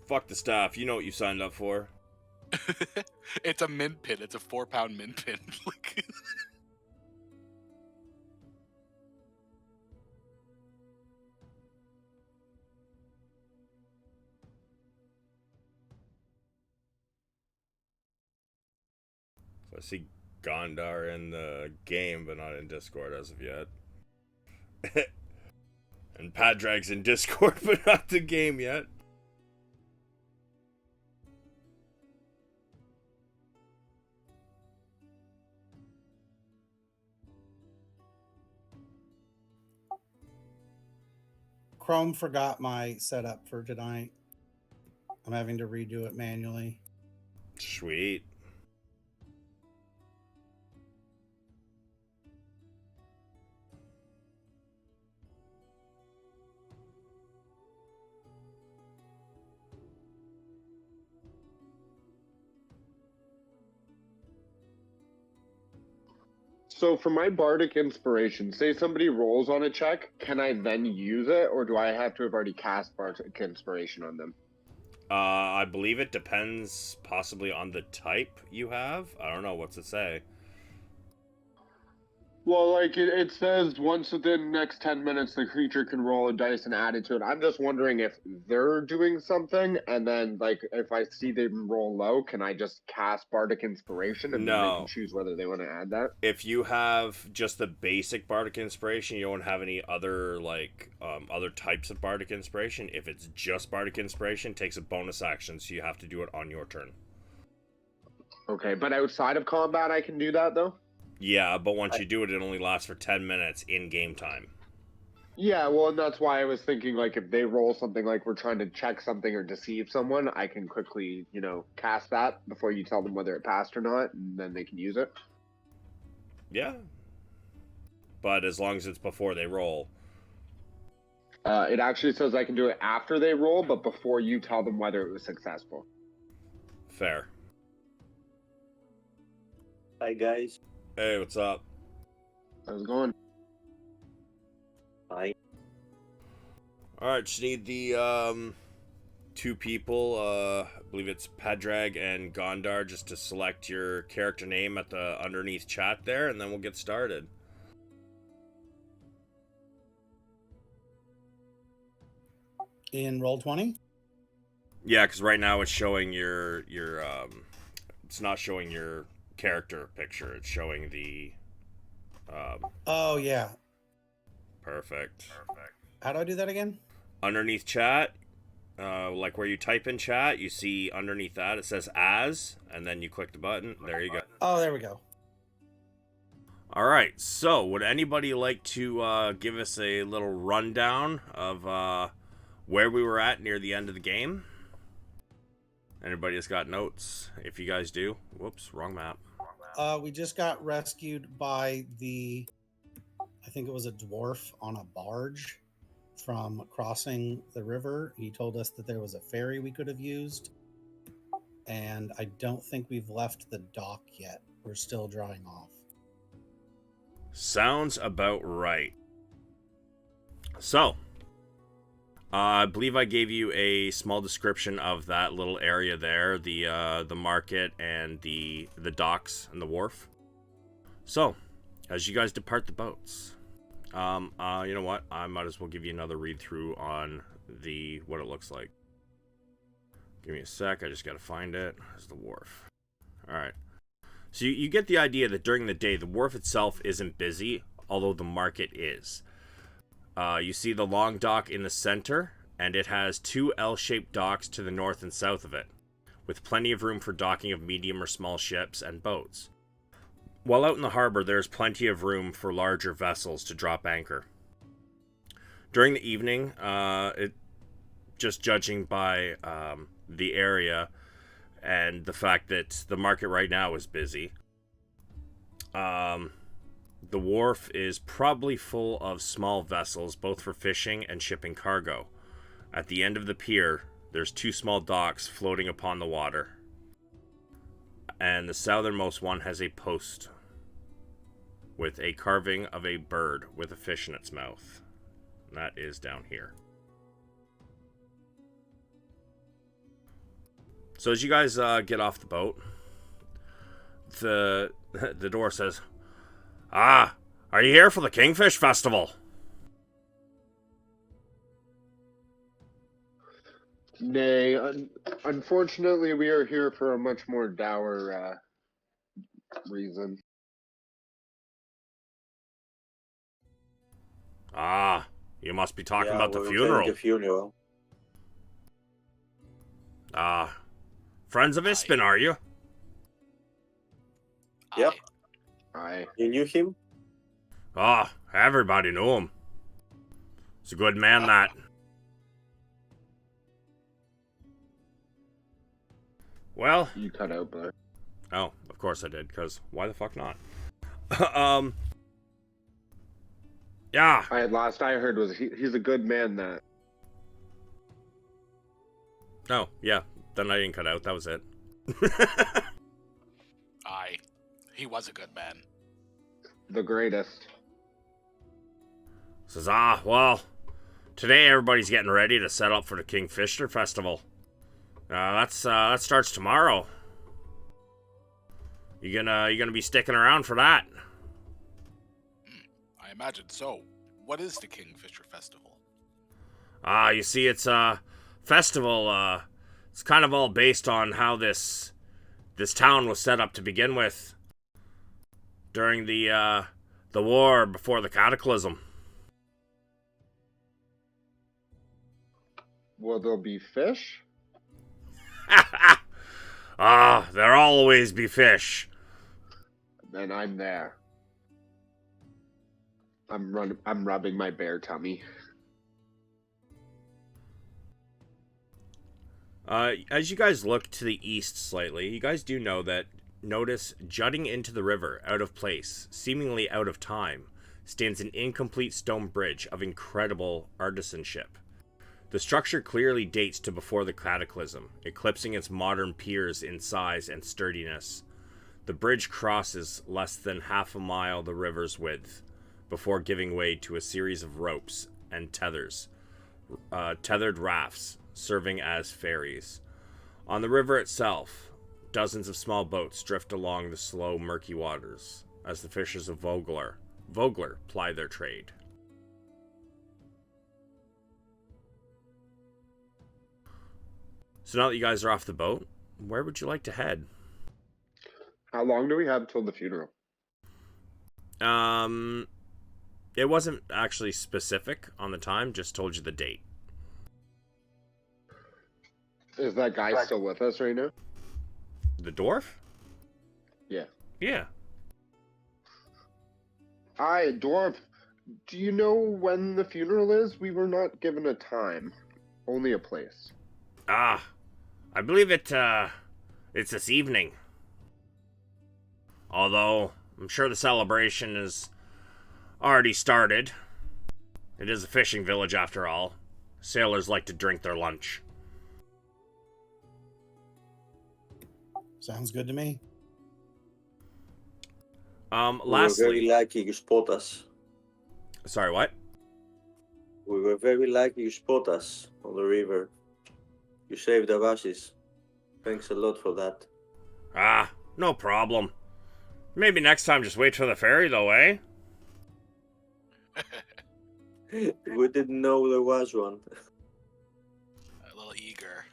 Fuck the staff. You know what you signed up for. It's a mint pin. It's a 4-pound mint pin. So I see Gondar in the game, but not in Discord as of yet. And Padrag's in Discord, but not the game yet. Chrome forgot my setup for tonight. I'm having to redo it manually. Sweet. So for my bardic inspiration, say somebody rolls on a check, can I then use it, or do I have to have already cast bardic inspiration on them? I believe it depends possibly on the type you have. I don't know. What's it say? Well, like, it says once within the next 10 minutes, the creature can roll a dice and add it to it. I'm just wondering if they're doing something, and then, like, if I see them roll low, can I just cast Bardic Inspiration, and then they can choose whether they want to add that? If you have just the basic Bardic Inspiration, you don't have any other, like, other types of Bardic Inspiration. If it's just Bardic Inspiration, it takes a bonus action, so you have to do it on your turn. Okay, but outside of combat, I can do that, though? Yeah, but once you do it, it only lasts for 10 minutes in game time. Yeah, well, and that's why I was thinking, like, if they roll something like we're trying to check something or deceive someone, I can quickly, you know, cast that before you tell them whether it passed or not, and then they can use it. Yeah. But as long as it's before they roll. It actually says I can do it after they roll, but before you tell them whether it was successful. Fair. Hi, guys. Hey, what's up? How's it going? Hi. Alright, just need the two people, I believe it's Padrag and Gondar, just to select your character name at the underneath chat there, and then we'll get started. In Roll20? Yeah, because right now it's showing your it's not showing your character picture, it's showing the oh yeah, perfect. How do I do that again? Underneath chat, like where you type in chat, you see underneath that it says as, and then you click the button. There you go. Oh, there we go. All right, so would anybody like to give us a little rundown of where we were at near the end of the game? Anybody that's got notes? If you guys do. Whoops, wrong map. We just got rescued by I think it was a dwarf on a barge from crossing the river. He told us that there was a ferry we could have used. And I don't think we've left the dock yet. We're still drying off. Sounds about right. So, I believe I gave you a small description of that little area there, the market and the docks and the wharf. So, as you guys depart the boats, you know what? I might as well give you another read through on what it looks like. Give me a sec. I just got to find it. There's the wharf. All right. So you get the idea that during the day, the wharf itself isn't busy, although the market is. You see the long dock in the center, and it has two L-shaped docks to the north and south of it, with plenty of room for docking of medium or small ships and boats. While out in the harbor, there's plenty of room for larger vessels to drop anchor. During the evening, just judging by the area and the fact that the market right now is busy, the wharf is probably full of small vessels, both for fishing and shipping cargo. At the end of the pier, there's two small docks floating upon the water, and the southernmost one has a post with a carving of a bird with a fish in its mouth. And that is down here. So as you guys get off the boat, the dwarf says, "Ah, are you here for the Kingfish Festival?" Nay, unfortunately, we are here for a much more dour reason. Ah, you must be talking about the we're funeral. attending the funeral. Ah, friends of Ispin, are you? Yep. Aye. You knew him? Ah, everybody knew him. He's a good man, that. Well, You cut out, Blair. oh, of course I did, because why the fuck not? Yeah. Last I heard was he's a good man, that. Oh, yeah, then I didn't cut out, that was it. Aye. He was a good man. The greatest. Says, well, today everybody's getting ready to set up for the Kingfisher Festival. That starts tomorrow. You gonna be sticking around for that? I imagine so. What is the Kingfisher Festival? You see, it's a festival. It's kind of all based on how this town was set up to begin with. During the war before the Cataclysm. Will there be fish? There'll always be fish. Then I'm there. I'm rubbing my bare tummy. As you guys look to the east slightly, you guys do notice jutting into the river, out of place, seemingly out of time, stands an incomplete stone bridge of incredible artisanship. The structure clearly dates to before the Cataclysm, eclipsing its modern piers in size and sturdiness. The bridge crosses less than half a mile the river's width, before giving way to a series of ropes and tethered rafts serving as ferries. On the river itself, dozens of small boats drift along the slow, murky waters as the fishers of Vogler ply their trade. So now that you guys are off the boat, where would you like to head? How long do we have till the funeral? It wasn't actually specific on the time, just told you the date. Is that guy still with us right now? The dwarf? Yeah. Yeah. Aye, dwarf. Do you know when the funeral is? We were not given a time, only a place. I believe it's this evening. Although, I'm sure the celebration is already started. It is a fishing village after all. Sailors like to drink their lunch. Sounds good to me. We were Lastly... very lucky you spot us. Sorry, what? We were very lucky you spot us on the river. You saved our asses. Thanks a lot for that. No problem. Maybe next time just wait for the ferry though, eh? We didn't know there was one. A little eager.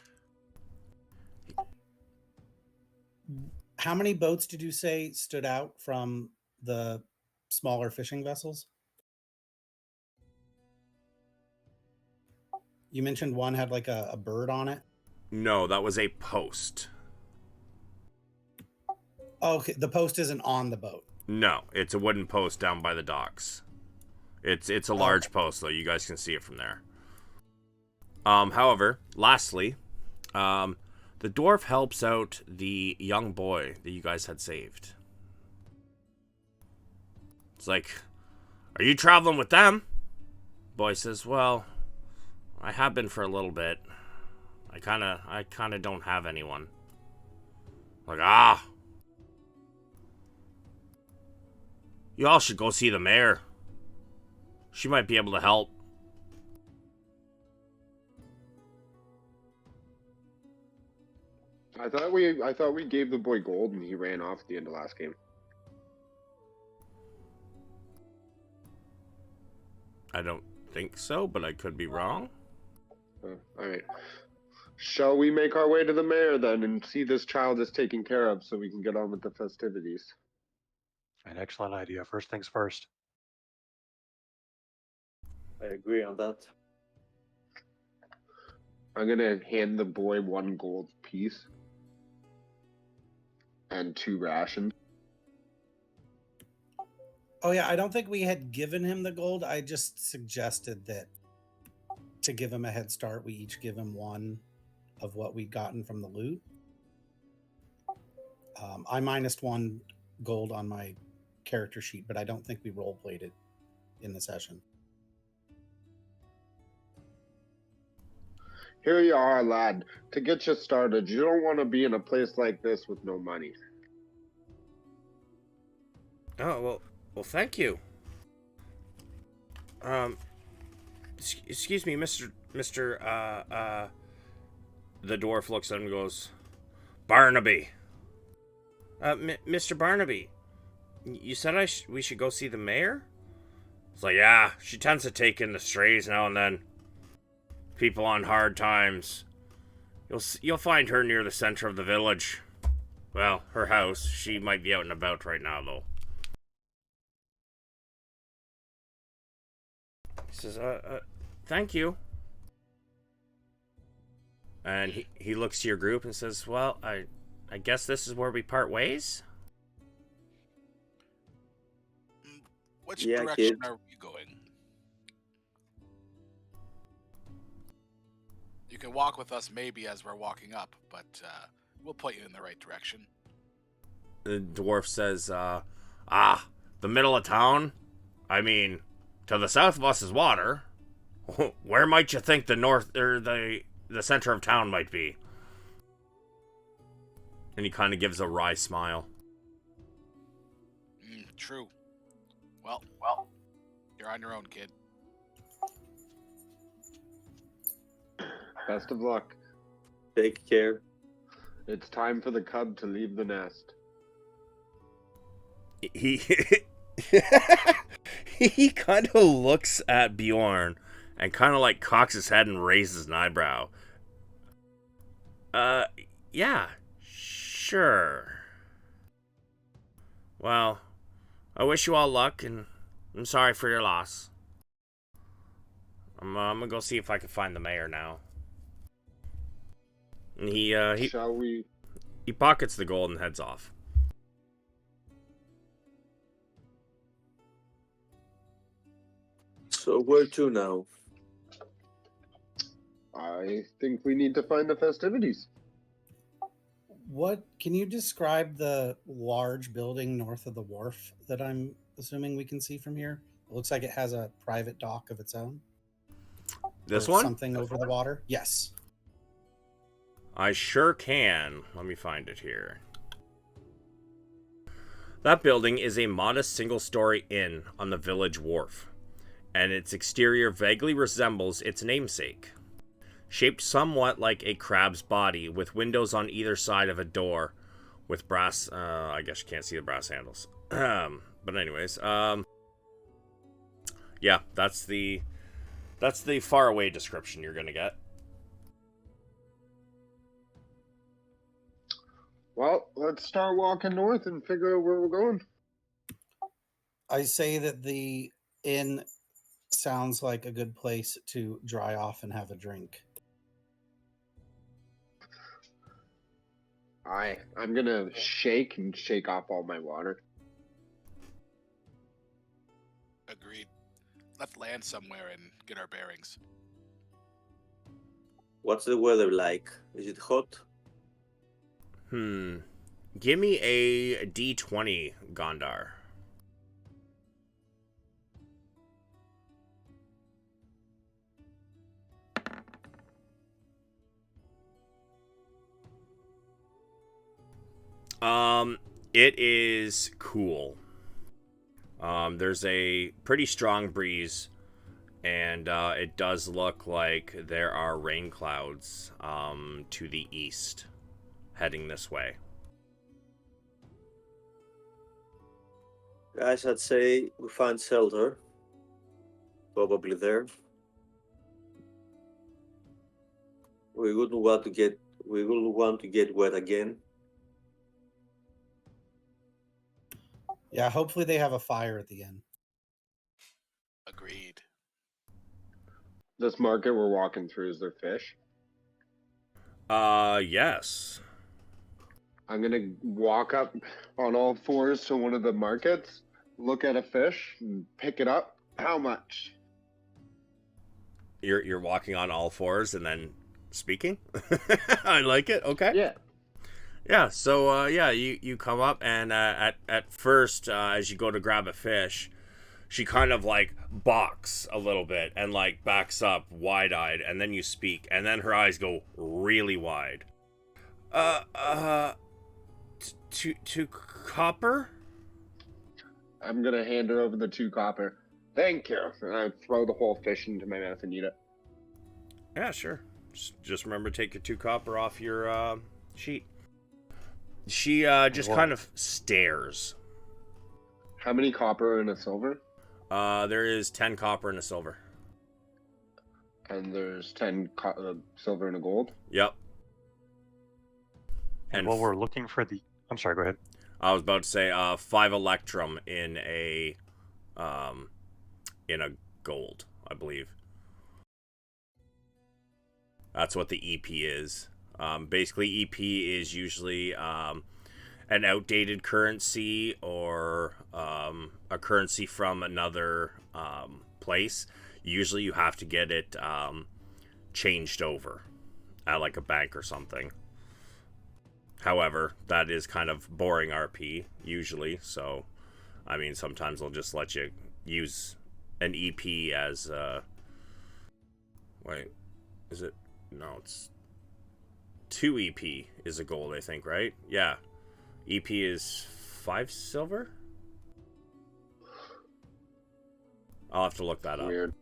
How many boats did you say stood out from the smaller fishing vessels? You mentioned one had like a bird on it. No, that was a post. Oh, okay, the post isn't on the boat. No, it's a wooden post down by the docks. It's a large post though. You guys can see it from there. However, lastly, the dwarf helps out the young boy that you guys had saved. It's like, are you traveling with them? Boy says, well, I have been for a little bit. I kinda don't have anyone. Like, you all should go see the mayor. She might be able to help. I thought we gave the boy gold and he ran off at the end of last game. I don't think so, but I could be wrong. All right. Shall we make our way to the mayor then and see this child is taken care of so we can get on with the festivities? An excellent idea. First things first. I agree on that. I'm gonna hand the boy 1 gold piece and 2 rations. Oh yeah, I don't think we had given him the gold. I just suggested that to give him a head start, we each give him 1 of what we'd gotten from the loot. I minused 1 gold on my character sheet, but I don't think we role played it in the session. Here you are, lad. To get you started, you don't want to be in a place like this with no money. Oh, well, thank you. Excuse me, Mr. The dwarf looks at him and goes, Barnaby. Mr. Barnaby, you said we should go see the mayor? It's like, yeah, she tends to take in the strays now and then. People on hard times. You'll find her near the center of the village. Well, her house. She might be out and about right now, though. He says, thank you. And he looks to your group and says, well, I guess this is where we part ways? Which Yeah, direction kid. are we going? You can walk with us maybe as we're walking up, but we'll point you in the right direction. The dwarf says, the middle of town? I mean, to the south of us is water. Where might you think the north, or the center of town might be? And he kind of gives a wry smile. True. Well, you're on your own, kid. Best of luck. Take care. It's time for the cub to leave the nest. He he kind of looks at Bjorn and kind of like cocks his head and raises an eyebrow. Yeah, sure. Well, I wish you all luck, and I'm sorry for your loss. I'm gonna go see if I can find the mayor now. And Shall we? he pockets the gold and heads off. So where to now? I think we need to find the festivities. What can you describe the large building north of the wharf that I'm assuming we can see from here? It looks like it has a private dock of its own. This Or one? Something over the water? Yes. I sure can. Let me find it here. That building is a modest single-story inn on the village wharf, and its exterior vaguely resembles its namesake. Shaped somewhat like a crab's body, with windows on either side of a door, with brass, I guess you can't see the brass handles. But anyways, yeah, that's the faraway description you're gonna get. Well, let's start walking north and figure out where we're going. I say that the inn sounds like a good place to dry off and have a drink. I'm gonna shake off all my water. Agreed. Let's land somewhere and get our bearings. What's the weather like? Is it hot? Give me a D20, Gondar. It is cool. There's a pretty strong breeze, and it does look like there are rain clouds to the east. heading this way. Guys, I'd say we find shelter. Probably there. We wouldn't want to get wet again. Yeah, hopefully they have a fire at the end. Agreed. This market we're walking through, is there fish? Yes. I'm gonna walk up on all fours to one of the markets, look at a fish, and pick it up. How much? You're walking on all fours and then speaking. I like it. Okay. Yeah. Yeah. So you come up and at first as you go to grab a fish, she kind of like balks a little bit and like backs up wide-eyed, and then you speak, and then her eyes go really wide. Two copper? I'm gonna hand her over the 2 copper. Thank you. And I throw the whole fish into my mouth and eat it. Yeah, sure. Just remember to take your 2 copper off your sheet. She just kind of stares. How many copper and a silver? There is 10 copper and a silver. And there's 10 silver and a gold. Yep. And while we're looking for the... I'm sorry, go ahead. I was about to say 5 electrum in a gold, I believe. That's what the EP is. Basically, EP is usually an outdated currency or a currency from another place. Usually you have to get it changed over at like a bank or something. However, that is kind of boring RP usually, so I mean sometimes they'll just let you use an EP as wait, is it? No, it's 2 EP is a gold, I think, right? Yeah. EP is 5 silver? I'll have to look that up. Weird.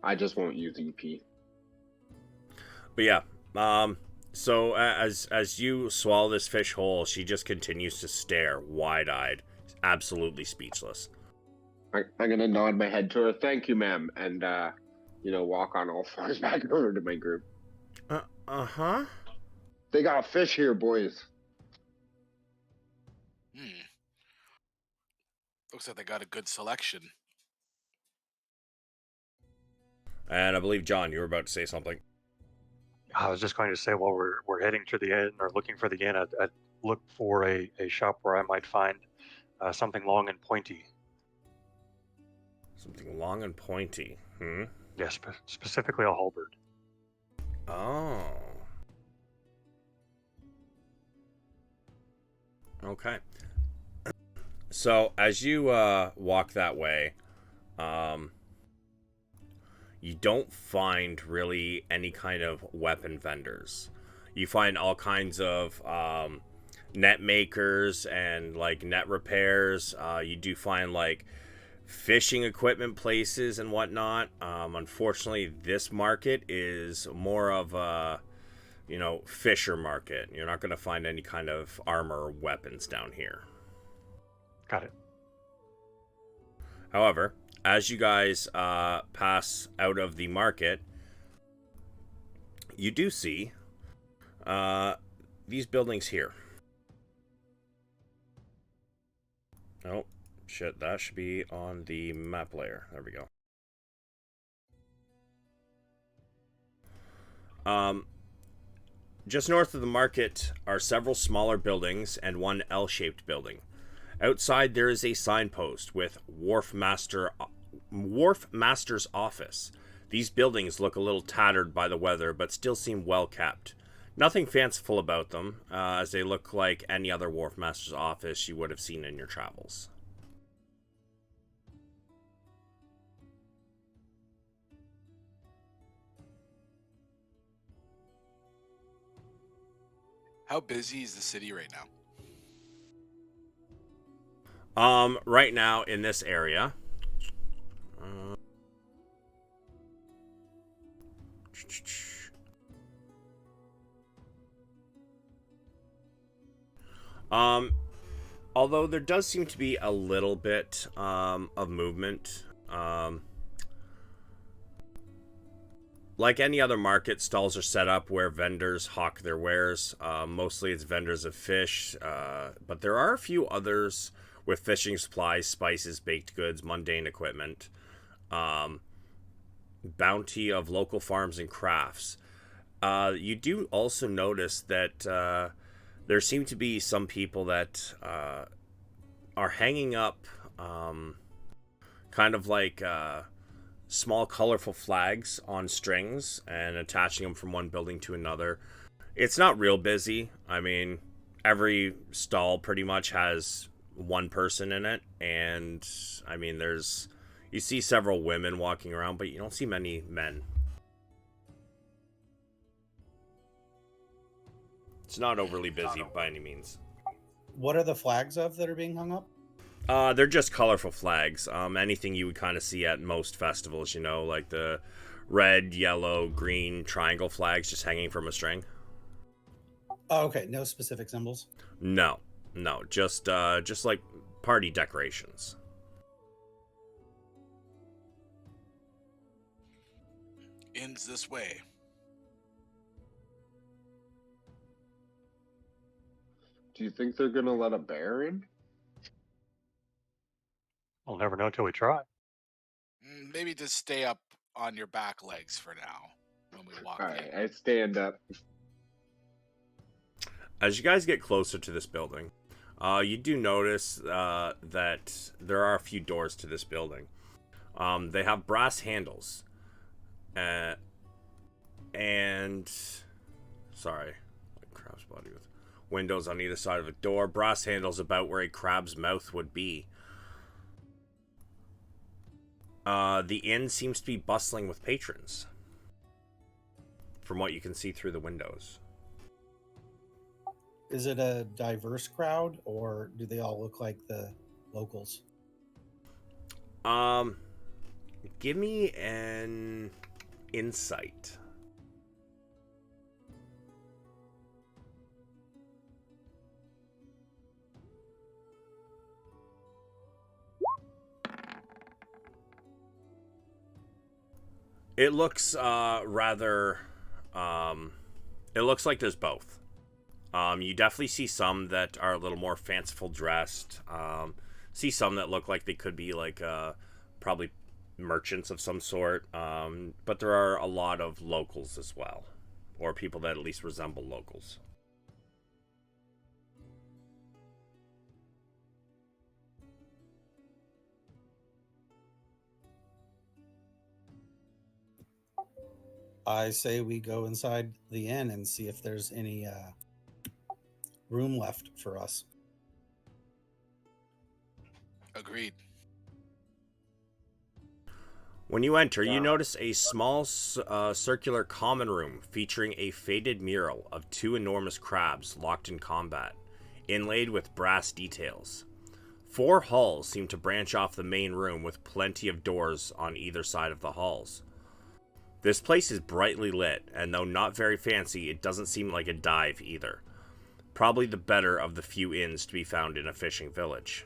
I just won't use EP. But yeah, so as you swallow this fish whole, she just continues to stare wide-eyed, absolutely speechless. I'm gonna nod my head to her. Thank you, ma'am, and walk on all fours back over to my group. Uh-huh. They got a fish here, boys. Looks like they got a good selection. And I believe, John, you were about to say something. I was just going to say, while we're heading to the inn or looking for the inn, I'd look for a shop where I might find something long and pointy. Something long and pointy. Yes, specifically a halberd. Oh. Okay. So as you walk that way, you don't find really any kind of weapon vendors. You find all kinds of net makers and like net repairs. You do find like fishing equipment places and whatnot. Unfortunately, this market is more of a fisher market. You're not going to find any kind of armor or weapons down here. Got it. However, as you guys pass out of the market, you do see these buildings here. Oh, shit, that should be on the map layer. There we go. Just north of the market are several smaller buildings and one L-shaped building. Outside there is a signpost with Wharf Master's office. These buildings look a little tattered by the weather, but still seem well kept. Nothing fanciful about them, as they look like any other Wharf Master's office you would have seen in your travels. How busy is the city right now? Right now in this area, Um, although there does seem to be a little bit of movement. Like any other market, stalls are set up where vendors hawk their wares. Mostly it's vendors of fish, but there are a few others with fishing supplies, spices, baked goods, mundane equipment, bounty of local farms and crafts. You do also notice that there seem to be some people that are hanging up kind of like small colorful flags on strings and attaching them from one building to another. It's not real busy. I mean, every stall pretty much has one person in it, and I mean, you see several women walking around, but you don't see many men. It's not overly busy by any means. What are the flags of that are being hung up? They're just colorful flags. Anything you would kind of see at most festivals, like the red, yellow, green triangle flags just hanging from a string. Oh, okay, no specific symbols. No, just like party decorations. Ends this way. Do you think they're gonna let a bear in? We'll never know till we try. Maybe just stay up on your back legs for now when we walk All right, in. I stand up. As you guys get closer to this building, you do notice that there are a few doors to this building. They have brass handles. And sorry, like crab's body with windows on either side of a door. Brass handles about where a crab's mouth would be. The inn seems to be bustling with patrons, from what you can see through the windows. Is it a diverse crowd, or do they all look like the locals? Give me an insight. It looks rather it looks like there's both. You definitely see some that are a little more fanciful dressed. See some that look like they could be like probably merchants of some sort. But there are a lot of locals as well, or people that at least resemble locals. I say we go inside the inn and see if there's any room left for us. Agreed. When you enter, you notice a small circular common room featuring a faded mural of two enormous crabs locked in combat, inlaid with brass details. 4 halls seem to branch off the main room with plenty of doors on either side of the halls. This place is brightly lit, and though not very fancy, it doesn't seem like a dive either. Probably the better of the few inns to be found in a fishing village.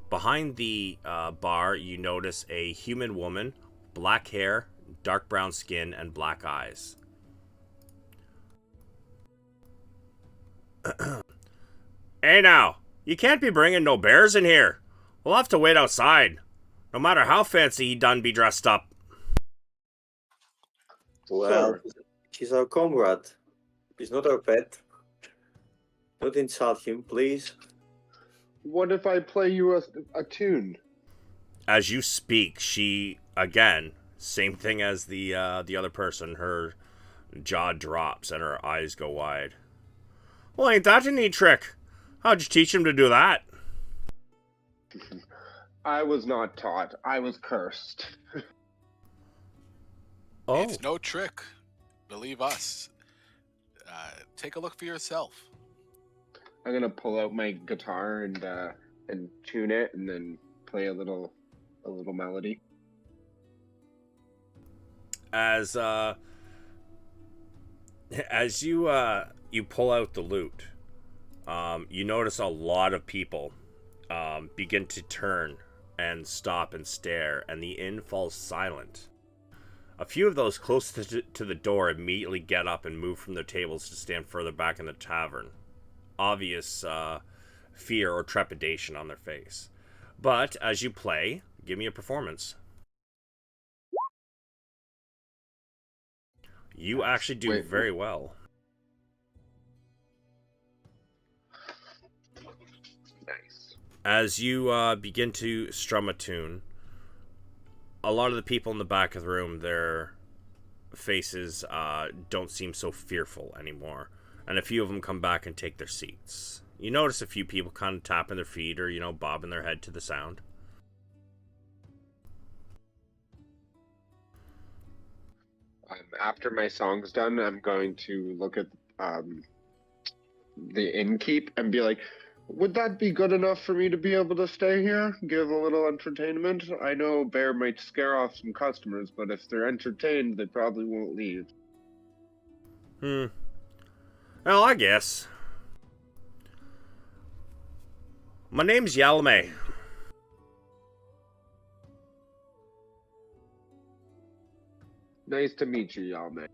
Behind the bar, you notice a human woman, black hair, dark brown skin, and black eyes. Hey now, you can't be bringing no bears in here. We'll have to wait outside, no matter how fancy he done be dressed up. Well, Sir. he's our comrade. He's not our pet. Don't insult him, please. What if I play you a tune? As you speak, she, again, same thing as the other person, her jaw drops and her eyes go wide. Well, ain't that a neat trick? How'd you teach him to do that? I was not taught. I was cursed. Oh, It's no trick. Believe us. Take a look for yourself. I'm gonna pull out my guitar and tune it, and then play a little melody. as you pull out the lute, you notice a lot of people begin to turn and stop and stare, and the inn falls silent. A few of those close to the door immediately get up and move from their tables to stand further back in the tavern. Obvious fear or trepidation on their face. But as you play, give me a performance. You actually do very well. Nice. As you begin to strum a tune, a lot of the people in the back of the room, their faces don't seem so fearful anymore. And a few of them come back and take their seats. You notice a few people kind of tapping their feet or, bobbing their head to the sound. After my song's done, I'm going to look at the innkeep and be like, would that be good enough for me to be able to stay here? Give a little entertainment? I know Bear might scare off some customers, but if they're entertained, they probably won't leave. Well, I guess. My name's Yalame. Nice to meet you, y'all, man.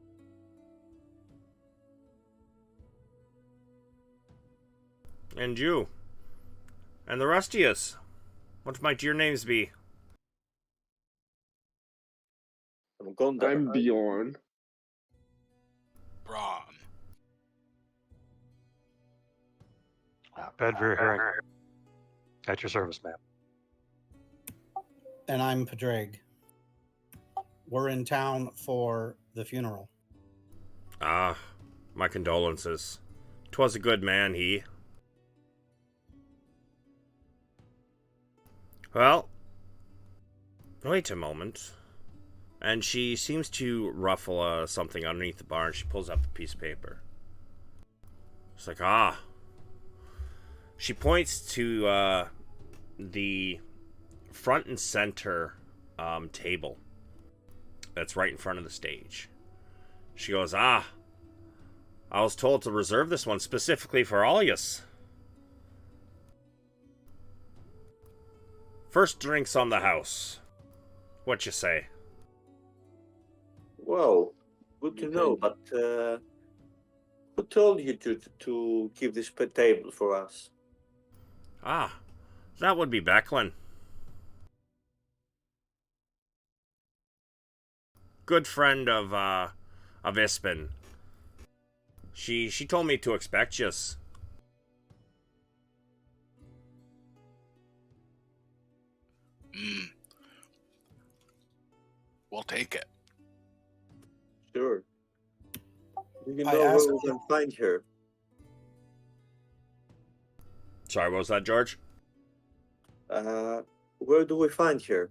And you. And the rest of yous. What might your names be? I'm Gondar. I'm Bjorn. Braun. Bedveer Herring. At your service, ma'am. And I'm Padraig. We're in town for the funeral. Ah, my condolences. 'Twas a good man, he. Well, wait a moment. And she seems to ruffle something underneath the bar, and she pulls up a piece of paper. It's like, She points to the front and center table that's right in front of the stage. She goes, I was told to reserve this one specifically for all yous. First drinks on the house. What you say? Well, good to know, but who told you to keep this table for us? That would be Becklin. Good friend of Ispin. She told me to expect yous. We'll take it. Sure. Do you I know where asked- we can find her? Sorry, what was that, George? Where do we find her?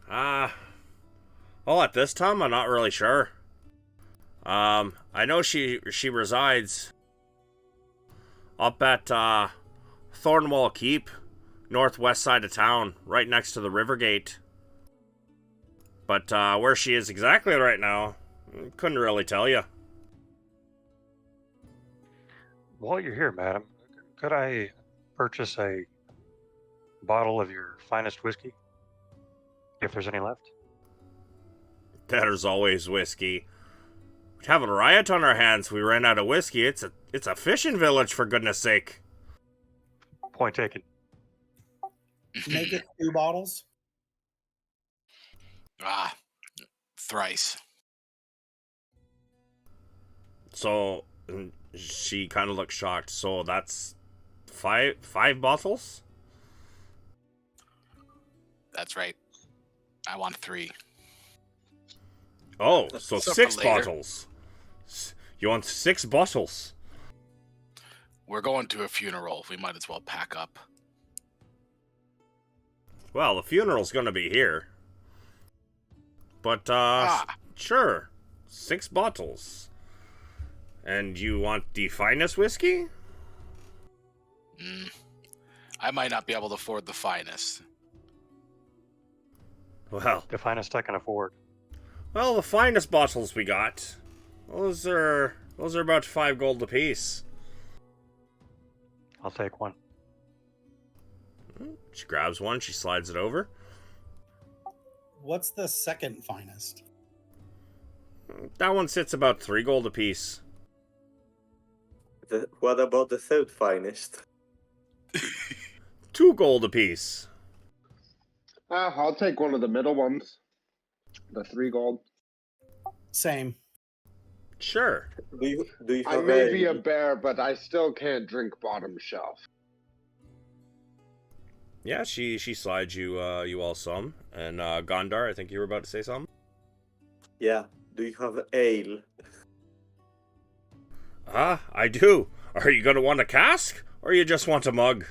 Well, at this time, I'm not really sure. I know she resides up at Thornwall Keep, northwest side of town, right next to the river gate. But where she is exactly right now, couldn't really tell you. While you're here, madam, could I purchase a bottle of your finest whiskey? If there's any left. There's always whiskey. We'd have a riot on our hands if we ran out of whiskey. It's a fishing village, for goodness sake. Point taken. Make it 2 bottles. Thrice. So she kind of looks shocked. So that's five bottles? That's right. I want 3. Oh, so Something 6 later. bottles. You want 6 bottles? We're going to a funeral. We might as well pack up. Well, the funeral's gonna be here. But, sure. 6 bottles. And you want the finest whiskey? I might not be able to afford the finest. Well, The finest I can afford. the finest bottles we got. Those are about 5 gold apiece. I'll take one. She grabs one. She slides it over. What's the second finest? That one sits about 3 gold apiece. What about the third finest? 2 gold apiece. I'll take one of the middle ones. The 3 gold. Same. Sure. Do you I have may be a ale? bear, but I still can't drink bottom shelf. Yeah, she slides you you all some. And Gondar, I think you were about to say something. Yeah. Do you have ale? I do. Are you gonna want a cask, or you just want a mug?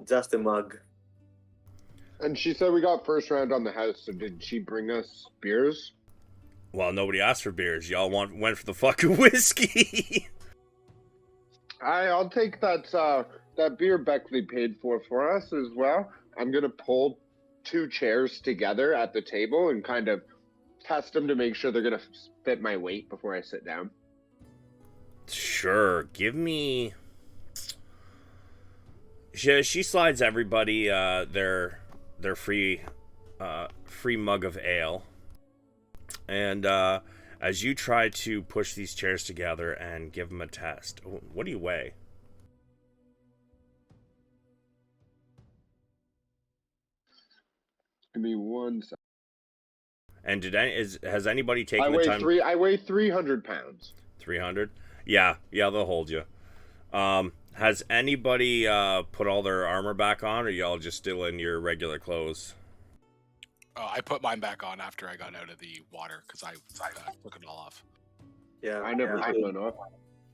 Just a mug. And she said we got first round on the house, so did she bring us beers? Well, nobody asked for beers. Y'all went for the fucking whiskey. I'll take that beer Beckley paid for us as well. I'm gonna pull 2 chairs together at the table and kind of test them to make sure they're gonna fit my weight before I sit down. Sure. Give me. She slides everybody their free mug of ale. And as you try to push these chairs together and give them a test, what do you weigh? Give me 1 second. And has anybody taken the time? I weigh 300 pounds. 300? Yeah, they'll hold you. Has anybody put all their armor back on, or y'all just still in your regular clothes? Oh, I put mine back on after I got out of the water because I took it all off. Yeah. I never took mine off.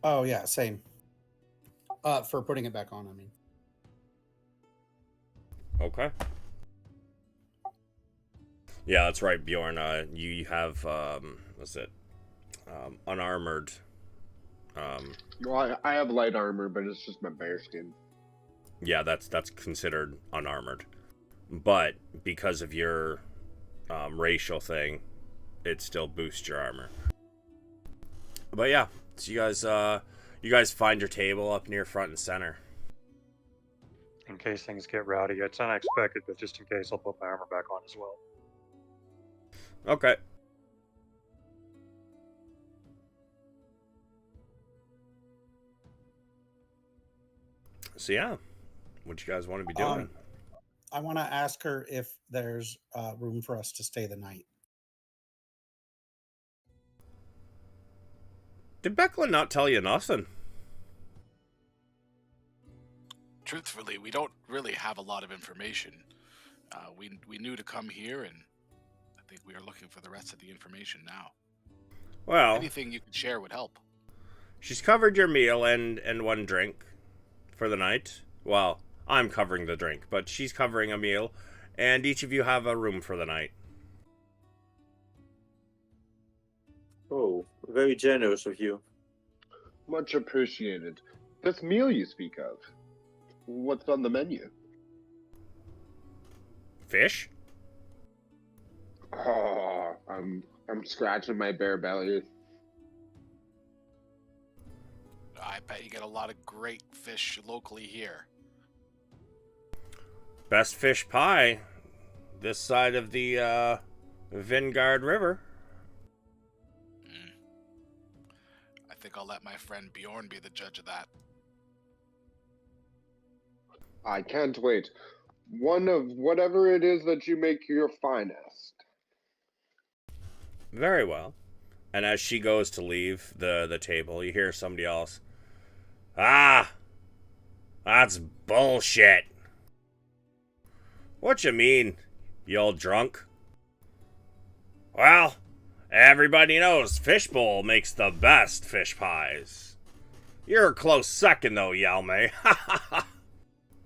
Oh yeah, same. For putting it back on, I mean. Okay. Yeah, that's right, Bjorn. You have what's it? Unarmored. Well, I have light armor, but it's just my bear skin. Yeah, that's considered unarmored. But because of your racial thing, it still boosts your armor. But yeah, so you guys find your table up near front and center. In case things get rowdy. It's unexpected, but just in case, I'll put my armor back on as well. Okay. So yeah, what you guys want to be doing? I want to ask her if there's room for us to stay the night. Did Becklin not tell you nothing? Truthfully, we don't really have a lot of information. We knew to come here, and I think we are looking for the rest of the information now. Well, Anything you could share would help. she's covered your meal and one drink for the night. Well, I'm covering the drink, but she's covering a meal, and each of you have a room for the night. Oh, very generous of you. Much appreciated. This meal you speak of, what's on the menu? Fish? Oh, I'm scratching my bare belly. I bet you get a lot of great fish locally here. Best fish pie this side of the Vingard River. I think I'll let my friend Bjorn be the judge of that. I can't wait. One of whatever it is that you make your finest. Very well. And as she goes to leave the table, you hear somebody else. Ah! That's bullshit. What you mean, you old drunk? Well, everybody knows Fishbowl makes the best fish pies. You're a close second, though, Yalme.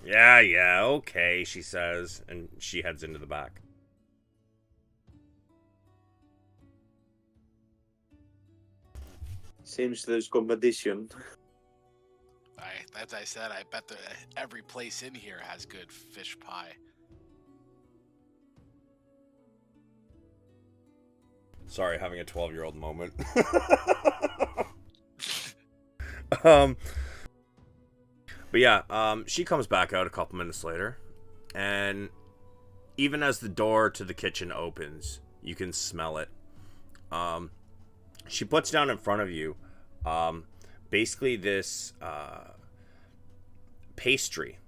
Yeah, okay, she says, and she heads into the back. Seems there's competition. As I said, I bet that every place in here has good fish pie. Sorry, having a 12-year-old moment. But yeah, she comes back out a couple minutes later, and even as the door to the kitchen opens, you can smell it. She puts down in front of you, basically this pastry.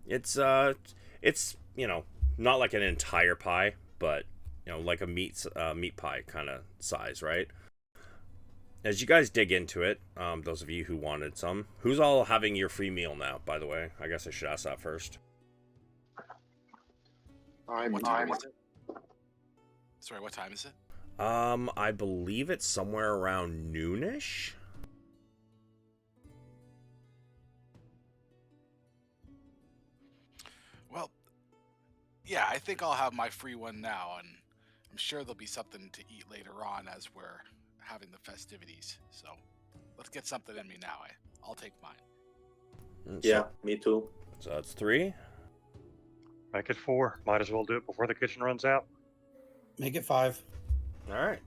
It's not like an entire pie, but like a meat pie kind of size, right? As you guys dig into it, those of you who wanted some, who's all having your free meal now, by the way? I guess I should ask that first. What time is it? Sorry, what time is it? I believe it's somewhere around noonish. Well, yeah, I think I'll have my free one now, and I'm sure there'll be something to eat later on as we're having the festivities. So let's get something in me now. I'll take mine. Yeah, me too. So that's 3. Make it 4. Might as well do it before the kitchen runs out. Make it 5. All right.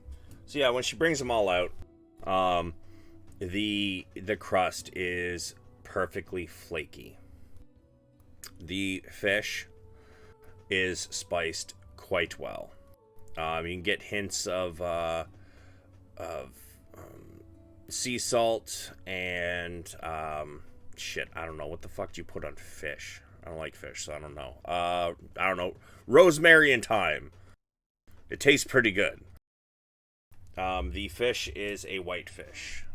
So yeah, when she brings them all out, the crust is perfectly flaky. The fish is spiced quite well. You can get hints of sea salt and shit. I don't know what the fuck do you put on fish. I don't like fish, so I don't know. I don't know. Rosemary and thyme. It tastes pretty good. The fish is a white fish.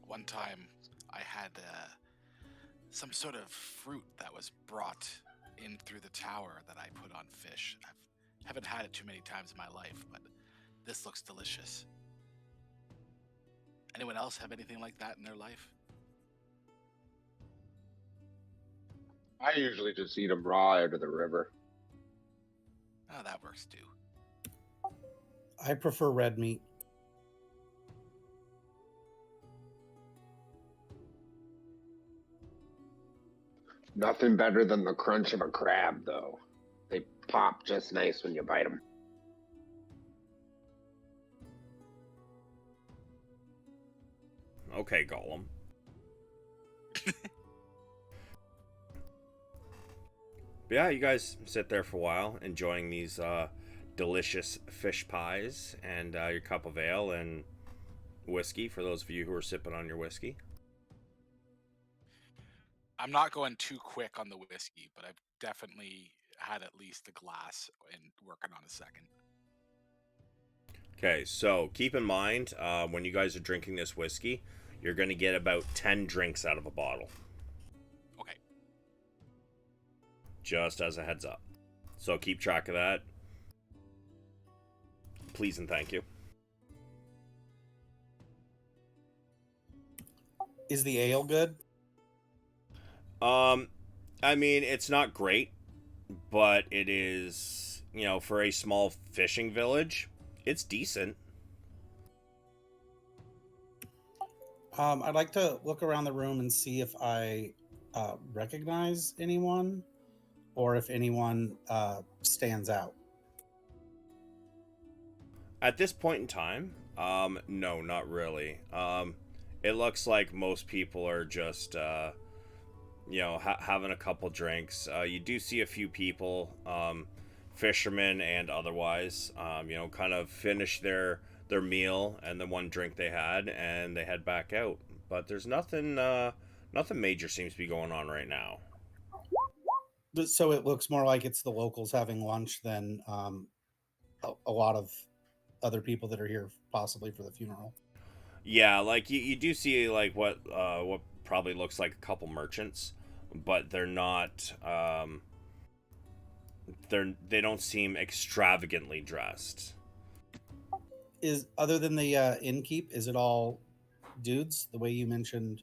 One time I had some sort of fruit that was brought in through the tower that I put on fish. I haven't had it too many times in my life, but this looks delicious. Anyone else have anything like that in their life? I usually just eat them raw out of the river. Oh, that works too. I prefer red meat. Nothing better than the crunch of a crab, though. They pop just nice when you bite them. Okay, Gollum. But yeah, you guys sit there for a while, enjoying these delicious fish pies and your cup of ale and whiskey, for those of you who are sipping on your whiskey. I'm not going too quick on the whiskey, but I've definitely had at least a glass and working on a second. Okay, so keep in mind, when you guys are drinking this whiskey, you're going to get about 10 drinks out of a bottle. Okay. Just as a heads up. So keep track of that. Please and thank you. Is the ale good? I mean, it's not great, but it is, for a small fishing village, it's decent. I'd like to look around the room and see if I recognize anyone or if anyone stands out. At this point in time, no, not really. It looks like most people are just, having a couple drinks. You do see a few people, fishermen and otherwise, kind of finish their meal and the one drink they had, and they head back out. But there's nothing major seems to be going on right now. So it looks more like it's the locals having lunch than a lot of other people that are here possibly for the funeral. Yeah, like you do see like what probably looks like a couple merchants, but they're not they don't seem extravagantly dressed. Is other than the innkeep, is it all dudes? The way you mentioned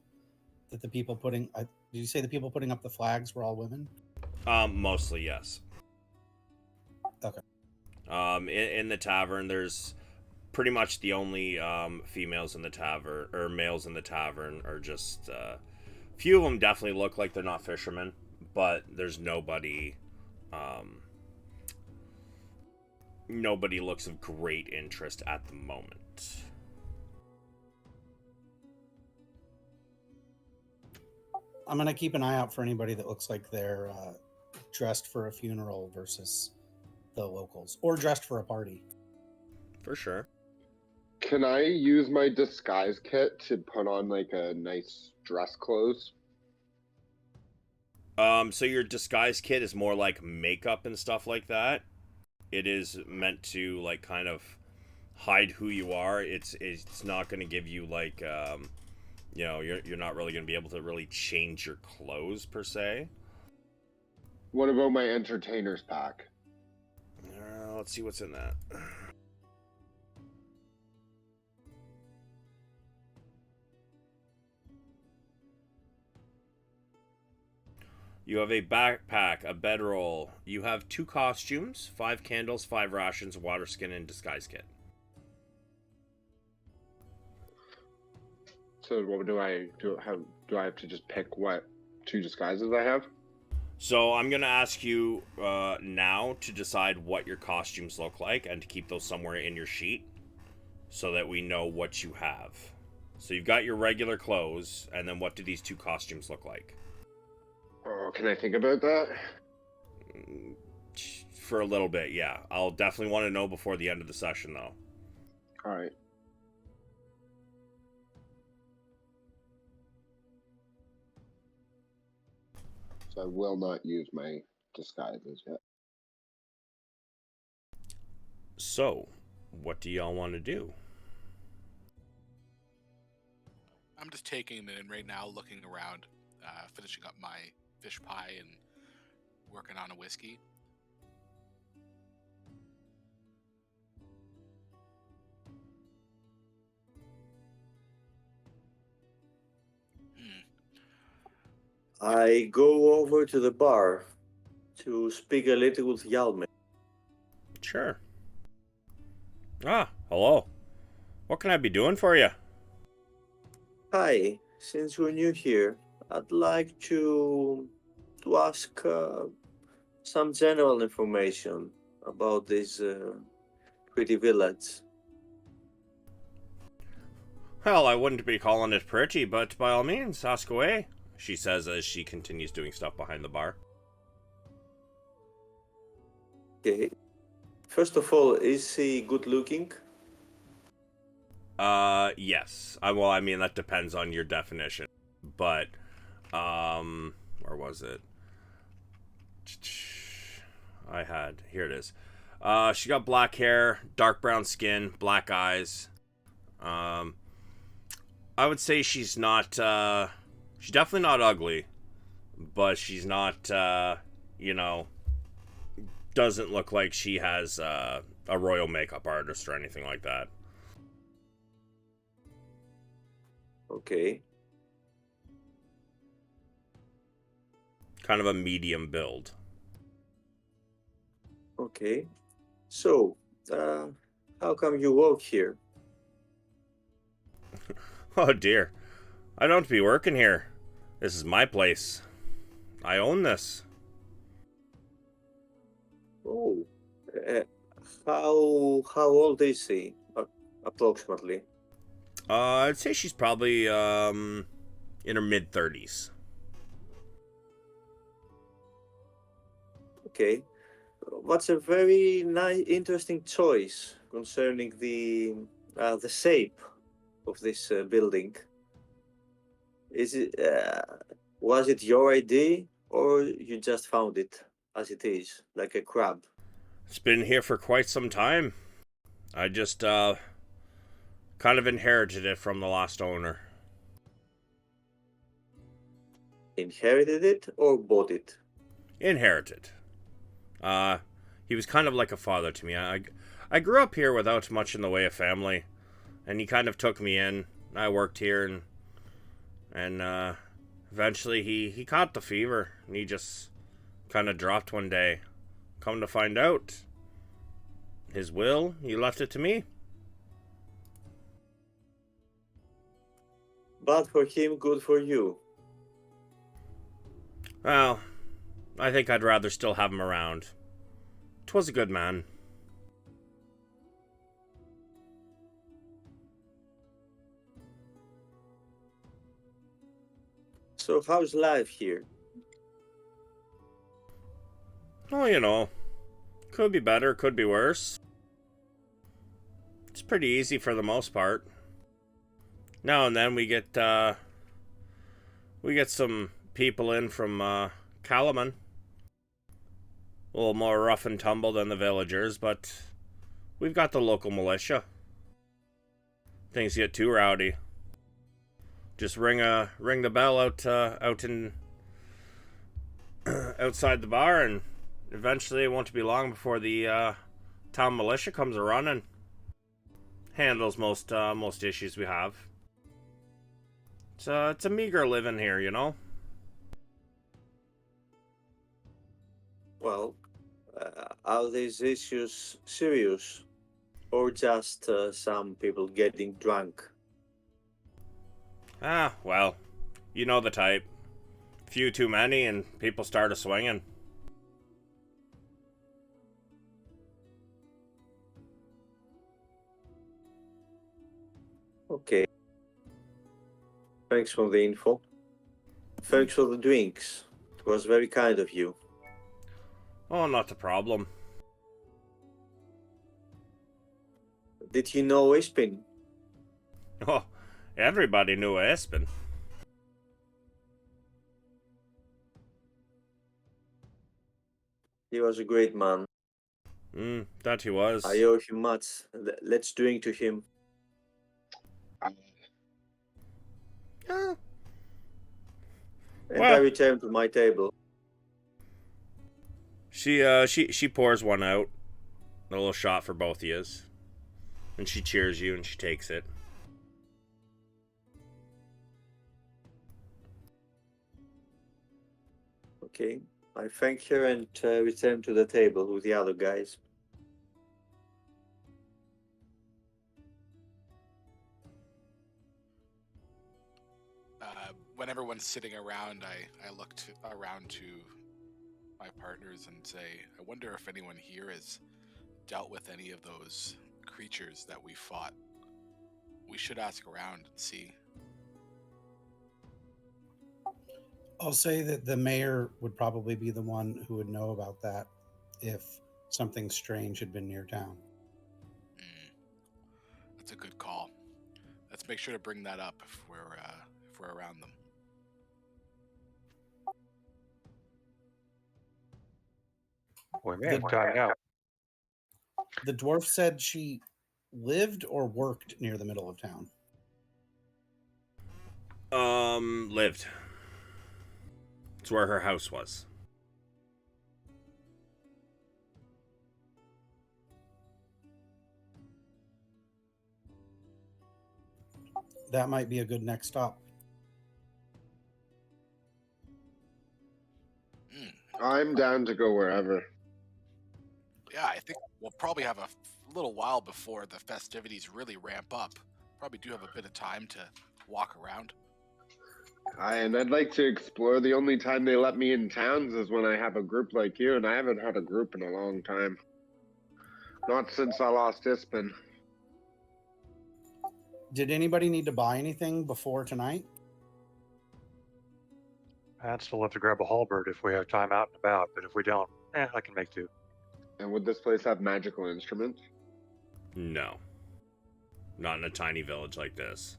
that the people putting, did you say the people putting up the flags were all women? Mostly yes. Okay. In the tavern, there's pretty much the only females in the tavern, or males in the tavern, are just few of them definitely look like they're not fishermen, but there's nobody nobody looks of great interest at the moment. I'm gonna keep an eye out for anybody that looks like they're dressed for a funeral versus the locals, or dressed for a party. For sure. Can I use my disguise kit to put on like a nice dress clothes? So your disguise kit is more like makeup and stuff like that. It is meant to like kind of hide who you are. It's not going to give you like you're not really going to be able to really change your clothes per se. What about my entertainer's pack? Let's see what's in that. You have a backpack, a bedroll. You have 2 costumes, 5 candles, 5 rations, water skin, and disguise kit. So what do I do? How do I have to just pick what 2 disguises I have? So I'm going to ask you now to decide what your costumes look like and to keep those somewhere in your sheet so that we know what you have. So you've got your regular clothes, and then what do these 2 costumes look like? Oh, can I think about that? For a little bit, yeah. I'll definitely want to know before the end of the session, though. All right. So I will not use my disguises yet. So, what do y'all want to do? I'm just taking it in right now, looking around, finishing up my fish pie and working on a whiskey. I go over to the bar to speak a little with Yalme. Sure. Hello. What can I be doing for you? Hi, since we're new here, I'd like to ask some general information about this pretty village. Well, I wouldn't be calling it pretty, but by all means, ask away, she says as she continues doing stuff behind the bar. Okay. First of all, is he good looking? Yes. Well, I mean, that depends on your definition. But, where was it? Here it is. She got black hair, dark brown skin, black eyes. I would say she's not, she's definitely not ugly, but she's not, doesn't look like she has, a royal makeup artist or anything like that. Okay. Kind of a medium build. Okay. So, how come you work here? Oh dear. I don't be working here. This is my place. I own this. Oh, uh, how old is he, approximately? I'd say she's probably in her mid-30s. Okay. What's a very nice, interesting choice concerning the shape of this building. Is it was it your idea or you just found it as it is, like a crab? It's been here for quite some time. I just kind of inherited it from the last owner. Inherited it or bought it? Inherited. He was kind of like a father to me. I grew up here without much in the way of family, and he kind of took me in. I worked here, and eventually he caught the fever, and he just kind of dropped one day. Come to find out, his will, he left it to me. Bad for him, good for you. Well, I think I'd rather still have him around. 'Twas a good man. So how's life here? Oh, you know, could be better, could be worse. It's pretty easy for the most part. Now and then we get some people in from Kalaman. A little more rough and tumble than the villagers, but we've got the local militia. Things get too rowdy. Just ring the bell out in outside the bar, and eventually it won't be long before the town militia comes a running. Handles most issues we have. It's a meager living here, you know. Well, are these issues serious, or just some people getting drunk? Ah, well, you know the type. Few too many, and people start a swinging. Okay. Thanks for the info. Thanks for the drinks. It was very kind of you. Oh, not a problem. Did you know Ispin? Oh, everybody knew Espen. He was a great man. That he was. I owe him much. Let's drink to him. Yeah. And Well- I return to my table. She pours one out. A little shot for both of yous. And she cheers you and she takes it. Okay. I thank her and return to the table with the other guys. When everyone's sitting around, I look around to my partners and say, I wonder if anyone here has dealt with any of those creatures that we fought. We should ask around and see. I'll say that the mayor would probably be the one who would know about that if something strange had been near town. That's a good call. Let's make sure to bring that up if we're around them. We may have time now. The dwarf said she lived or worked near the middle of town. Lived. It's where her house was. That might be a good next stop. I'm down to go wherever. Yeah, I think we'll probably have a little while before the festivities really ramp up. Probably do have a bit of time to walk around. And I'd like to explore. The only time they let me in towns is when I have a group like you, and I haven't had a group in a long time. Not since I lost Ispin. Did anybody need to buy anything before tonight? I'd still have to grab a halberd if we have time out and about, but if we don't, I can make do. And would this place have magical instruments? No. Not in a tiny village like this.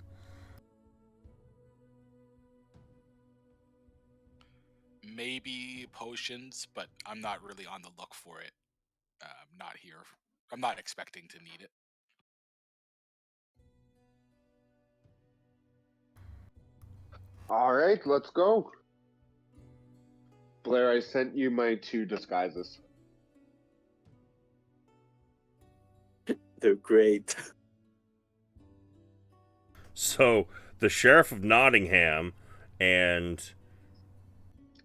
Maybe potions, but I'm not really on the look for it. Not here. I'm not expecting to need it. All right, let's go. Blair, I sent you my 2 disguises. They're great. So, the Sheriff of Nottingham and...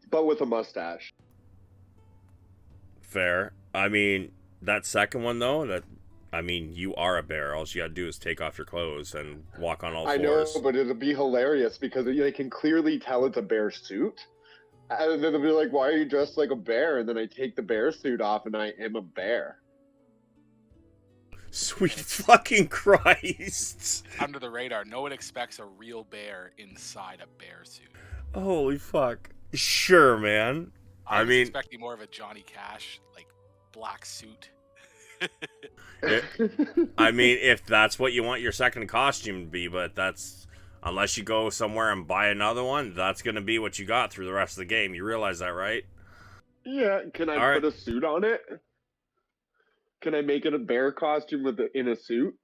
But with a mustache. Fair. I mean, that second one, though, you are a bear. All you gotta do is take off your clothes and walk on all fours. I know, but it'll be hilarious because they can clearly tell it's a bear suit. And then they'll be like, why are you dressed like a bear? And then I take the bear suit off and I am a bear. Sweet fucking Christ. Under the radar, no one expects a real bear inside a bear suit. Holy fuck. Sure, man. I was mean, expecting more of a Johnny Cash, like, black suit. I mean, if that's what you want your second costume to be, but that's unless you go somewhere and buy another one, that's gonna be what you got through the rest of the game. You realize that, right? Yeah, can I All right. put a suit on it? Can I make it a bear costume in a suit?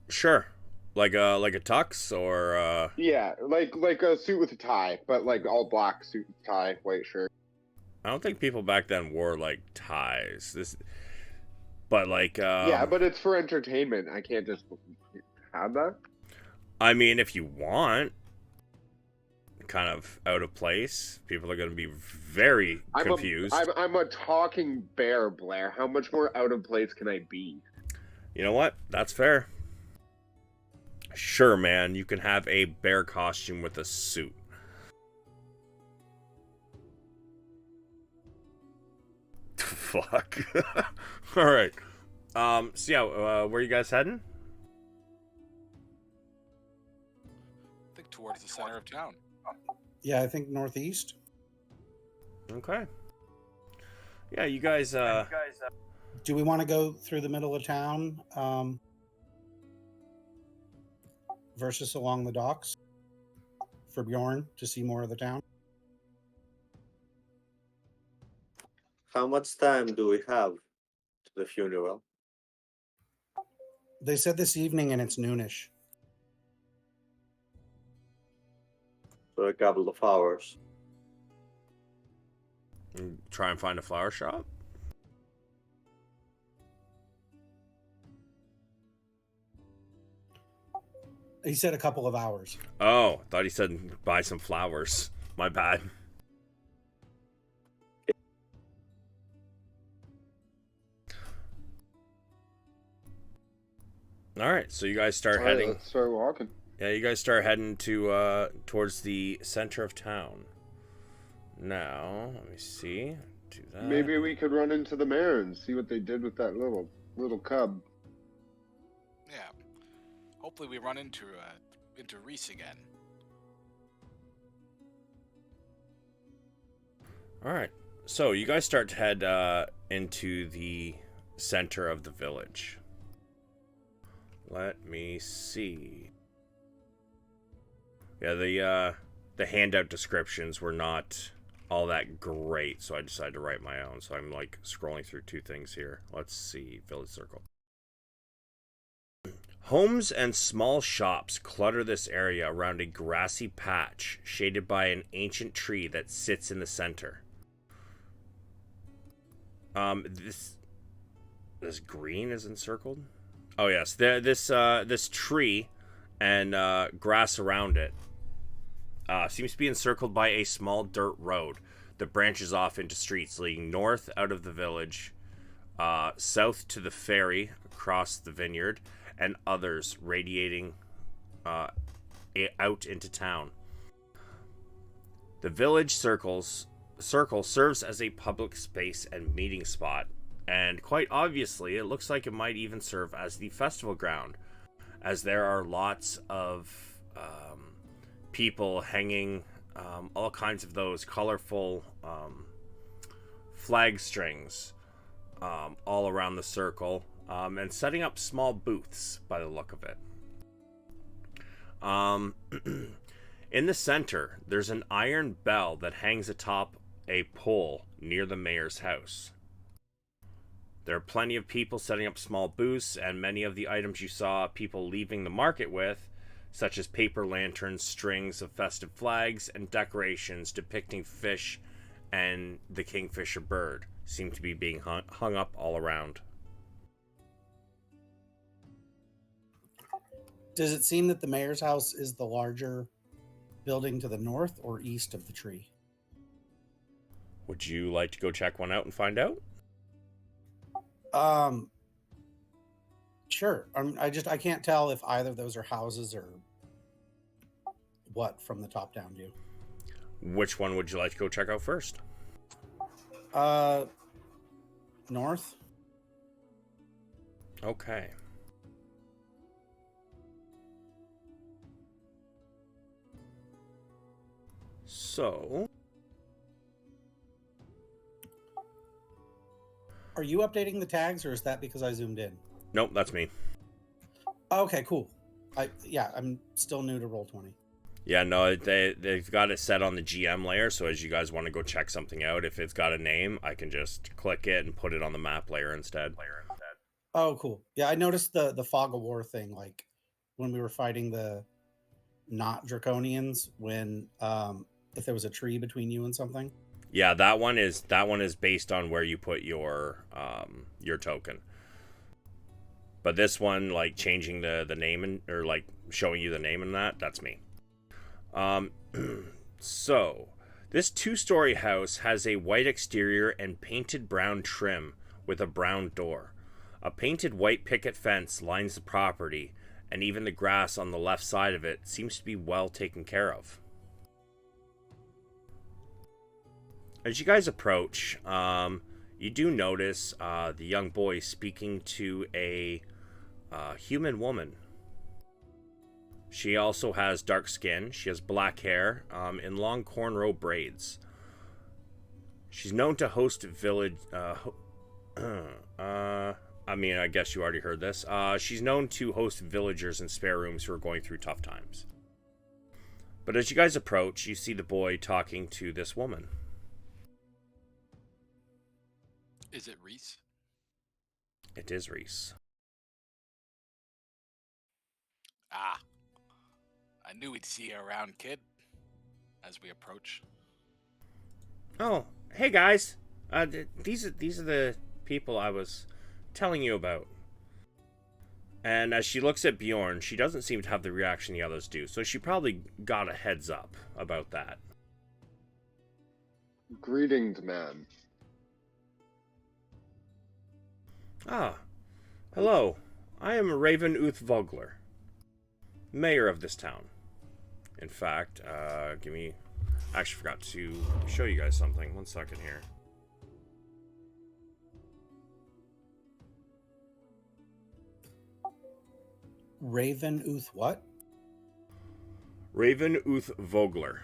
Sure. Like a tux or Yeah, like a suit with a tie, but like all black suit with tie, white shirt. I don't think people back then wore like ties. But like Yeah, but it's for entertainment. I can't just have that. I mean, if you want, kind of out of place, people are going to be very confused. I'm a talking bear, Blair. How much more out of place can I be? You know what? That's fair. Sure, man. You can have a bear costume with a suit. Fuck. All right. So yeah, where are you guys heading? I think towards the center of town. Yeah, I think northeast. Okay. Yeah, you guys. Do we want to go through the middle of town versus along the docks for Bjorn to see more of the town? How much time do we have to the funeral? They said this evening, and it's noonish. For a couple of hours. Try and find a flower shop. He said a couple of hours. Oh, I thought he said buy some flowers. My bad. All right, so you guys start heading. Let's start walking. Yeah, you guys start heading to towards the center of town. Now, let me see. Do that. Maybe we could run into the mayor and see what they did with that little cub. Yeah. Hopefully we run into Reese again. All right. So you guys start to head into the center of the village. Let me see. Yeah, the handout descriptions were not all that great, so I decided to write my own. So I'm like scrolling through two things here. Let's see, village circle. Homes and small shops clutter this area around a grassy patch shaded by an ancient tree that sits in the center. This green is encircled. Oh yes, this tree and grass around it seems to be encircled by a small dirt road that branches off into streets leading north out of the village, south to the ferry across the vineyard, and others radiating out into town. The village circle serves as a public space and meeting spot, and quite obviously it looks like it might even serve as the festival ground, as there are lots of people hanging all kinds of those colorful flag strings all around the circle, and setting up small booths by the look of it. In the center, there's an iron bell that hangs atop a pole near the mayor's house. There are plenty of people setting up small booths, and many of the items you saw people leaving the market with, such as paper lanterns, strings of festive flags, and decorations depicting fish and the kingfisher bird, seem to be being hung up all around. Does it seem that the mayor's house is the larger building to the north or east of the tree? Would you like to go check one out and find out? Sure. I can't tell if either of those are houses or what from the top down view. Which one would you like to go check out first? North. Okay. So, Are you updating the tags, or is that because I zoomed in? nope, that's me. Okay, cool. I'm still new to Roll20. Yeah, no, they've got it set on the GM layer, so as you guys want to go check something out, if it's got a name, I can just click it and put it on the map layer instead. Oh, cool. Yeah, I noticed the fog of war thing, like when we were fighting the not draconians, when if there was a tree between you and something. Yeah, that one is based on where you put your token. But this one, like changing the name and or like showing you the name and that's me. So this 2-story house has a white exterior and painted brown trim with a brown door. A painted white picket fence lines the property, and even the grass on the left side of it seems to be well taken care of. As you guys approach, you do notice the young boy speaking to a human woman. She also has dark skin. She has black hair in long cornrow braids. She's known to host village. I mean, I guess you already heard this. She's known to host villagers in spare rooms who are going through tough times. But as you guys approach, you see the boy talking to this woman. Is it Reese? It is Reese. Ah, I knew we'd see you around, kid. As we approach. Oh, hey guys. These are the people I was telling you about. And as she looks at Bjorn, she doesn't seem to have the reaction the others do, so she probably got a heads up about that. Greetings, man. Ah, hello. I am Raven Vogler, mayor of this town. In fact, I actually forgot to show you guys something. 1 second here. Raven what? Raven Vogler.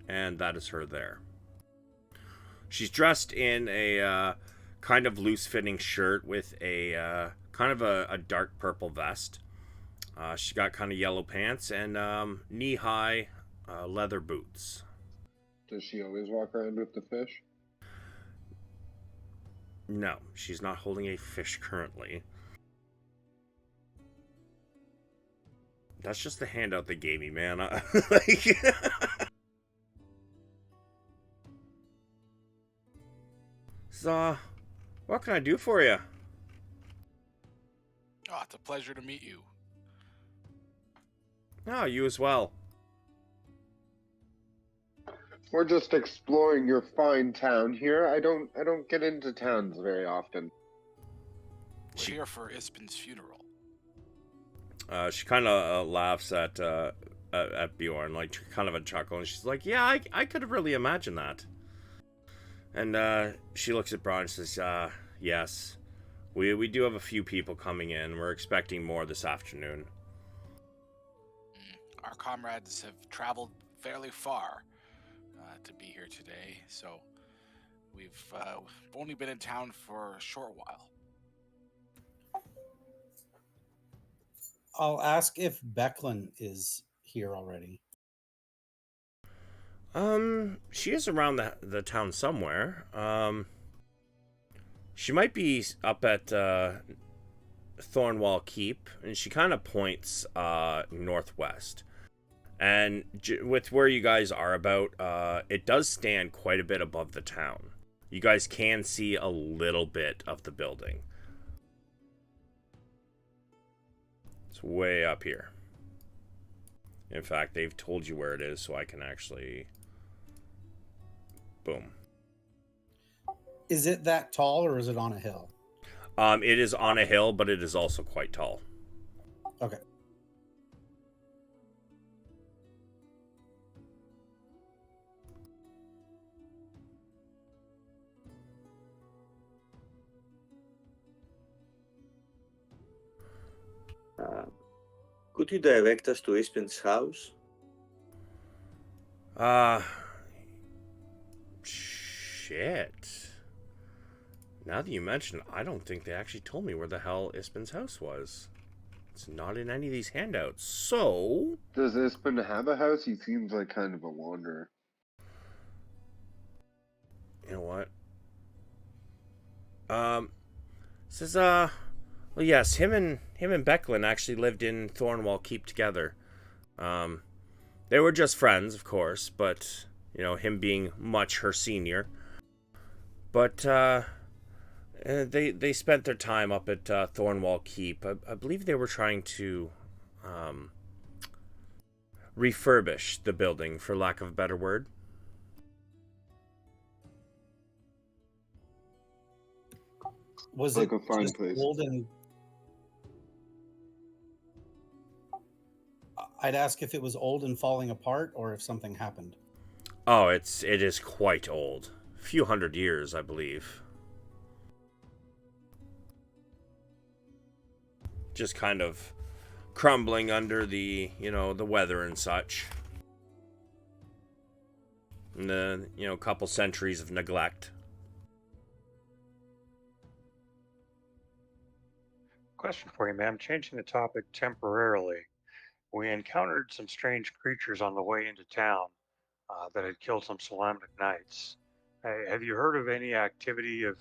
And that is her there. She's dressed in a kind of loose-fitting shirt with a kind of a dark purple vest. She's got kind of yellow pants and knee-high leather boots. Does she always walk around with the fish? No, she's not holding a fish currently. That's just the handout they gave me, man. So, what can I do for you? Oh, it's a pleasure to meet you. Oh, you as well. We're just exploring your fine town here. I don't get into towns very often. We're here for Ispin's funeral. She kind of laughs at Bjorn, like kind of a chuckle, and she's like, "Yeah, I could have really imagined that." And she looks at Braun and says, "Yes, we do have a few people coming in. We're expecting more this afternoon." Our comrades have traveled fairly far to be here today, so we've only been in town for a short while. I'll ask if Becklin is here already. She is around the town somewhere. She might be up at Thornwall Keep, and she kind of points northwest. And with where you guys are about, it does stand quite a bit above the town. You guys can see a little bit of the building. It's way up here. In fact, they've told you where it is, so I can actually... Boom. Is it that tall, or is it on a hill? It is on a hill, but it is also quite tall. Okay. Could you direct us to Ispin's house? Shit. Now that you mention it, I don't think they actually told me where the hell Ispin's house was. It's not in any of these handouts. So, Does Ispin have a house? He seems like kind of a wanderer. you know what? Says well, yes, him and Becklin actually lived in Thornwall Keep together. They were just friends, of course, but him being much her senior. But they spent their time up at Thornwall Keep. I believe they were trying to refurbish the building, for lack of a better word. Was Like it a fine just place. old and? I'd ask if it was old and falling apart, or if something happened. Oh, it is quite old. A few hundred years, I believe. Just kind of crumbling under the weather and such. And the couple centuries of neglect. Question for you, ma'am. Changing the topic temporarily. We encountered some strange creatures on the way into town that had killed some Solamnic knights. Have you heard of any activity of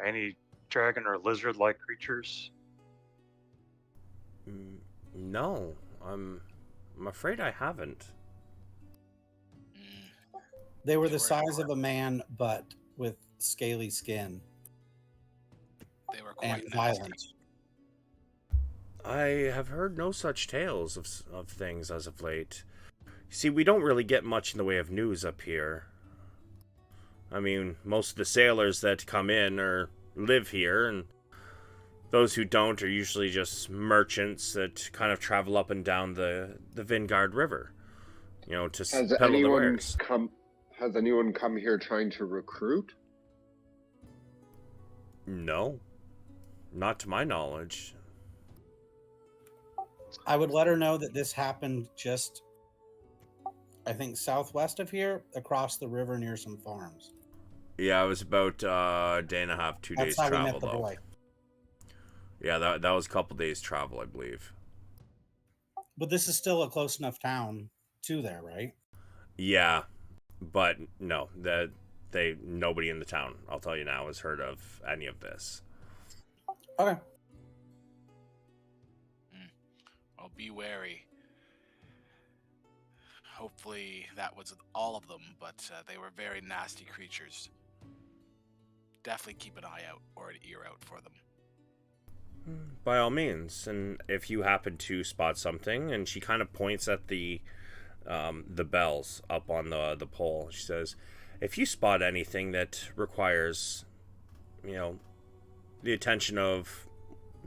any dragon or lizard-like creatures? No, I'm afraid I haven't. They were They the were size everywhere. of a man, but with scaly skin They were and quite nasty. violent. I have heard no such tales of things as of late. See, we don't really get much in the way of news up here. I mean, most of the sailors that come in or live here, and those who don't are usually just merchants that kind of travel up and down the Vingard River, to Has peddle their anyone wares. Has anyone come here trying to recruit? No, not to my knowledge. I would let her know that this happened just, I think, southwest of here, across the river near some farms. Yeah, it was about a day and a half, 2 That's days how we travel, met the though. boy. Yeah, that was a couple days travel, I believe. But this is still a close enough town to there, right? Yeah, but no, nobody in the town, I'll tell you now, has heard of any of this. Okay. Well, be wary. Hopefully that was all of them, but they were very nasty creatures. Definitely keep an eye out or an ear out for them. By all means, and if you happen to spot something, and she kind of points at the bells up on the pole, she says, if you spot anything that requires, the attention of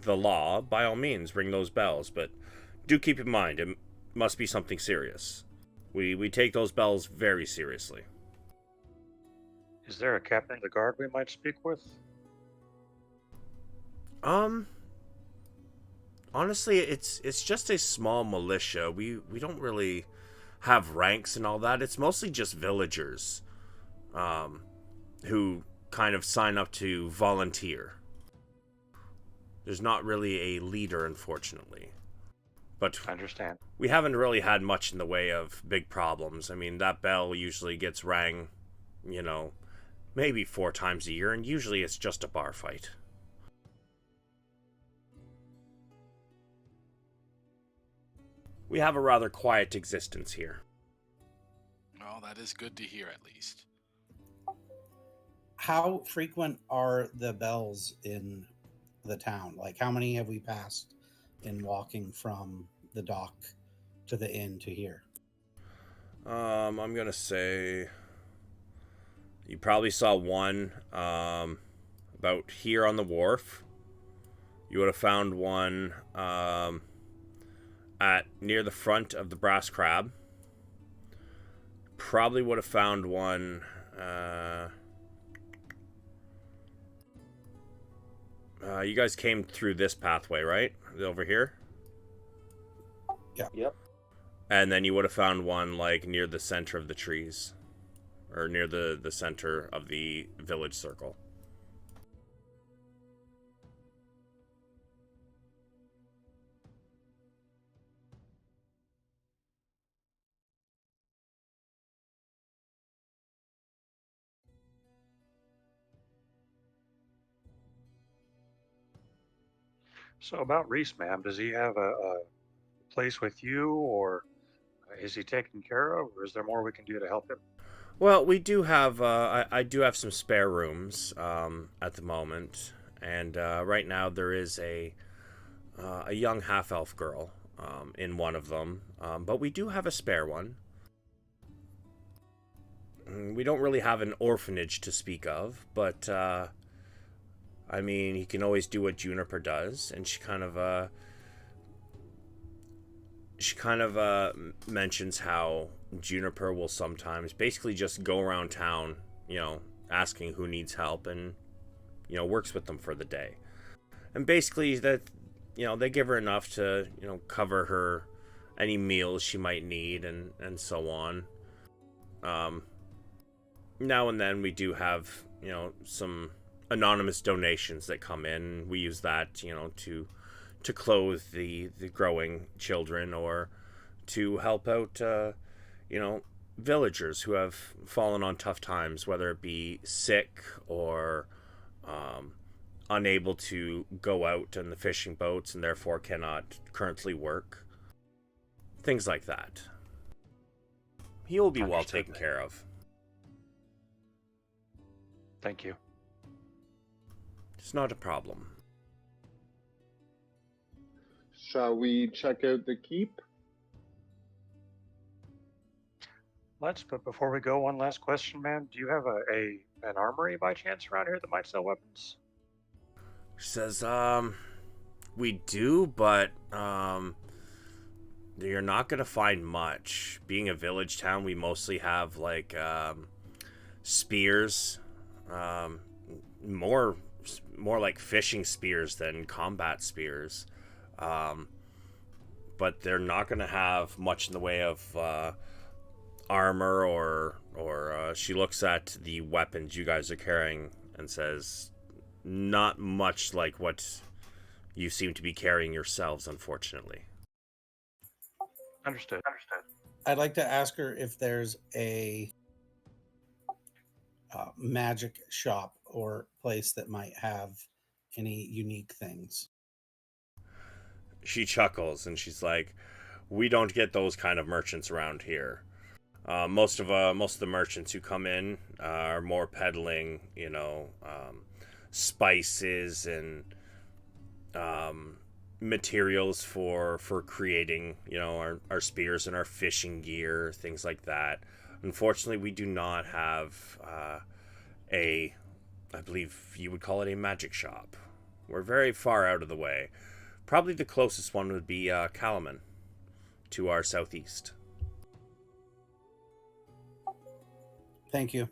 the law, by all means, ring those bells, but do keep in mind, it must be something serious. We take those bells very seriously. Is there a captain of the guard we might speak with? Honestly, it's just a small militia. We don't really have ranks and all that. It's mostly just villagers, who kind of sign up to volunteer. There's not really a leader, unfortunately. But I understand. we haven't really had much in the way of big problems. I mean, that bell usually gets rang, maybe 4 times a year, and usually it's just a bar fight. We have a rather quiet existence here. Well, that is good to hear at least. How frequent are the bells in the town? Like, how many have we passed in walking from the dock to the inn to here? I'm gonna say you probably saw one about here on the wharf. You would have found one at near the front of the Brass Crab. Probably would have found one you guys came through this pathway, right? Over here? Yep. And then you would have found one like near the center of the trees, or near the center of the village circle. So about Reese, ma'am, does he have a place with you, or is he taken care of, or is there more we can do to help him? Well, we do have. I do have some spare rooms at the moment, and right now there is a young half elf girl in one of them, but we do have a spare one. We don't really have an orphanage to speak of, but I mean, he can always do what Juniper does, and she kind of mentions how Juniper will sometimes basically just go around town, asking who needs help, and works with them for the day. And basically that they give her enough to cover her any meals she might need, and so on. Now and then we do have some anonymous donations that come in. We use that to clothe the growing children, or to help out villagers who have fallen on tough times, whether it be sick or unable to go out in the fishing boats and therefore cannot currently work. Things like that. He will be well Understood. taken care of. Thank you. It's not a problem. Shall we check out the keep? Let's, but before we go, one last question, ma'am. Do you have an armory by chance around here that might sell weapons? She says, we do, but, you're not gonna find much. Being a village town, we mostly have, like, spears, more like fishing spears than combat spears. But they're not gonna have much in the way of, armor, or she looks at the weapons you guys are carrying and says, not much like what you seem to be carrying yourselves, unfortunately. Understood. I'd like to ask her if there's a magic shop or place that might have any unique things. She chuckles and she's like, we don't get those kind of merchants around here. Most of the merchants who come in are more peddling, spices and materials for creating, our spears and our fishing gear, things like that. Unfortunately, we do not have I believe you would call it a magic shop. We're very far out of the way. Probably the closest one would be Kalaman, to our southeast. Thank you.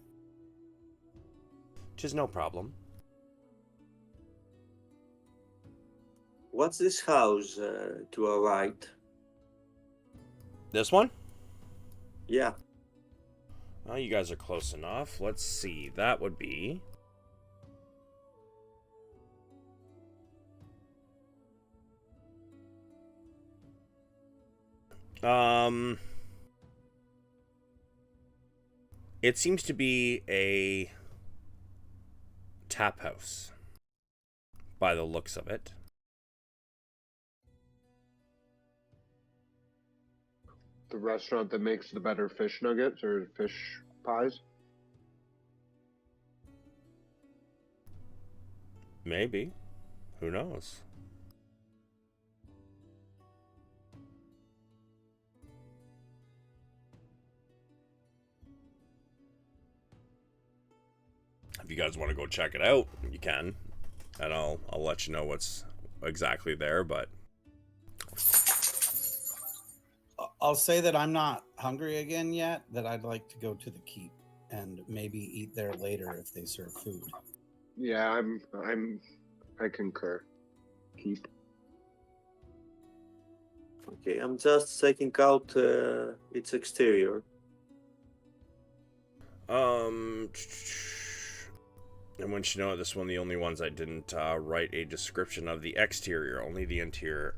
Which is no problem. What's this house to our right? This one? Yeah. Oh, you guys are close enough. Let's see. That would be... It seems to be a tap house, by the looks of it. The restaurant that makes the better fish nuggets or fish pies? Maybe. Who knows? If you guys want to go check it out, you can. And I'll let you know what's exactly there, but... I'll say that I'm not hungry again yet, that I'd like to go to the keep and maybe eat there later if they serve food. Yeah, I concur. Keep. Okay, I'm just checking out its exterior. And once you know it, this is one of the only ones I didn't write a description of the exterior, only the interior.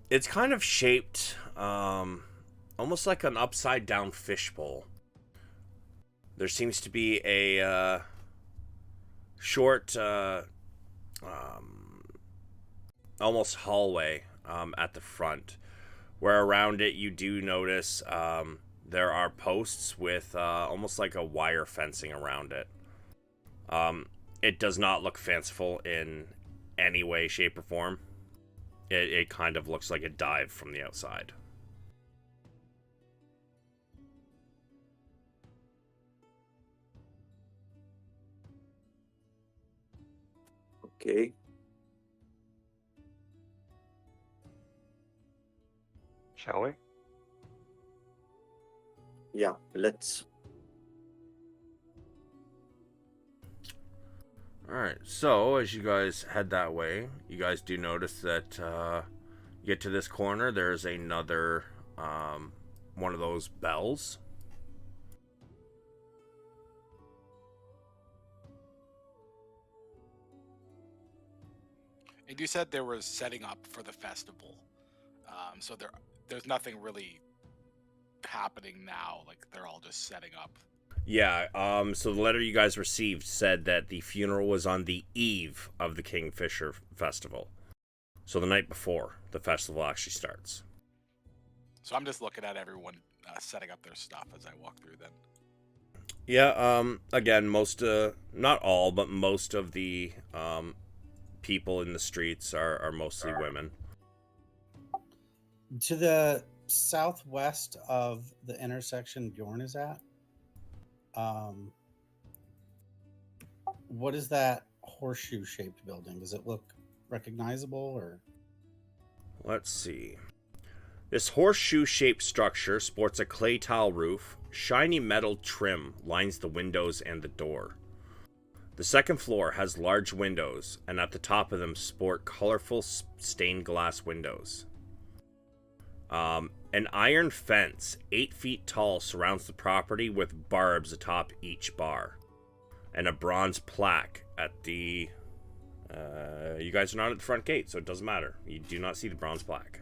It's kind of shaped almost like an upside down fishbowl. There seems to be a short almost hallway at the front, where around it you do notice there are posts with almost like a wire fencing around it. It does not look fanciful in any way, shape, or form. It kind of looks like a dive from the outside. Okay. Shall we? Yeah, let's. Alright, so as you guys head that way, you guys do notice that you get to this corner, there's another one of those bells. And you said there was setting up for the festival, so there's nothing really happening now. Like they're all just setting up. Yeah, so the letter you guys received said that the funeral was on the eve of the Kingfisher Festival. So the night before the festival actually starts. So I'm just looking at everyone setting up their stuff as I walk through. Then. Yeah, again, most, not all, but most of the people in the streets are mostly women. To the southwest of the intersection Bjorn is at, what is that horseshoe-shaped building? Does it look recognizable, or? Let's see. This horseshoe-shaped structure sports a clay tile roof. Shiny metal trim lines the windows and the door. The second floor has large windows, and at the top of them sport colorful stained glass windows. An iron fence, 8 feet tall, surrounds the property with barbs atop each bar, and a bronze plaque at the... you guys are not at the front gate, so it doesn't matter. You do not see the bronze plaque.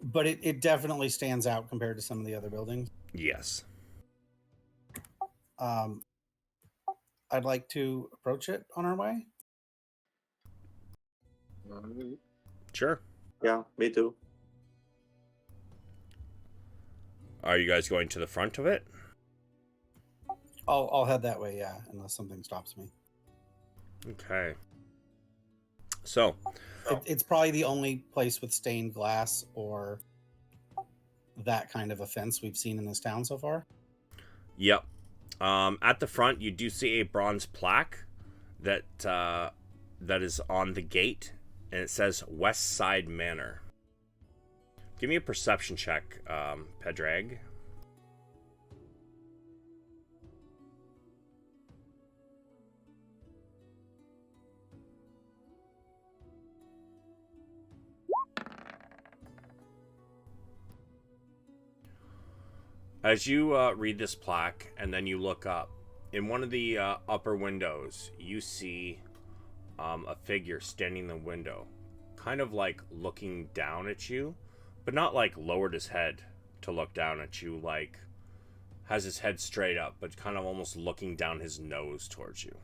But it definitely stands out compared to some of the other buildings. Yes. I'd like to approach it on our way. Sure. Yeah, me too. Are you guys going to the front of it? I'll head that way, yeah, unless something stops me. Okay. So, It's probably the only place with stained glass or that kind of a fence we've seen in this town so far. yep. At the front, you do see a bronze plaque that is on the gate, and it says West Side Manor. Give me a perception check, Pedrag. As you read this plaque, and then you look up, in one of the upper windows, you see a figure standing in the window, kind of like looking down at you, but not like lowered his head to look down at you, like has his head straight up, but kind of almost looking down his nose towards you.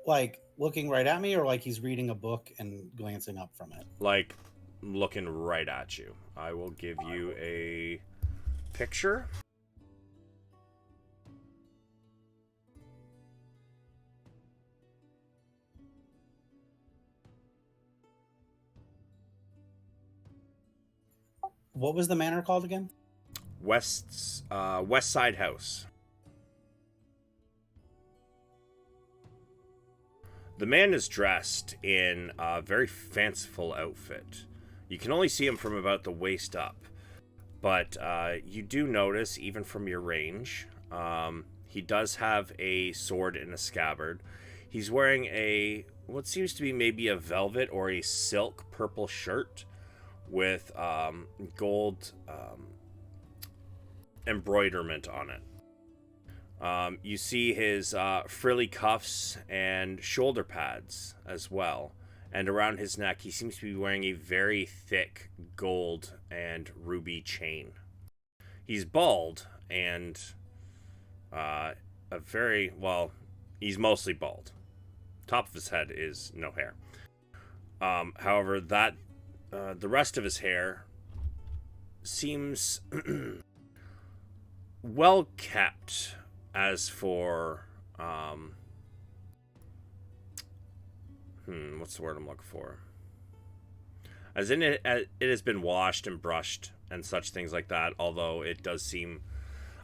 Like looking right at me, or like he's reading a book and glancing up from it? Like looking right at you. I will give you a picture. What was the manor called again? West Side House. The man is dressed in a very fanciful outfit. You can only see him from about the waist up. But you do notice, even from your range, he does have a sword in a scabbard. He's wearing what seems to be maybe a velvet or a silk purple shirt with gold embroiderment on it. You see his frilly cuffs and shoulder pads as well. And around his neck, he seems to be wearing a very thick gold and ruby chain. He's bald and he's mostly bald. Top of his head is no hair. However, the rest of his hair seems well kept. As for what's the word I'm looking for? As in it has been washed and brushed and such things like that, although it does seem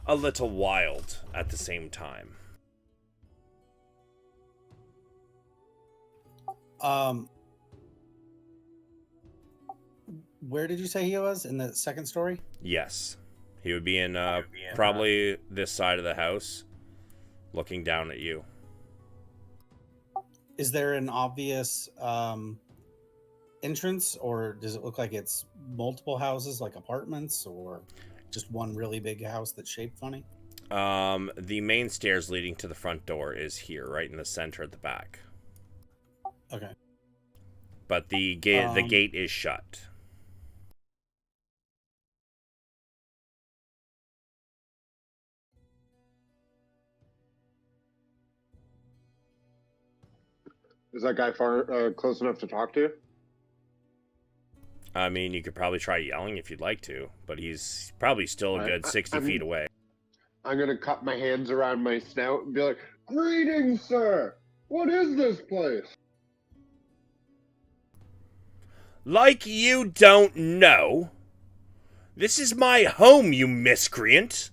a little wild at the same time. Where did you say he was? In the second story? Yes. He would be in probably this side of the house, looking down at you. Is there an obvious entrance, or does it look like it's multiple houses, like apartments, or just one really big house that's shaped funny? The main stairs leading to the front door is here, right in the center at the back. Okay. But the gate is shut. Is that guy far close enough to talk to? I mean, you could probably try yelling if you'd like to, but he's probably still a good 60 feet away. I'm going to cup my hands around my snout and be like, "Greetings, sir! What is this place?" Like you don't know? This is my home, you miscreant!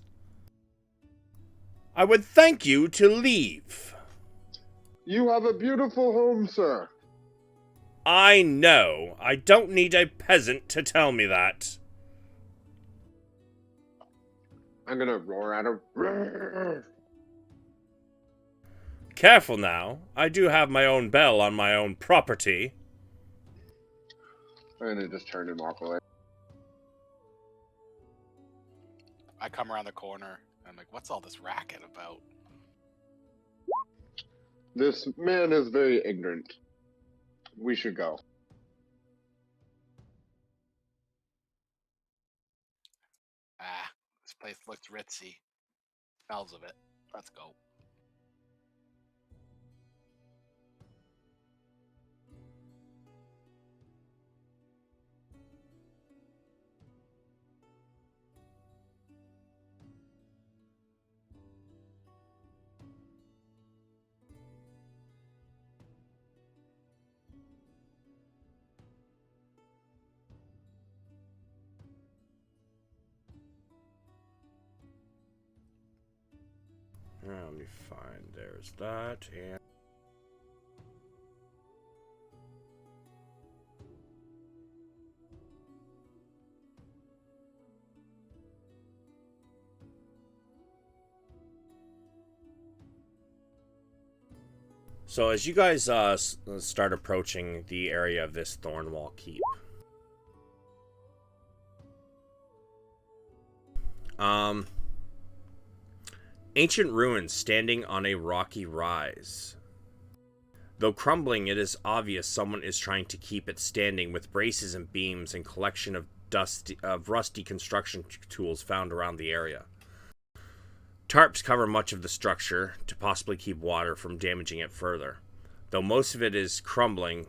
I would thank you to leave. You have a beautiful home, sir. I know. I don't need a peasant to tell me that. I'm gonna roar at him. Careful now. I do have my own bell on my own property. I'm gonna just turn and walk away. I come around the corner. And I'm like, what's all this racket about? This man is very ignorant. We should go. This place looks ritzy. Smells of it. Let's go. Let me find. There's that, and so as you guys start approaching the area of this Thornwall Keep, ancient ruins standing on a rocky rise. Though crumbling, it is obvious someone is trying to keep it standing with braces and beams and collection of rusty construction tools found around the area. Tarps cover much of the structure to possibly keep water from damaging it further. Though most of it is crumbling,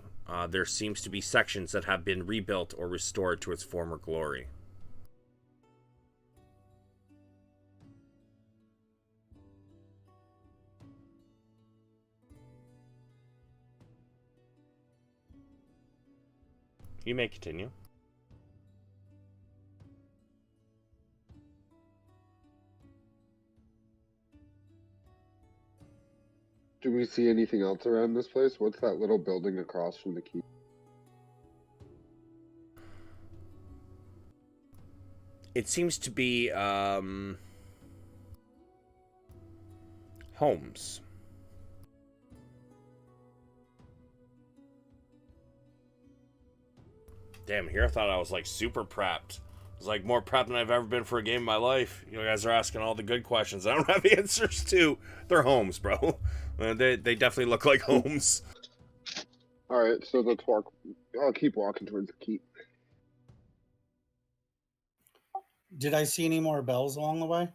there seems to be sections that have been rebuilt or restored to its former glory. You may continue. Do we see anything else around this place? What's that little building across from the keep? It seems to be homes. Damn, here I thought I was like super prepped. I was like more prepped than I've ever been for a game in my life. You guys are asking all the good questions I don't have answers to. They're homes, bro. They definitely look like homes. All right, so let's walk. I'll keep walking towards the keep. Did I see any more bells along the way?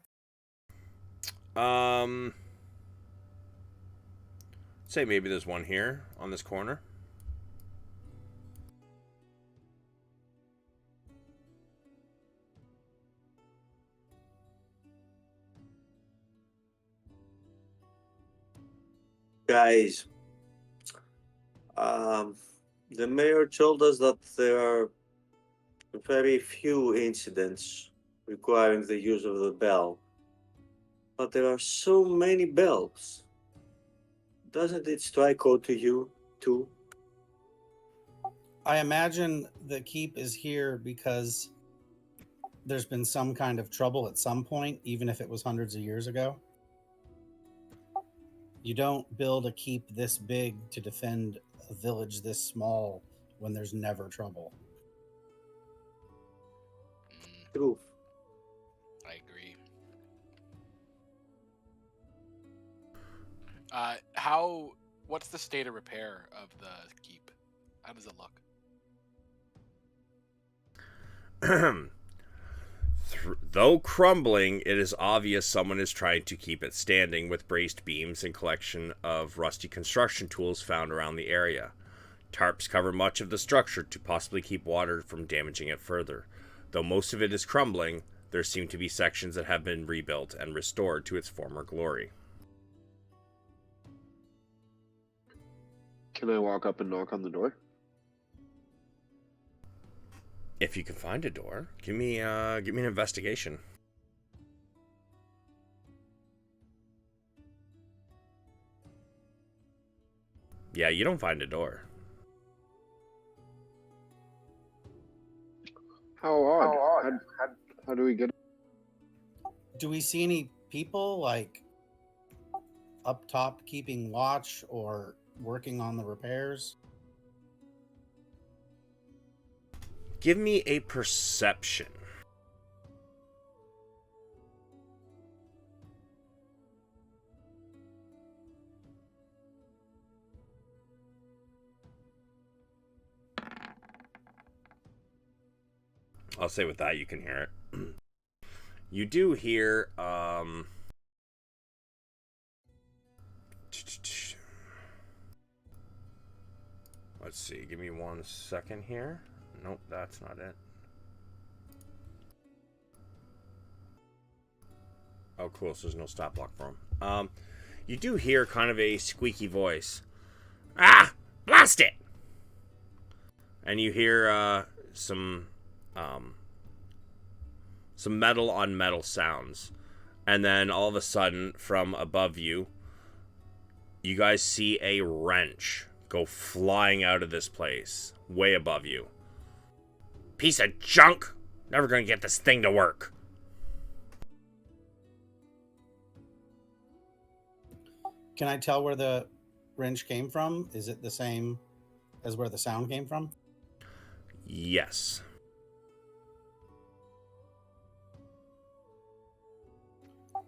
Say maybe there's one here on this corner. Guys, the mayor told us that there are very few incidents requiring the use of the bell, but there are so many bells. Doesn't it strike out to you too? I imagine the keep is here because there's been some kind of trouble at some point, even if it was hundreds of years ago. You don't build a keep this big to defend a village this small when there's never trouble. True. I agree. What's the state of repair of the keep? How does it look? Though crumbling, it is obvious someone is trying to keep it standing with braced beams and collection of rusty construction tools found around the area. Tarps cover much of the structure to possibly keep water from damaging it further. Though most of it is crumbling, there seem to be sections that have been rebuilt and restored to its former glory. Can I walk up and knock on the door? If you can find a door, give me an investigation. Yeah, you don't find a door. How odd. How do we get? Do we see any people like up top keeping watch or working on the repairs? Give me a perception. I'll say with that you can hear it. You do hear let's see, give me 1 second here. Nope, that's not it. Oh, cool, so there's no stop block for him. You do hear kind of a squeaky voice. Ah! Blast it! And you hear some metal on metal sounds. And then all of a sudden, from above you, you guys see a wrench go flying out of this place, way above you. Piece of junk! Never gonna get this thing to work. Can I tell where the wrench came from? Is it the same as where the sound came from? Yes.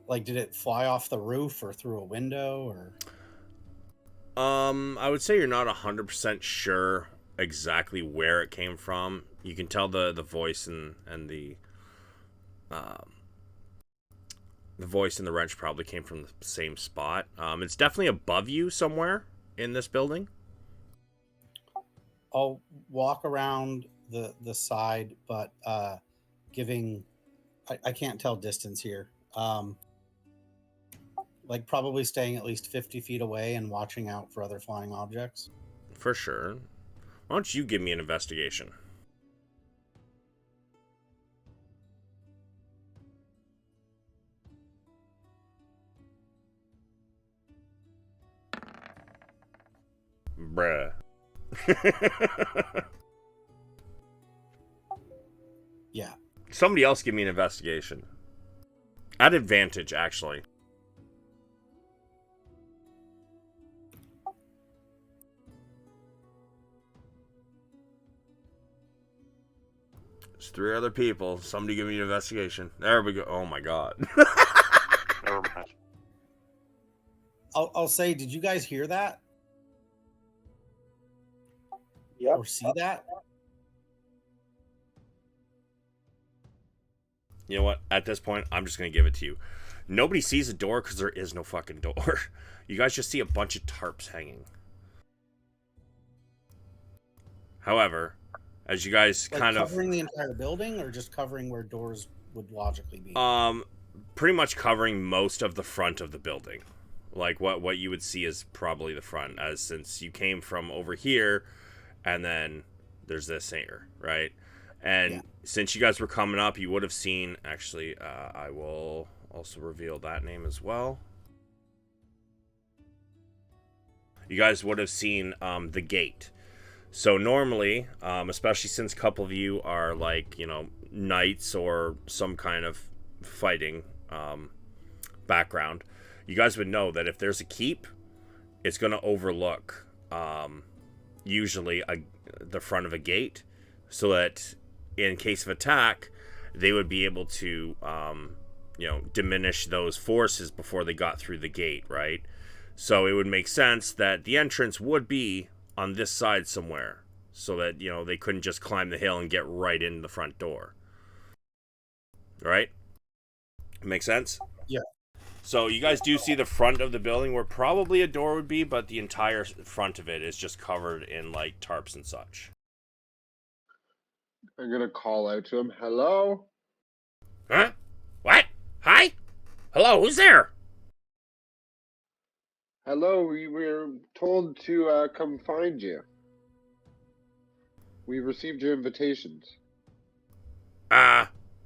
Like, did it fly off the roof or through a window or? I would say you're not 100% sure exactly where it came from. You can tell the voice and the voice and the wrench probably came from the same spot. It's definitely above you somewhere in this building. I'll walk around the side, but giving I can't tell distance here. Like probably staying at least 50 feet away and watching out for other flying objects. For sure. Why don't you give me an investigation? Bruh. Yeah. Somebody else give me an investigation. At advantage, actually. There's 3 other people. Somebody give me an investigation. There we go. Oh my god. Never mind. I'll say, did you guys hear that Yep. or see that? You know what? At this point, I'm just going to give it to you. Nobody sees a door because there is no fucking door. You guys just see a bunch of tarps hanging. However, as you guys Like kind covering the entire building, or just covering where doors would logically be? pretty much covering most of the front of the building. Like what you would see is probably the front, as since you came from over here, and then there's this here, right? And Yeah. since you guys were coming up, you would have seen. Actually, I will also reveal that name as well. You guys would have seen the gate. So normally, especially since a couple of you are like, you know, knights or some kind of fighting background, you guys would know that if there's a keep, it's going to overlook usually the front of a gate, so that in case of attack, they would be able to, you know, diminish those forces before they got through the gate, right? So it would make sense that the entrance would be on this side somewhere, so that, you know, they couldn't just climb the hill and get right in the front door. Right? Make sense? Yeah. So you guys do see the front of the building where probably a door would be, but the entire front of it is just covered in like tarps and such. I'm gonna call out to him. Hello? Huh? What? Hi? Hello, who's there? Hello, we were told to come find you. We received your invitations.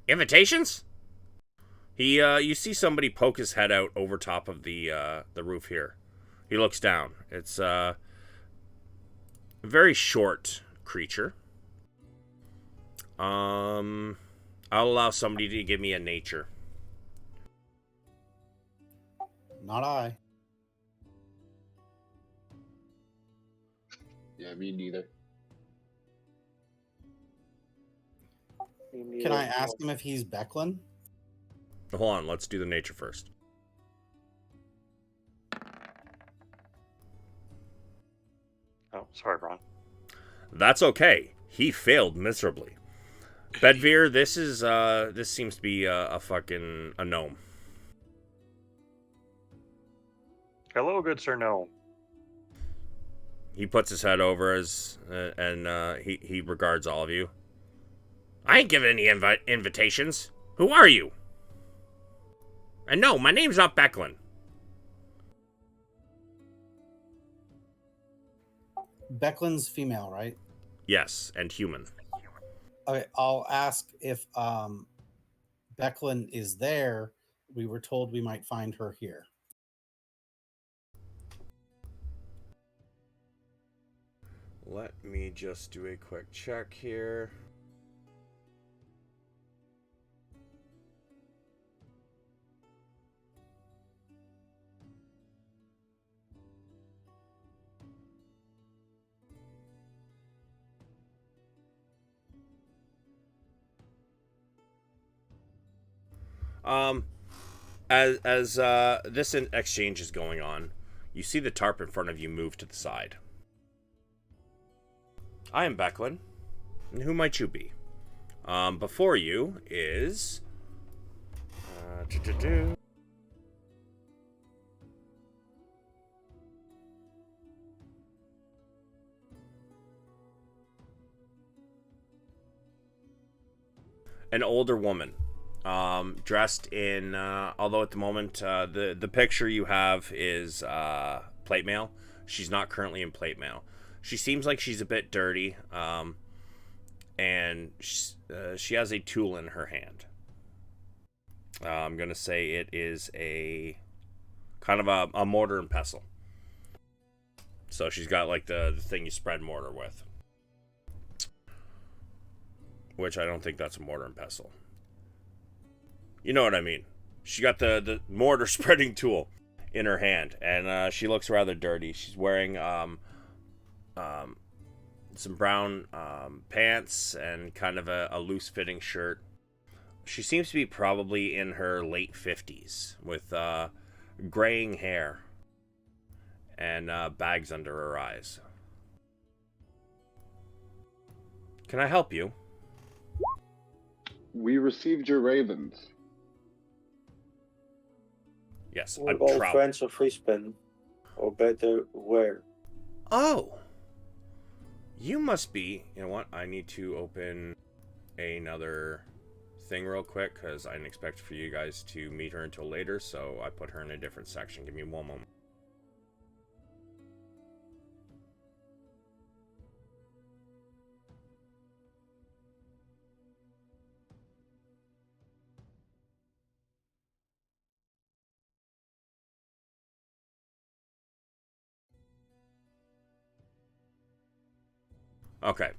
Invitations? You see somebody poke his head out over top of the roof here. He looks down. It's a very short creature. I'll allow somebody to give me a nature. Not I. Yeah, me neither. Can I ask him if he's Becklin? Hold on, let's do the nature first. Oh, sorry, Ron. That's okay. He failed miserably. Bedveer, this seems to be a fucking a gnome. Hello, good sir gnome. He puts his head over and he regards all of you. I ain't giving any invitations. Who are you? And no, my name's not Becklin. Becklin's female, right? Yes, and human. Okay, I'll ask if Becklin is there. We were told we might find her here. Let me just do a quick check here. As this exchange is going on, you see the tarp in front of you move to the side. I am Becklin. And who might you be? Before you is an older woman. Dressed in, although at the moment, the picture you have is plate mail. She's not currently in plate mail. She seems like she's a bit dirty, and she has a tool in her hand. I'm going to say it is a kind of a mortar and pestle. So she's got like the thing you spread mortar with. Which I don't think that's a mortar and pestle. You know what I mean. She got the mortar spreading tool in her hand, and she looks rather dirty. She's wearing some brown pants and kind of a loose fitting shirt. She seems to be probably in her late 50s with graying hair and bags under her eyes. Can I help you? We received your ravens. Yes, We're a all trout. friends of Frispen, or better, where? Oh! You must be... You know what? I need to open another thing real quick, because I didn't expect for you guys to meet her until later, so I put her in a different section. Give me one moment. Okay.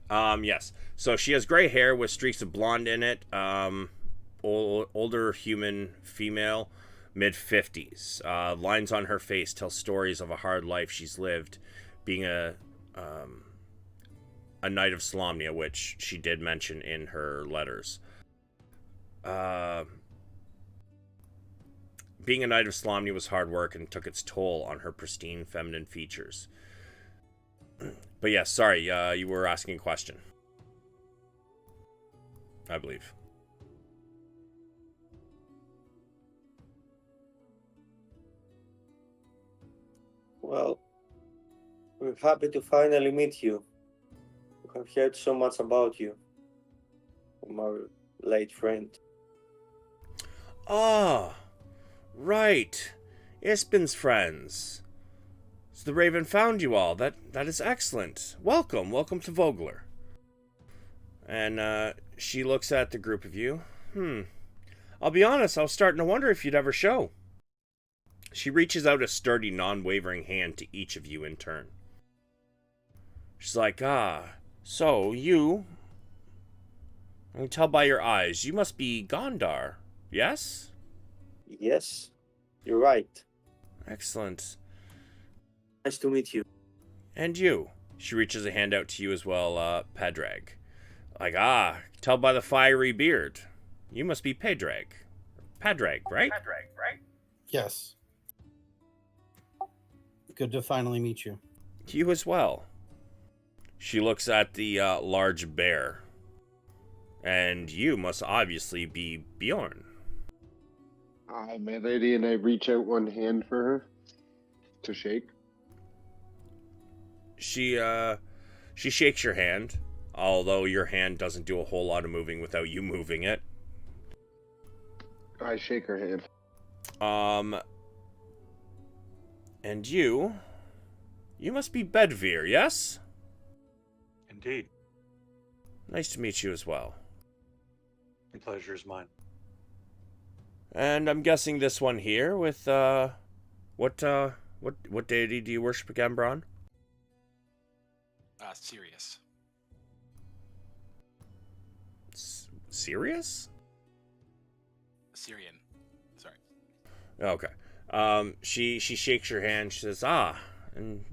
Yes. So she has gray hair with streaks of blonde in it. Older human female, mid-50s. Lines on her face tell stories of a hard life she's lived, being a knight of Slomnia, which she did mention in her letters. Being a knight of Slomnia was hard work and took its toll on her pristine feminine features. But yes, sorry, you were asking a question, I believe. Well, we're happy to finally meet you. We have heard so much about you from our late friend. Ah, right. Ispin's friends. So the Raven found you all. That is excellent. Welcome to Vogler. And she looks at the group of you. I'll be honest, I was starting to wonder if you'd ever show. She reaches out a sturdy, non-wavering hand to each of you in turn. She's like, so you... I can tell by your eyes, you must be Gondar, yes? Yes, you're right. Excellent. Nice to meet you. And you. She reaches a hand out to you as well, Padraig. Like, tell by the fiery beard. You must be Padraig. Padraig, right? Yes. Good to finally meet you. You as well. She looks at the large bear. And you must obviously be Bjorn. Aye, my lady, and I reach out one hand for her to shake. She shakes your hand, although your hand doesn't do a whole lot of moving without you moving it. I shake her hand. And you must be Bedvere, yes? Indeed. Nice to meet you as well. The pleasure is mine. And I'm guessing this one here with what deity do you worship again, Braun? Sirius. Sirius? Syrian. Sorry. Okay. She shakes your hand. She says, and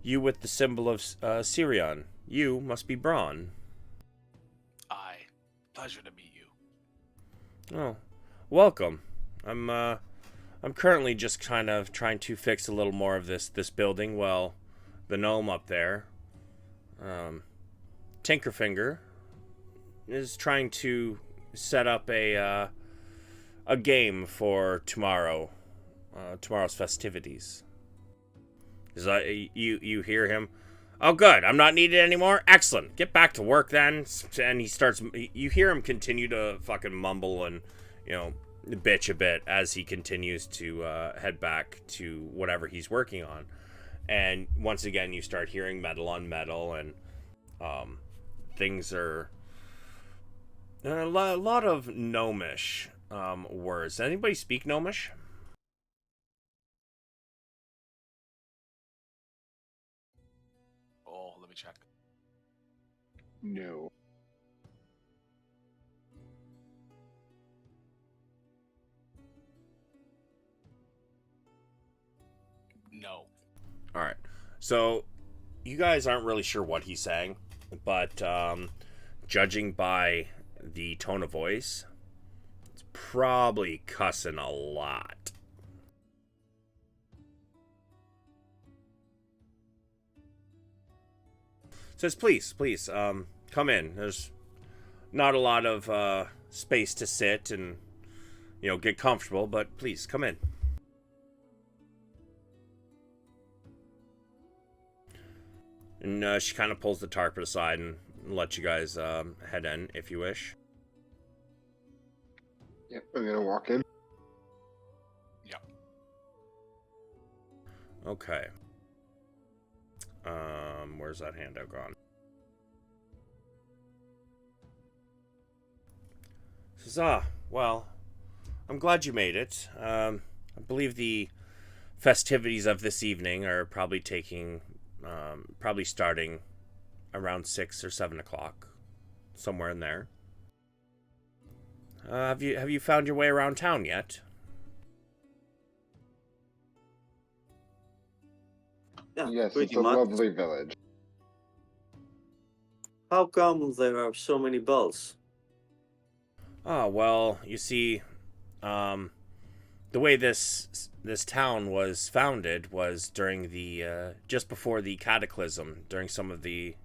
you with the symbol of Sirion. You must be Braun. Aye. Pleasure to meet you. Oh, welcome. I'm currently just kind of trying to fix a little more of this building. Well, the gnome up there, Tinkerfinger, is trying to set up a game for tomorrow's festivities. You hear him? Oh, good. I'm not needed anymore. Excellent. Get back to work then. And he starts. You hear him continue to fucking mumble and, bitch a bit as he continues to head back to whatever he's working on. And once again, you start hearing metal on metal, and things are a lot of gnomish words. Does anybody speak gnomish? Oh, let me check. No. No. All right. So you guys aren't really sure what he's saying, but judging by the tone of voice, it's probably cussing a lot. Says, please, come in. There's not a lot of space to sit and, get comfortable, but please, come in. And she kind of pulls the tarp aside and lets you guys head in if you wish. Yep, I'm gonna walk in. Yep. Okay. Where's that handout gone? Says, well, I'm glad you made it. I believe the festivities of this evening are probably starting around 6 or 7 o'clock, somewhere in there. Have you found your way around town yet? Yeah, Yes, pretty it's a much. lovely village. How come there are so many bells? Well, you see, the way this town was founded was during the just before the cataclysm, during the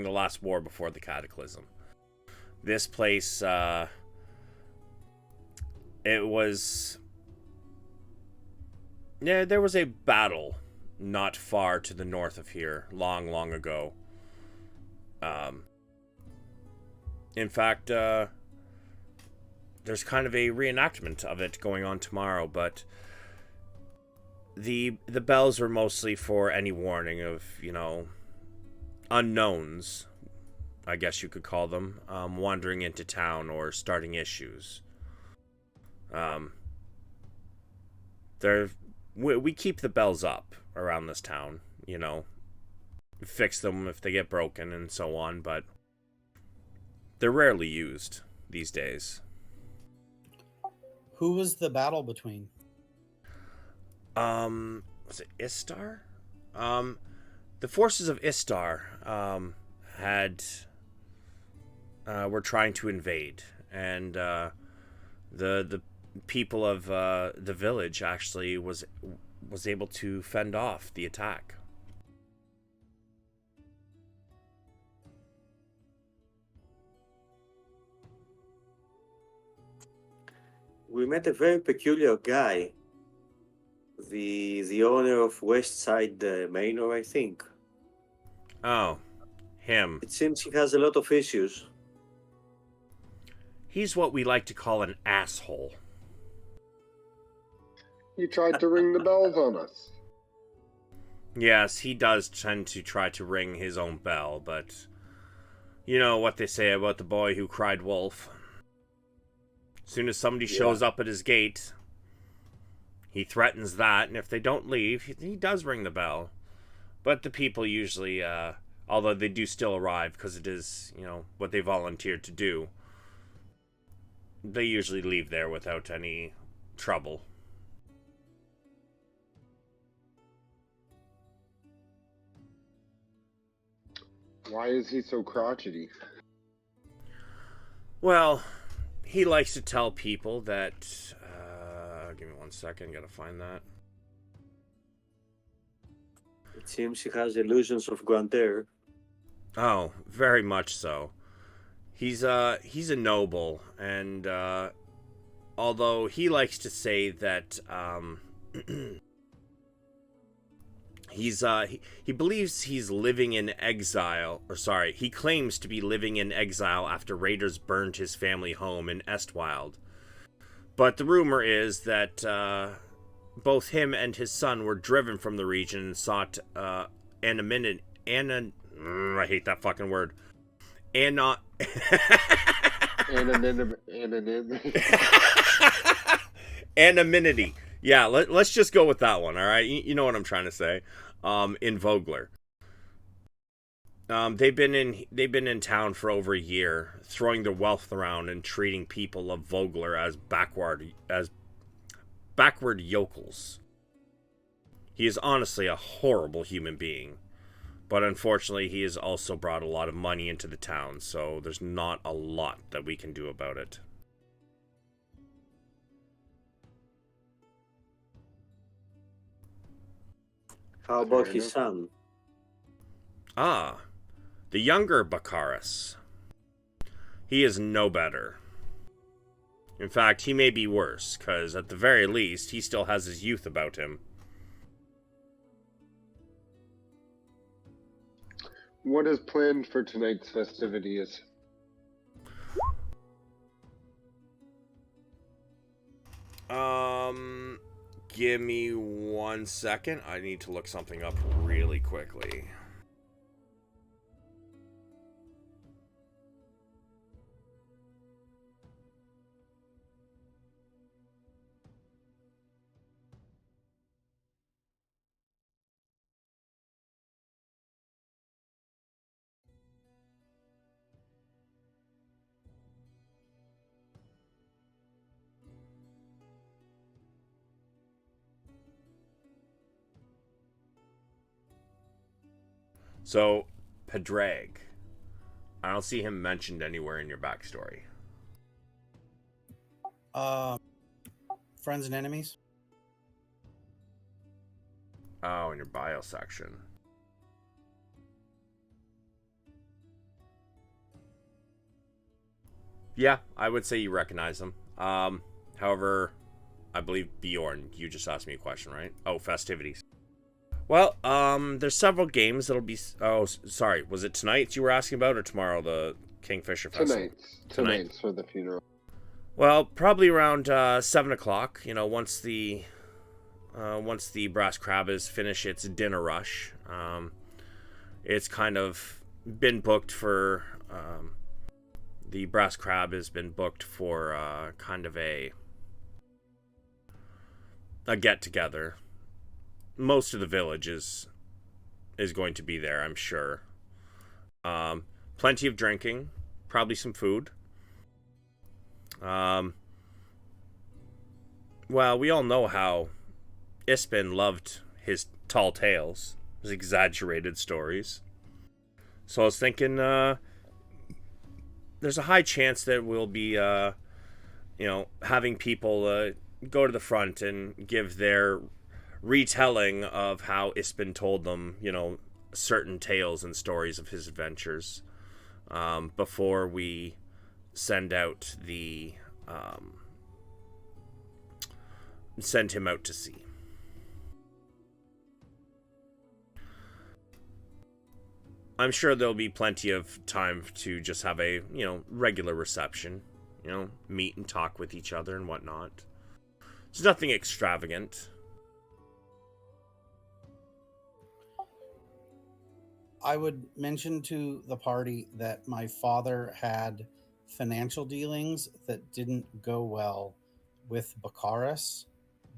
last war before the cataclysm. This place, it was, yeah, there was a battle not far to the north of here, long ago. In fact, there's kind of a reenactment of it going on tomorrow, but the bells were mostly for any warning of, unknowns, I guess you could call them, wandering into town or starting issues. We keep the bells up around this town, fix them if they get broken and so on, but they're rarely used these days. Who was the battle between? Was it Istar? The forces of Istar were trying to invade, and the people of the village actually was able to fend off the attack. We met a very peculiar guy. The owner of West Side Manor, I think. Oh, him. It seems he has a lot of issues. He's what we like to call an asshole. He tried to ring the bells on us. Yes, he does tend to try to ring his own bell, but you know what they say about the boy who cried wolf. As soon as somebody shows up at his gate, he threatens that, and if they don't leave, he does ring the bell. But the people usually, although they do still arrive because it is, what they volunteered to do, they usually leave there without any trouble. Why is he so crotchety? Well, he likes to tell people that... give me 1 second, gotta find that. It seems he has illusions of grandeur. Oh, very much so. He's a noble, and although he likes to say that he believes he's living in exile, he claims to be living in exile after raiders burned his family home in Estwild. But the rumor is that both him and his son were driven from the region and sought anonymity. I hate that fucking word. Anonymity. Yeah, let's just go with that one, all right? You know what I'm trying to say. In Vogler. They've been in town for over a year, throwing their wealth around and treating people of Vogler as backward yokels. He is honestly a horrible human being. But unfortunately, he has also brought a lot of money into the town, so there's not a lot that we can do about it. How about Fair his enough. son? Ah, the younger Baccharis. He is no better. In fact, he may be worse, because at the very least, he still has his youth about him. What is planned for tonight's festivities? Give me 1 second. I need to look something up really quickly. So, Pedrag. I don't see him mentioned anywhere in your backstory. Friends and enemies. Oh, in your bio section. Yeah, I would say you recognize him. However, I believe Bjorn, you just asked me a question, right? Oh, festivities. Well, there's several games that'll be. Oh, sorry. Was it tonight you were asking about, or tomorrow the Kingfisher Festival? Tonight's for the funeral. Well, probably around 7 o'clock. You know, once the brass crab has finished its dinner rush, it's kind of been booked for. The brass crab has been booked for kind of a get together. Most of the village is going to be there, I'm sure. Plenty of drinking, probably some food. Well, we all know how Ispin loved his tall tales, his exaggerated stories. So I was thinking, there's a high chance that we'll be, having people go to the front and give their retelling of how Ispin told them, certain tales and stories of his adventures, before we send out send him out to sea. I'm sure there'll be plenty of time to just have a, regular reception, meet and talk with each other and whatnot. It's nothing extravagant. I would mention to the party that my father had financial dealings that didn't go well with Baccharis,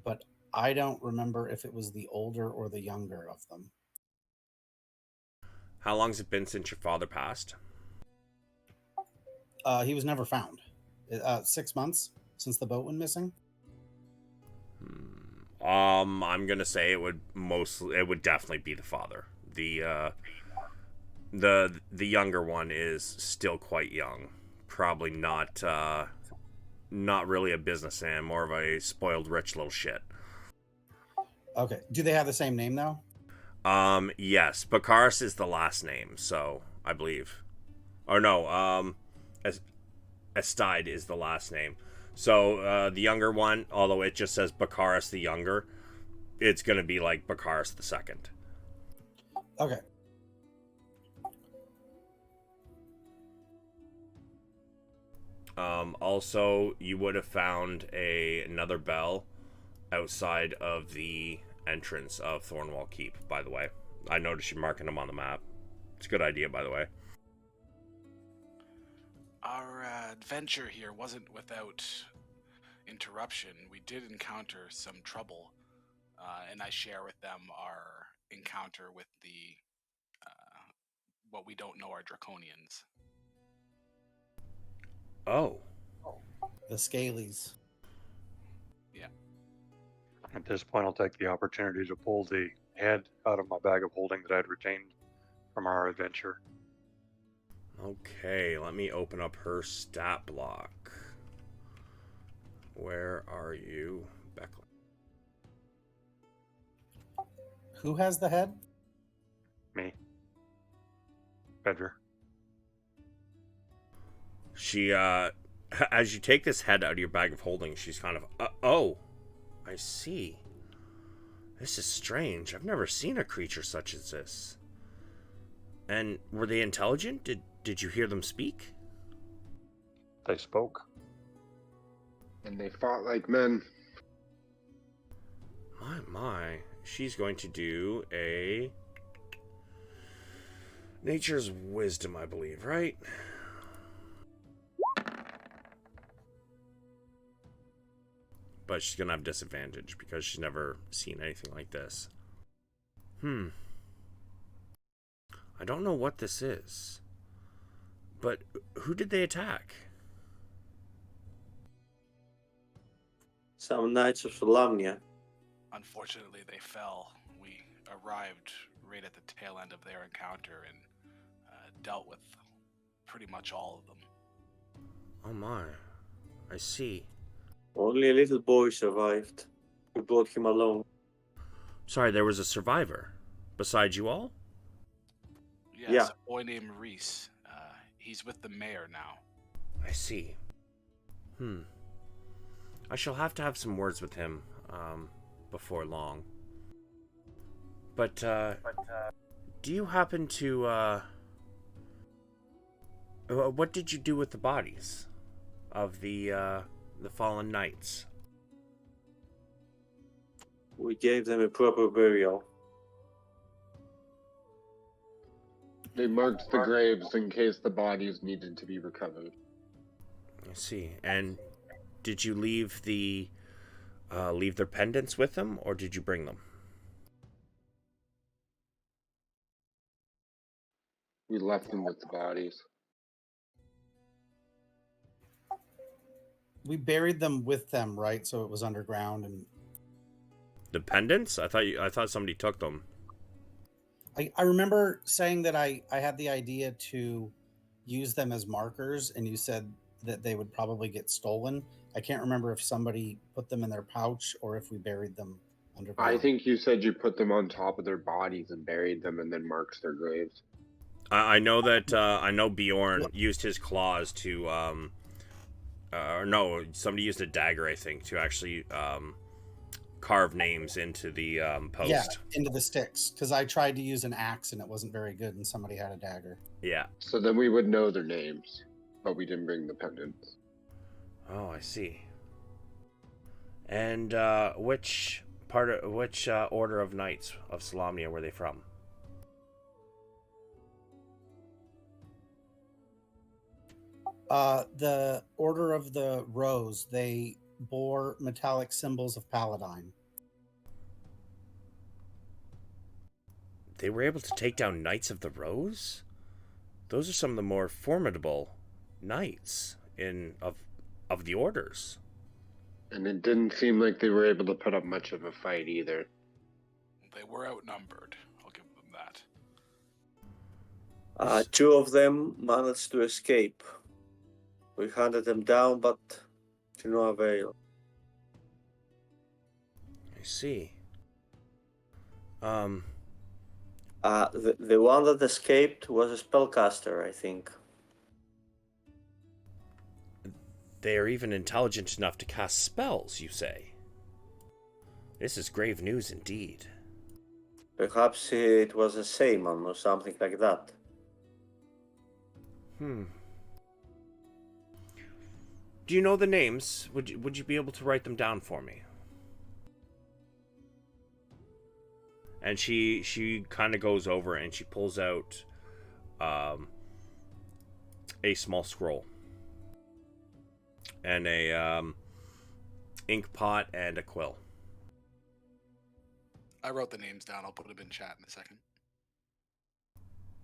but I don't remember if it was the older or the younger of them. How long's it been since your father passed? He was never found. 6 months since the boat went missing. I'm gonna say it would definitely be the father. The younger one is still quite young. Probably not really a businessman, more of a spoiled rich little shit. Okay. Do they have the same name though? Yes, Baccharis is the last name, so I believe. Or no, Estide is the last name. So the younger one, although it just says Baccharis the younger, it's gonna be like Baccharis the second. Okay. Also, you would have found another bell outside of the entrance of Thornwall Keep, by the way. I noticed you marking them on the map. It's a good idea, by the way. Our adventure here wasn't without interruption. We did encounter some trouble, and I share with them our encounter with the what we don't know are draconians. Oh. The Scalies. Yeah. At this point, I'll take the opportunity to pull the head out of my bag of holding that I'd retained from our adventure. Okay, let me open up her stat block. Where are you, Beckley? Who has the head? Me. Bedver. She, as you take this head out of your bag of holding, she's kind of, oh, I see. This is strange. I've never seen a creature such as this. And were they intelligent? Did you hear them speak? They spoke. And they fought like men. My. She's going to do a nature's wisdom, I believe, right? But she's going to have disadvantage because she's never seen anything like this. I don't know what this is. But who did they attack? Some Knights of Solamnia. Unfortunately, they fell. We arrived right at the tail end of their encounter and dealt with pretty much all of them. Oh my. I see. Only a little boy survived. We brought him along. Sorry, there was a survivor. Besides you all? Yes, Yeah. a boy named Reese. He's with the mayor now. I see. I shall have to have some words with him, before long. But, do you happen to, what did you do with the bodies of the fallen knights? We gave them a proper burial. They marked the graves in case the bodies needed to be recovered. I see. And did you leave their pendants with them, or did you bring them? We left them with the bodies. We buried them with them, right? So it was underground, and The pendants? I thought somebody took them. I remember saying that I had the idea to use them as markers, and you said that they would probably get stolen. I can't remember if somebody put them in their pouch or if we buried them underground. I think you said you put them on top of their bodies and buried them and then marked their graves. I know that I know Bjorn used his claws to or no, somebody used a dagger, I think, to actually carve names into the post. Yeah, into the sticks, because I tried to use an axe and it wasn't very good, and somebody had a dagger. Yeah. So then we would know their names, but we didn't bring the pendants. Oh, I see. And which order of knights of Solamnia were they from? The Order of the Rose, they bore metallic symbols of Paladine. They were able to take down Knights of the Rose? Those are some of the more formidable knights of the orders. And it didn't seem like they were able to put up much of a fight either. They were outnumbered. I'll give them that. Two of them managed to escape. We hunted them down, but to no avail. I see. The one that escaped was a spellcaster, I think. They are even intelligent enough to cast spells, you say? This is grave news indeed. Perhaps it was a shaman or something like that. Do you know the names? Would you be able to write them down for me? And she kind of goes over and she pulls out a small scroll and a ink pot and a quill. I wrote the names down. I'll put them in chat in a second.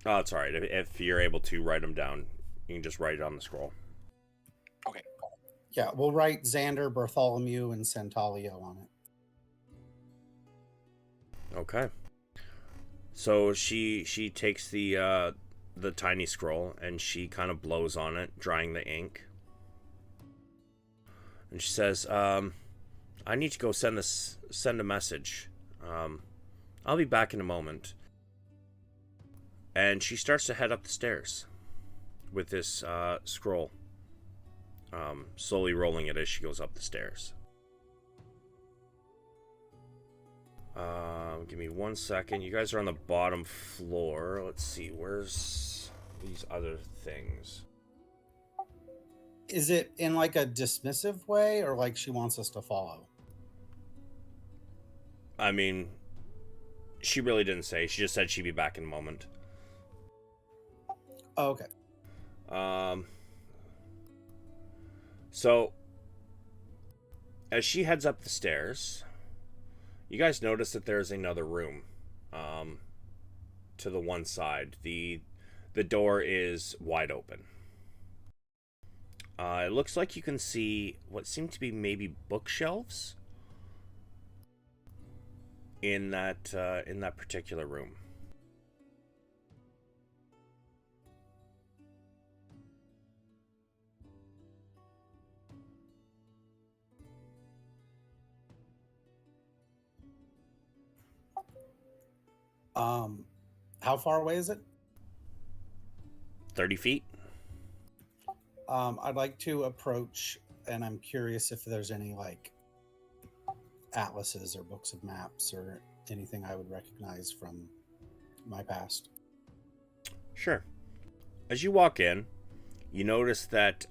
Oh, it's all right. If you're able to write them down, you can just write it on the scroll. Okay. Yeah, we'll write Xander, Bartholomew, and Centalio on it. Okay. So she takes the tiny scroll and she kind of blows on it, drying the ink. And she says, "I need to go send a message. I'll be back in a moment." And she starts to head up the stairs with this scroll, slowly rolling it as she goes up the stairs. Give me 1 second. You guys are on the bottom floor. Let's see, where's these other things? Is it in like a dismissive way, or like she wants us to follow? I mean, she really didn't say. She just said she'd be back in a moment. Oh, okay. So as she heads up the stairs, you guys notice that there's another room, to the one side. The door is wide open. It looks like you can see what seem to be maybe bookshelves in that particular room. How far away is it? 30 feet. I'd like to approach, and I'm curious if there's any like atlases or books of maps or anything I would recognize from my past. Sure. As you walk in, you notice that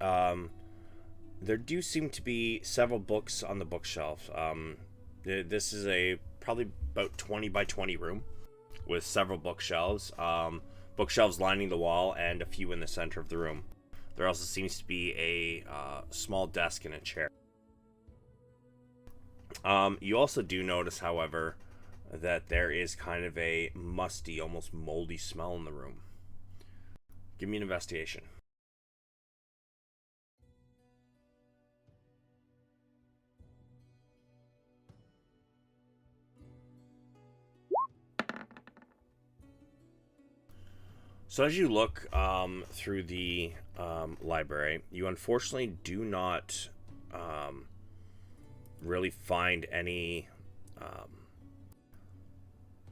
there do seem to be several books on the bookshelf. This is a probably about 20 by 20 room with several bookshelves. Bookshelves lining the wall and a few in the center of the room. There also seems to be a small desk and a chair. You also do notice, however, that there is kind of a musty, almost moldy smell in the room. Give me an investigation. So as you look through the library, you unfortunately do not really find any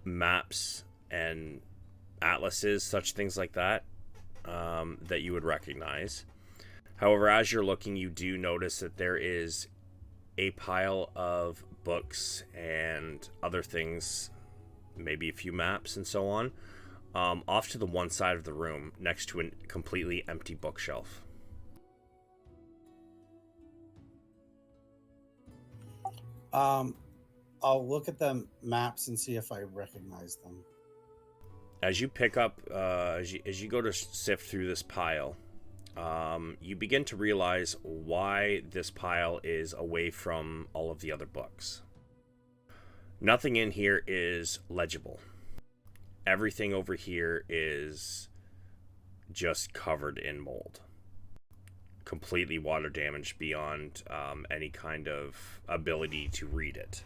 maps and atlases, such things like that, that you would recognize. However, as you're looking, you do notice that there is a pile of books and other things, maybe a few maps and so on, off to the one side of the room next to a completely empty bookshelf. I'll look at the maps and see if I recognize them. As you pick up, as you go to sift through this pile, you begin to realize why this pile is away from all of the other books. Nothing in here is legible. Everything over here is just covered in mold. Completely water damaged beyond any kind of ability to read it.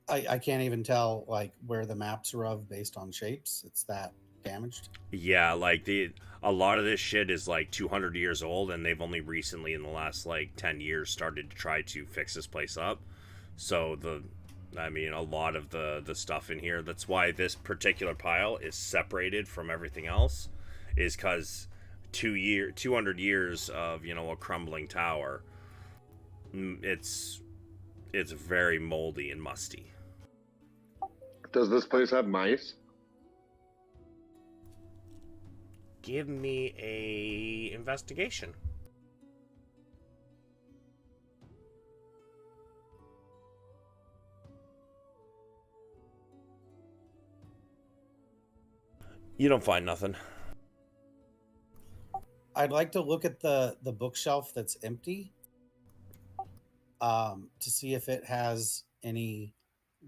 I can't even tell like where the maps are of based on shapes. It's that damaged. Yeah, like a lot of this shit is like 200 years old, and they've only recently, in the last like 10 years, started to try to fix this place up. So a lot of the stuff in here. That's why this particular pile is separated from everything else, is because 200 years of a crumbling tower. It's very moldy and musty. Does this place have mice? Give me a investigation. You don't find nothing. I'd like to look at the bookshelf that's empty, to see if it has any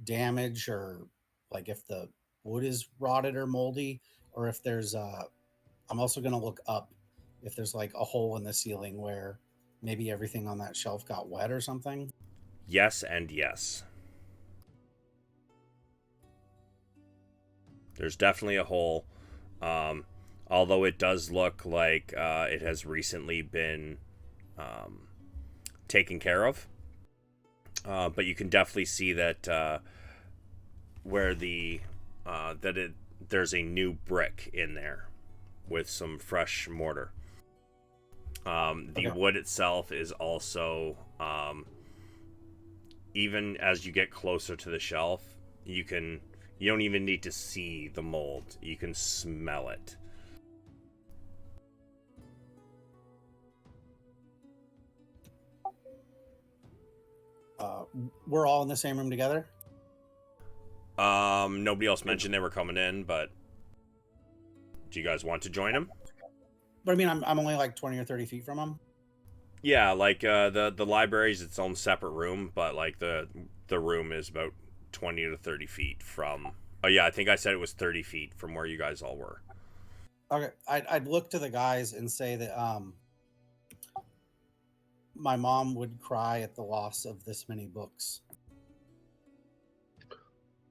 damage, or like if the wood is rotted or moldy, or if there's I'm also going to look up if there's like a hole in the ceiling where maybe everything on that shelf got wet or something? Yes and yes. There's definitely a hole. Um, although it does look like it has recently been taken care of. But you can definitely see that where the that it there's a new brick in there with some fresh mortar. The Okay. wood itself is also even as you get closer to the shelf, you don't even need to see the mold. You can smell it. We're all in the same room together? Nobody else mentioned they were coming in, but do you guys want to join them? But I mean, I'm only like 20 or 30 feet from them. Yeah, like the library is its own separate room, but like the room is about 20 to 30 feet from. Oh yeah, I think I said it was 30 feet from where you guys all were. Okay, I'd look to the guys and say that my mom would cry at the loss of this many books.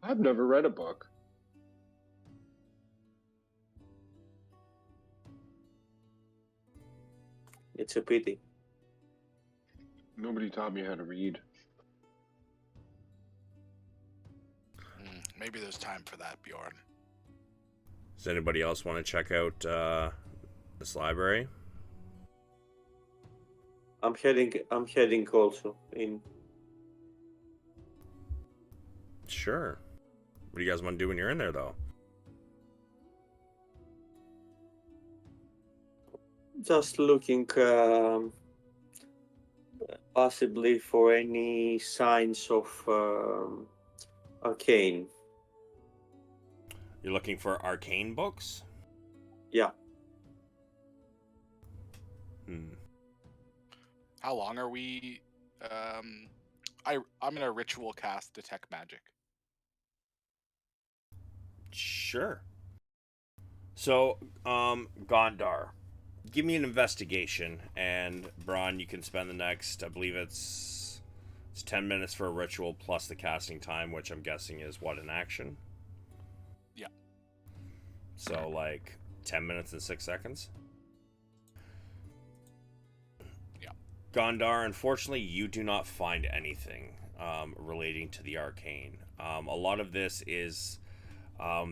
I've never read a book. It's a pity. Nobody taught me how to read. Maybe there's time for that, Bjorn. Does anybody else want to check out this library? I'm heading also in. Sure. What do you guys want to do when you're in there, though? Just looking possibly for any signs of arcane. You're looking for arcane books? Yeah. How long are we? I'm gonna ritual cast detect magic. Sure. So, Gondar, give me an investigation, and Braun, you can spend the next, I believe it's 10 minutes for a ritual plus the casting time, which I'm guessing is what, an action? Yeah. So, like, 10 minutes and 6 seconds? Yeah. Gondar, unfortunately, you do not find anything relating to the arcane. A lot of this is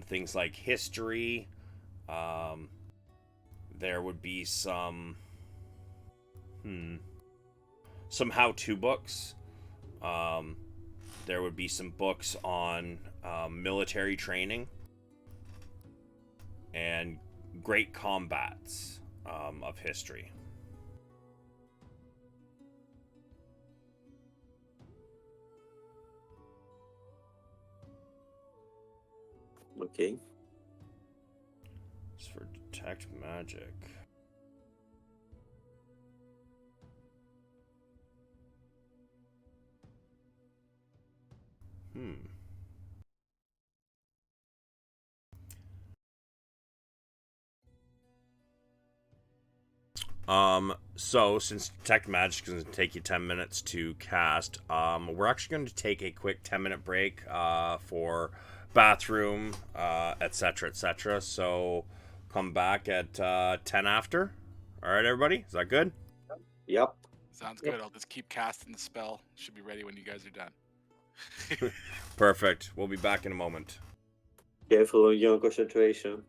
things like history. There would be some how-to books. There would be some books on military training and great combats of history. Okay. It's for detect magic. So since detect magic is going to take you 10 minutes to cast, we're actually going to take a quick 10-minute break for bathroom, etc., etc. So come back at 10 after. All right, everybody, is that good? Yep. Sounds good. I'll just keep casting the spell. Should be ready when you guys are done. Perfect. We'll be back in a moment. Careful on your concentration.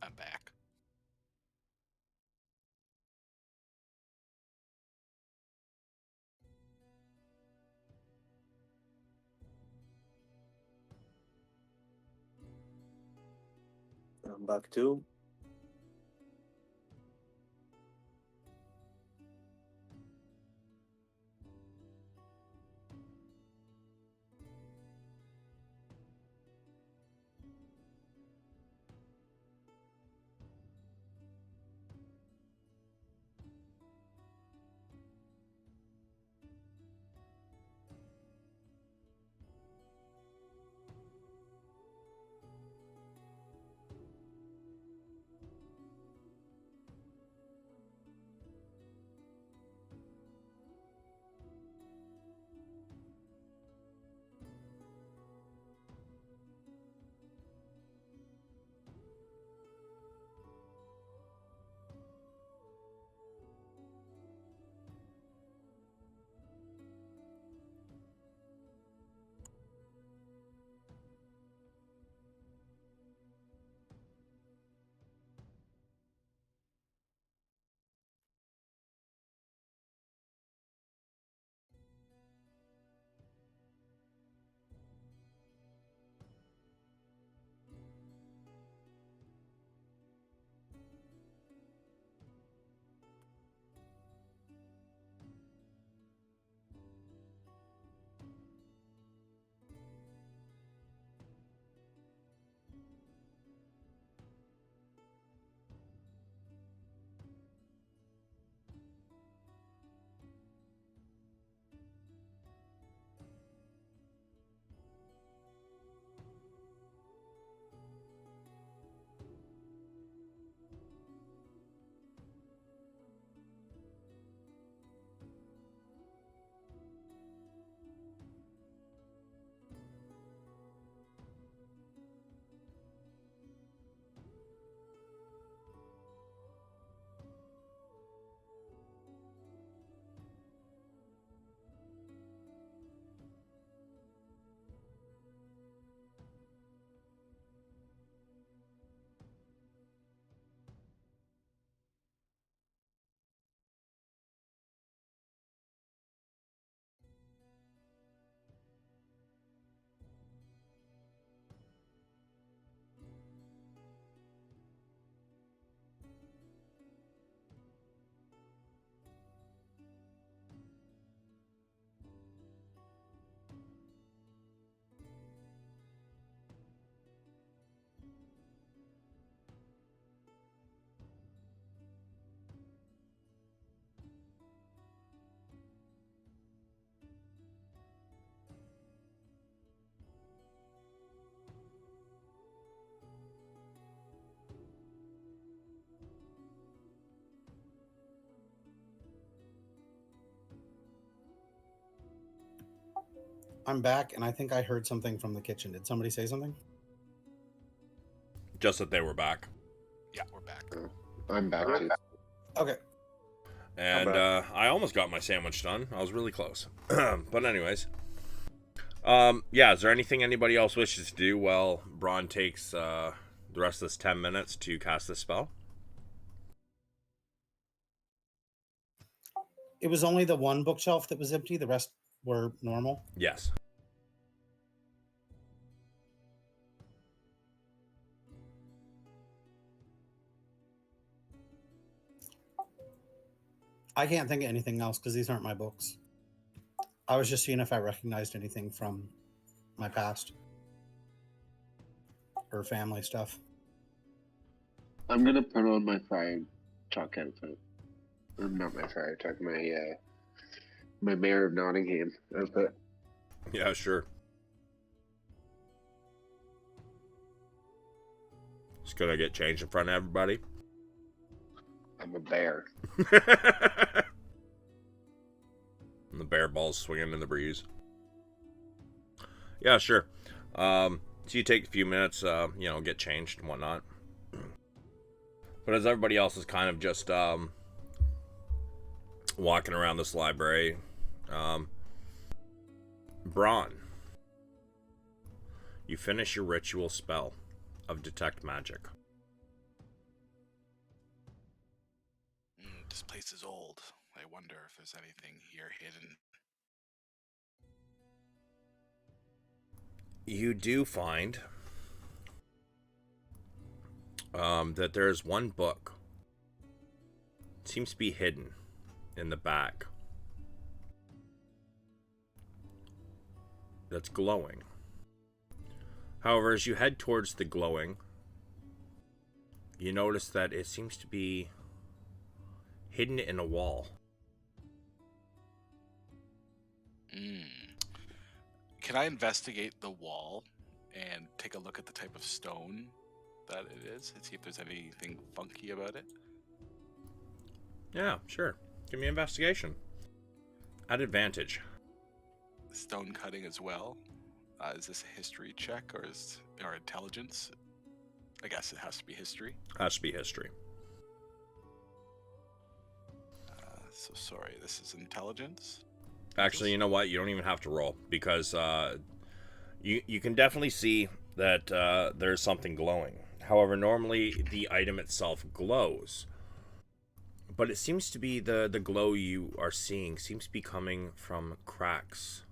I'm back. I'm back too. I'm back, and I think I heard something from the kitchen. Did somebody say something? Just that they were back. Yeah, we're back. I'm back too. Okay. And back. I almost got my sandwich done. I was really close. But anyways. Yeah, is there anything anybody else wishes to do while Braun takes the rest of this 10 minutes to cast this spell? It was only the one bookshelf that was empty. The rest were normal. Yes. I can't think of anything else because these aren't my books. I was just seeing if I recognized anything from my past or family stuff. I'm gonna put on my fire truck outfit. Or not my fire truck, my Mayor of Nottingham outfit. Yeah, sure. Just gonna get changed in front of everybody. I'm a bear. And the bear balls swinging in the breeze. Yeah, sure. So you take a few minutes, get changed and whatnot. But as everybody else is kind of just walking around this library, Braun, you finish your ritual spell of detect magic. This place is old. I wonder if there's anything here hidden. You do find that there's one book. It seems to be hidden in the back. That's glowing. However, as you head towards the glowing, you notice that it seems to be hidden in a wall. Can I investigate the wall and take a look at the type of stone that it is and see if there's anything funky about it? Yeah, sure. Give me investigation. At advantage. Stone cutting as well. Is this a history check or intelligence? I guess it has to be history. Has to be history. So sorry, this is intelligence. Actually, you know what? You don't even have to roll because you can definitely see that there's something glowing. However, normally the item itself glows, but it seems to be the glow you are seeing seems to be coming from cracks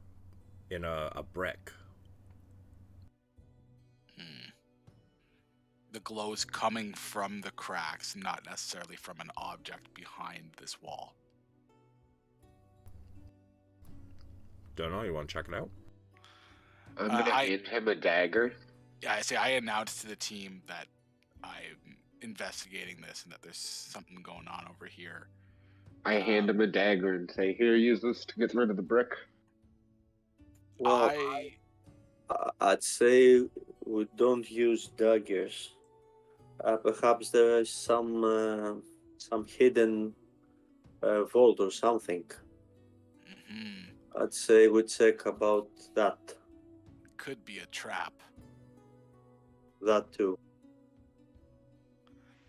in a brick. The glow's coming from the cracks, not necessarily from an object behind this wall. Don't know. You want to check it out? I'm gonna hand him a dagger. Yeah, I announced to the team that I'm investigating this and that there's something going on over here. I hand him a dagger and say, "Here, use this to get rid of the brick." Well, I'd say we don't use daggers. Perhaps there is some hidden vault or something. I'd say we check about that. Could be a trap. That too.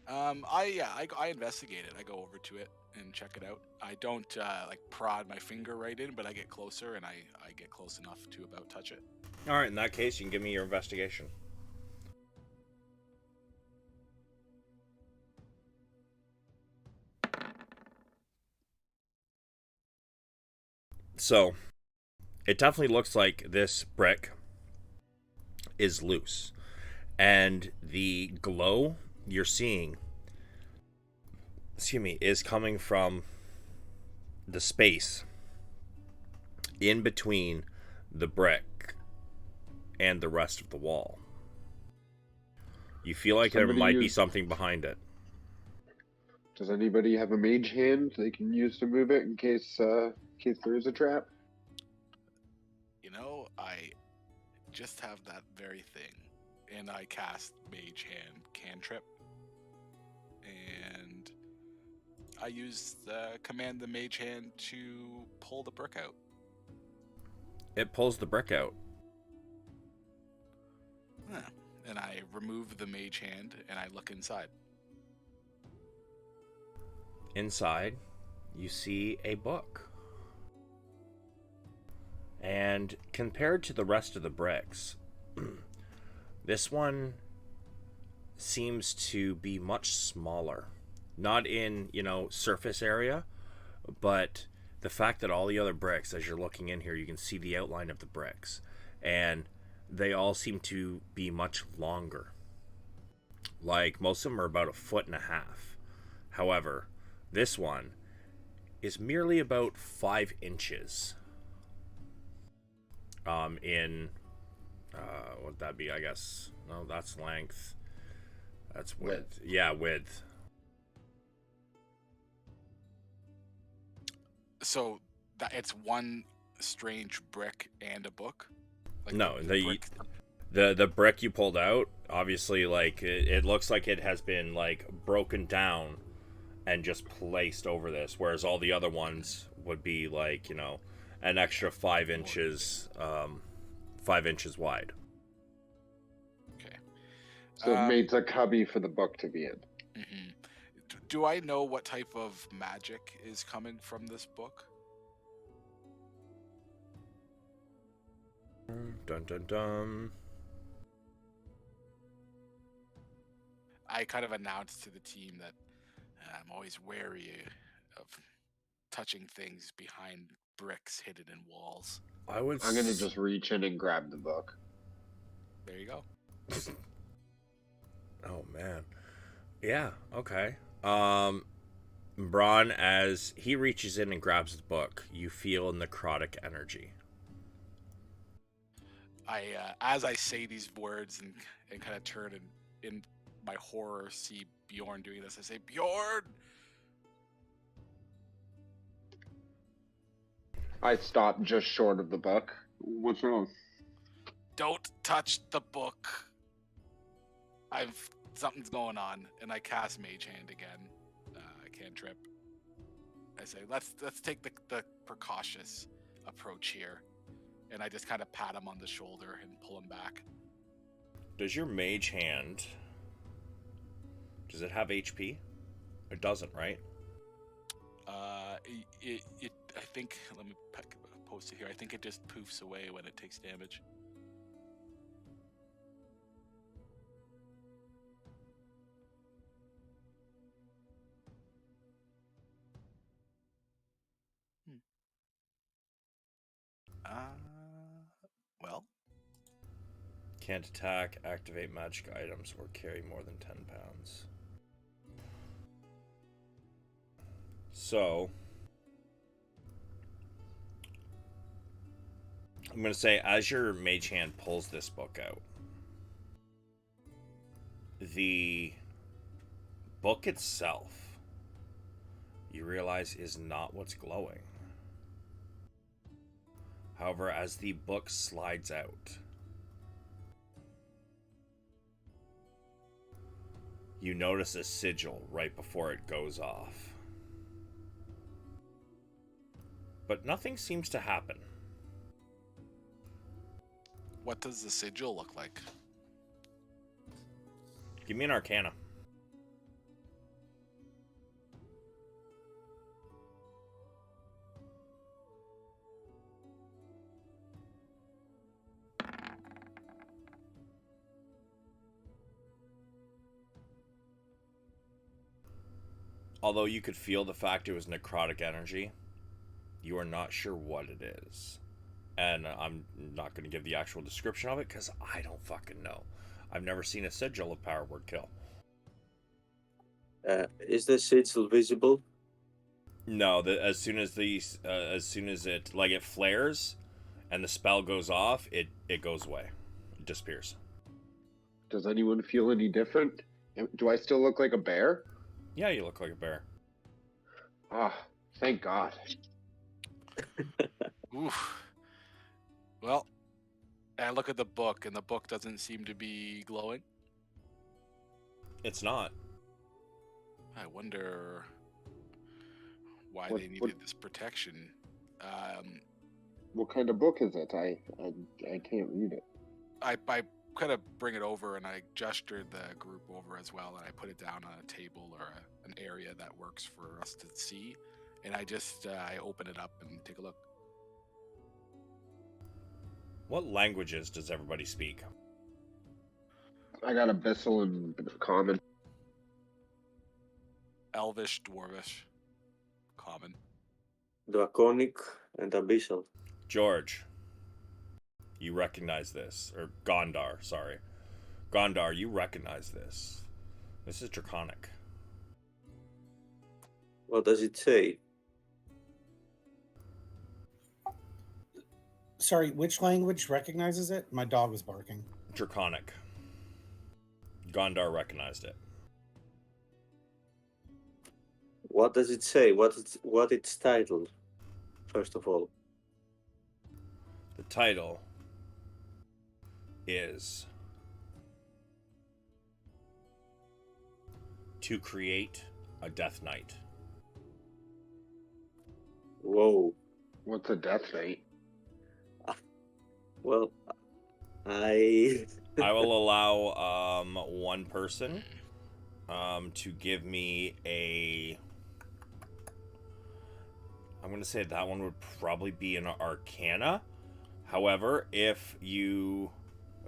I investigate it. I go over to it and check it out. I don't prod my finger right in, but I get closer and I get close enough to about touch it. All right. In that case, you can give me your investigation. So, it definitely looks like this brick is loose. And the glow you're seeing, is coming from the space in between the brick and the rest of the wall. You feel like there might be something behind it. Does anybody have a mage hand they can use to move it in case there is a trap? You know, I just have that very thing. And I cast Mage Hand cantrip. And I use command the Mage Hand to pull the brick out. It pulls the brick out. And I remove the Mage Hand and I look inside. Inside, you see a book. And compared to the rest of the bricks, this one seems to be much smaller. Not in, surface area, but the fact that all the other bricks, as you're looking in here, you can see the outline of the bricks. And they all seem to be much longer. Like, most of them are about 1.5 feet. However, this one is merely about 5 inches. What'd that be? I guess. No, that's length. That's width. Yeah, width. So that it's one strange brick and a book. Like no, the brick you pulled out, obviously, like it looks like it has been like broken down and just placed over this, whereas all the other ones would be like an extra 5 inches, 5 inches wide. Okay. So it made a cubby for the book to be in. Mm-hmm. Do I know what type of magic is coming from this book? Dun dun dun. I kind of announced to the team that I'm always wary of touching things behind bricks hidden in walls. I'm gonna just reach in and grab the book. There you go. Oh man. Yeah, okay. Braun, as he reaches in and grabs the book, you feel necrotic energy. As I say these words and kind of turn and in my horror see Bjorn doing this, I say, Bjorn! I stop just short of the book. What's wrong? Don't touch the book. Something's going on, and I cast Mage Hand again. Cantrip. I say, let's take the precautious approach here, and I just kind of pat him on the shoulder and pull him back. Does your mage hand, does it have HP? It doesn't, right? I think, let me post it here. I think it just poofs away when it takes damage. Well. Can't attack, activate magic items, or carry more than 10 pounds. So, I'm going to say, as your mage hand pulls this book out, the book itself, you realize, is not what's glowing. However, as the book slides out, you notice a sigil right before it goes off. But nothing seems to happen. What does the sigil look like? Give me an Arcana. Although you could feel the fact it was necrotic energy, you are not sure what it is. And I'm not going to give the actual description of it because I don't fucking know. I've never seen a sigil of Power Word Kill. Is the sigil visible? No, as soon as it like it flares and the spell goes off, it goes away. It disappears. Does anyone feel any different? Do I still look like a bear? Yeah, you look like a bear. Ah, thank God. Oof. Well, I look at the book, and the book doesn't seem to be glowing. It's not. I wonder why they needed this protection. What kind of book is it? I can't read it. I kind of bring it over, and I gestured the group over as well, and I put it down on a table or an area that works for us to see, and I just I open it up and take a look. What languages does everybody speak? I got Abyssal and Common. Elvish, Dwarvish, Common. Draconic and Abyssal. George, you recognize this. Or Gondar, sorry. Gondar, you recognize this. This is Draconic. What does it say? Sorry, which language recognizes it? My dog was barking. Draconic. Gondar recognized it. What does it say? What it's titled? First of all, The title is To Create a Death Knight. whoa. What's a death knight? Well, I will allow one person to give me a... I'm going to say that one would probably be an Arcana. However, if you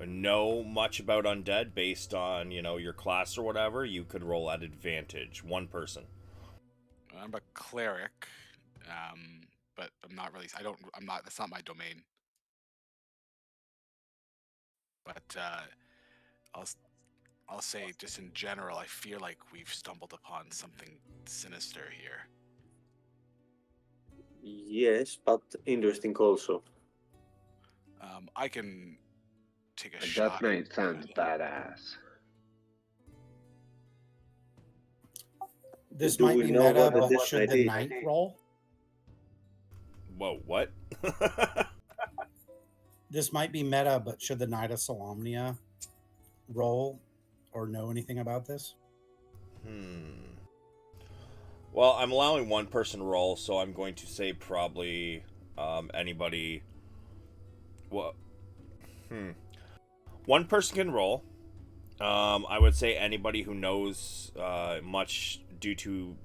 know much about undead based on, your class or whatever, you could roll at advantage. One person. I'm a cleric, but I'm not really. I don't. I'm not. That's not my domain. But I'll s- I'll say just in general, I feel like we've stumbled upon something sinister here. Yes, but interesting also. I can take a A Death shot. Knight sounds badass. This Do might we be know meta, what the but Death should Knight the is? knight roll? Whoa, what? This might be meta, but should the Knight of Solamnia roll or know anything about this? Well, I'm allowing one person roll, so I'm going to say probably anybody. Well, one person can roll. I would say anybody who knows much due to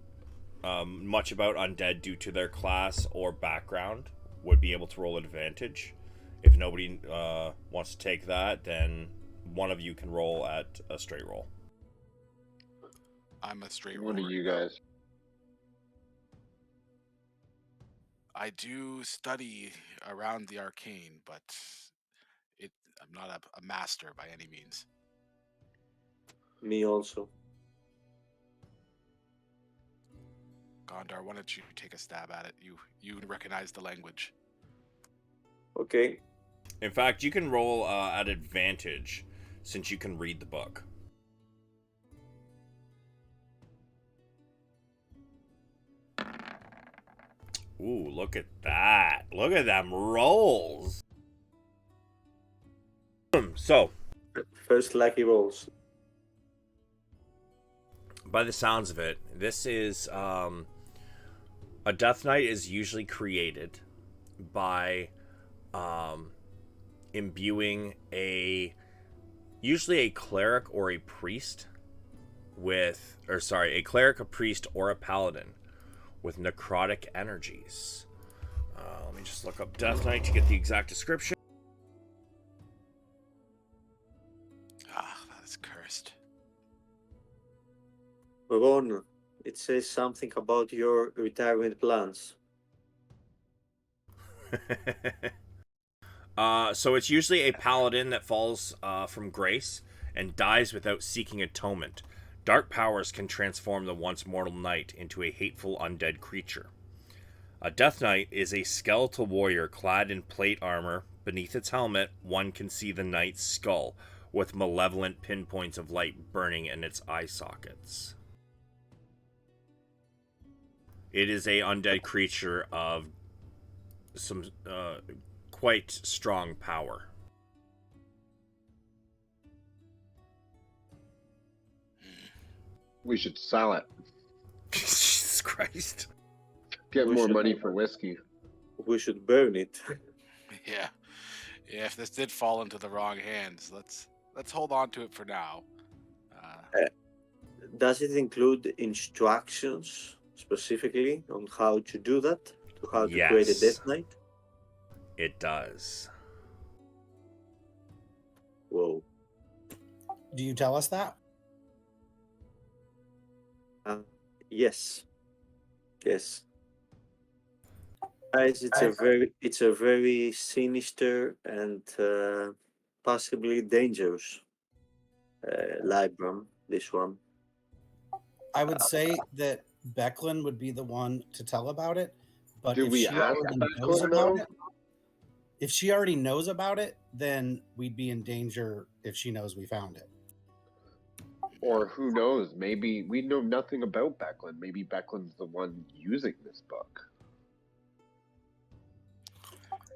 much about undead due to their class or background would be able to roll advantage. If nobody wants to take that, then one of you can roll at a straight roll. I'm a straight What roller. are you guys? I do study around the arcane, but I'm not a master by any means. Me also. Gondar, why don't you take a stab at it? You recognize the language. Okay. In fact, you can roll at advantage since you can read the book. Ooh, look at that. Look at them rolls. So, First lucky rolls. by the sounds of it, this is a Death Knight is usually created by imbuing usually a cleric or a priest a cleric, a priest, or a paladin with necrotic energies. Let me just look up Death Knight to get the exact description. Ah, that is cursed. Ron, it says something about your retirement plans. So it's usually a paladin that falls from grace and dies without seeking atonement. Dark powers can transform the once mortal knight into a hateful undead creature. A Death Knight is a skeletal warrior clad in plate armor. Beneath its helmet, one can see the knight's skull, with malevolent pinpoints of light burning in its eye sockets. It is a undead creature of some quite strong power. We should sell it. Jesus Christ. Get We more should- money for whiskey. We should burn it. Yeah. Yeah, if this did fall into the wrong hands, let's hold on to it for now. Does it include instructions specifically on how to do that? To how to create a Yes. Death Knight? It does. Whoa. Do you tell us that? Yes. Yes. Guys, it's a very sinister and possibly dangerous librum. This one. I would say that Becklin would be the one to tell about it, but Do if we she ask already Becklin, knows about though? it, if she already knows about it, then we'd be in danger if she knows we found it. Or who knows? Maybe we know nothing about Becklin. Maybe Becklin's the one using this book.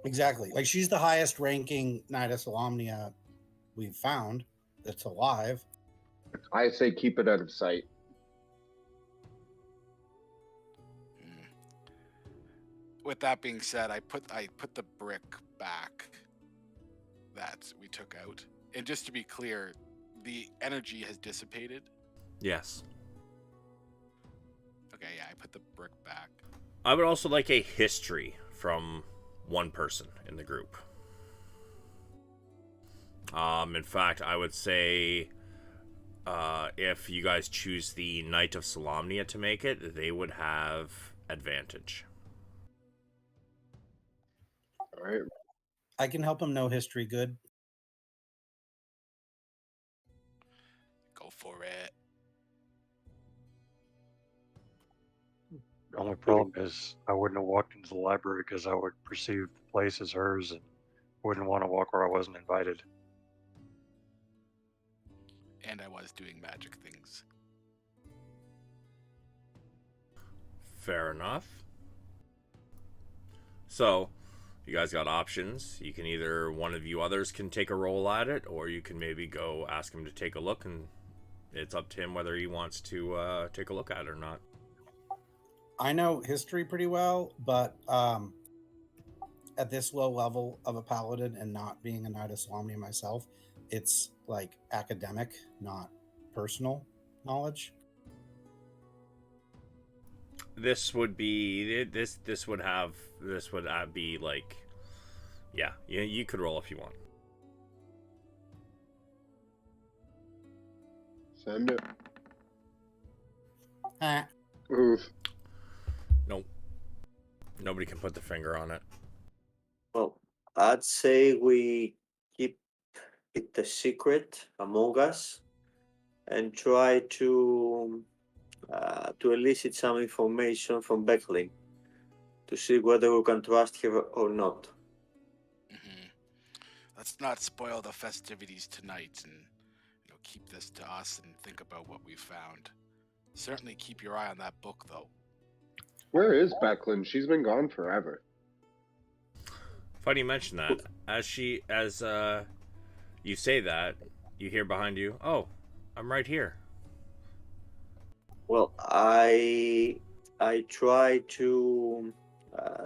Exactly. Like she's the highest ranking Knight of Solamnia we've found that's alive. I say keep it out of sight. With that being said, I put the brick back that we took out. And just to be clear, the energy has dissipated. Yes. Okay, yeah, I put the brick back. I would also like a history from one person in the group. In fact, I would say if you guys choose the Knight of Solamnia to make it, they would have advantage. All right. I can help him know history good. Go for it. The only problem is I wouldn't have walked into the library because I would perceive the place as hers and wouldn't want to walk where I wasn't invited. And I was doing magic things. Fair enough. So, you guys got options. You can either, one of you others can take a roll at it, or you can maybe go ask him to take a look, and it's up to him whether he wants to take a look at it or not. I know history pretty well, but at this low level of a paladin and not being a Knight of Solamnia myself, it's like academic, not personal knowledge. This would be this would be like, yeah, you could roll if you want. Send it. Ah, Oof. Nope. Nobody can put the finger on it. Well, I'd say we keep it a secret among us and try to elicit some information from Becklin to see whether we can trust her or not. Mm-hmm. Let's not spoil the festivities tonight, and keep this to us and think about what we found. Certainly keep your eye on that book, though. Where is Becklin? She's been gone forever. Funny you mention that. As you say that, you hear behind you, "Oh, I'm right here." Well, I try to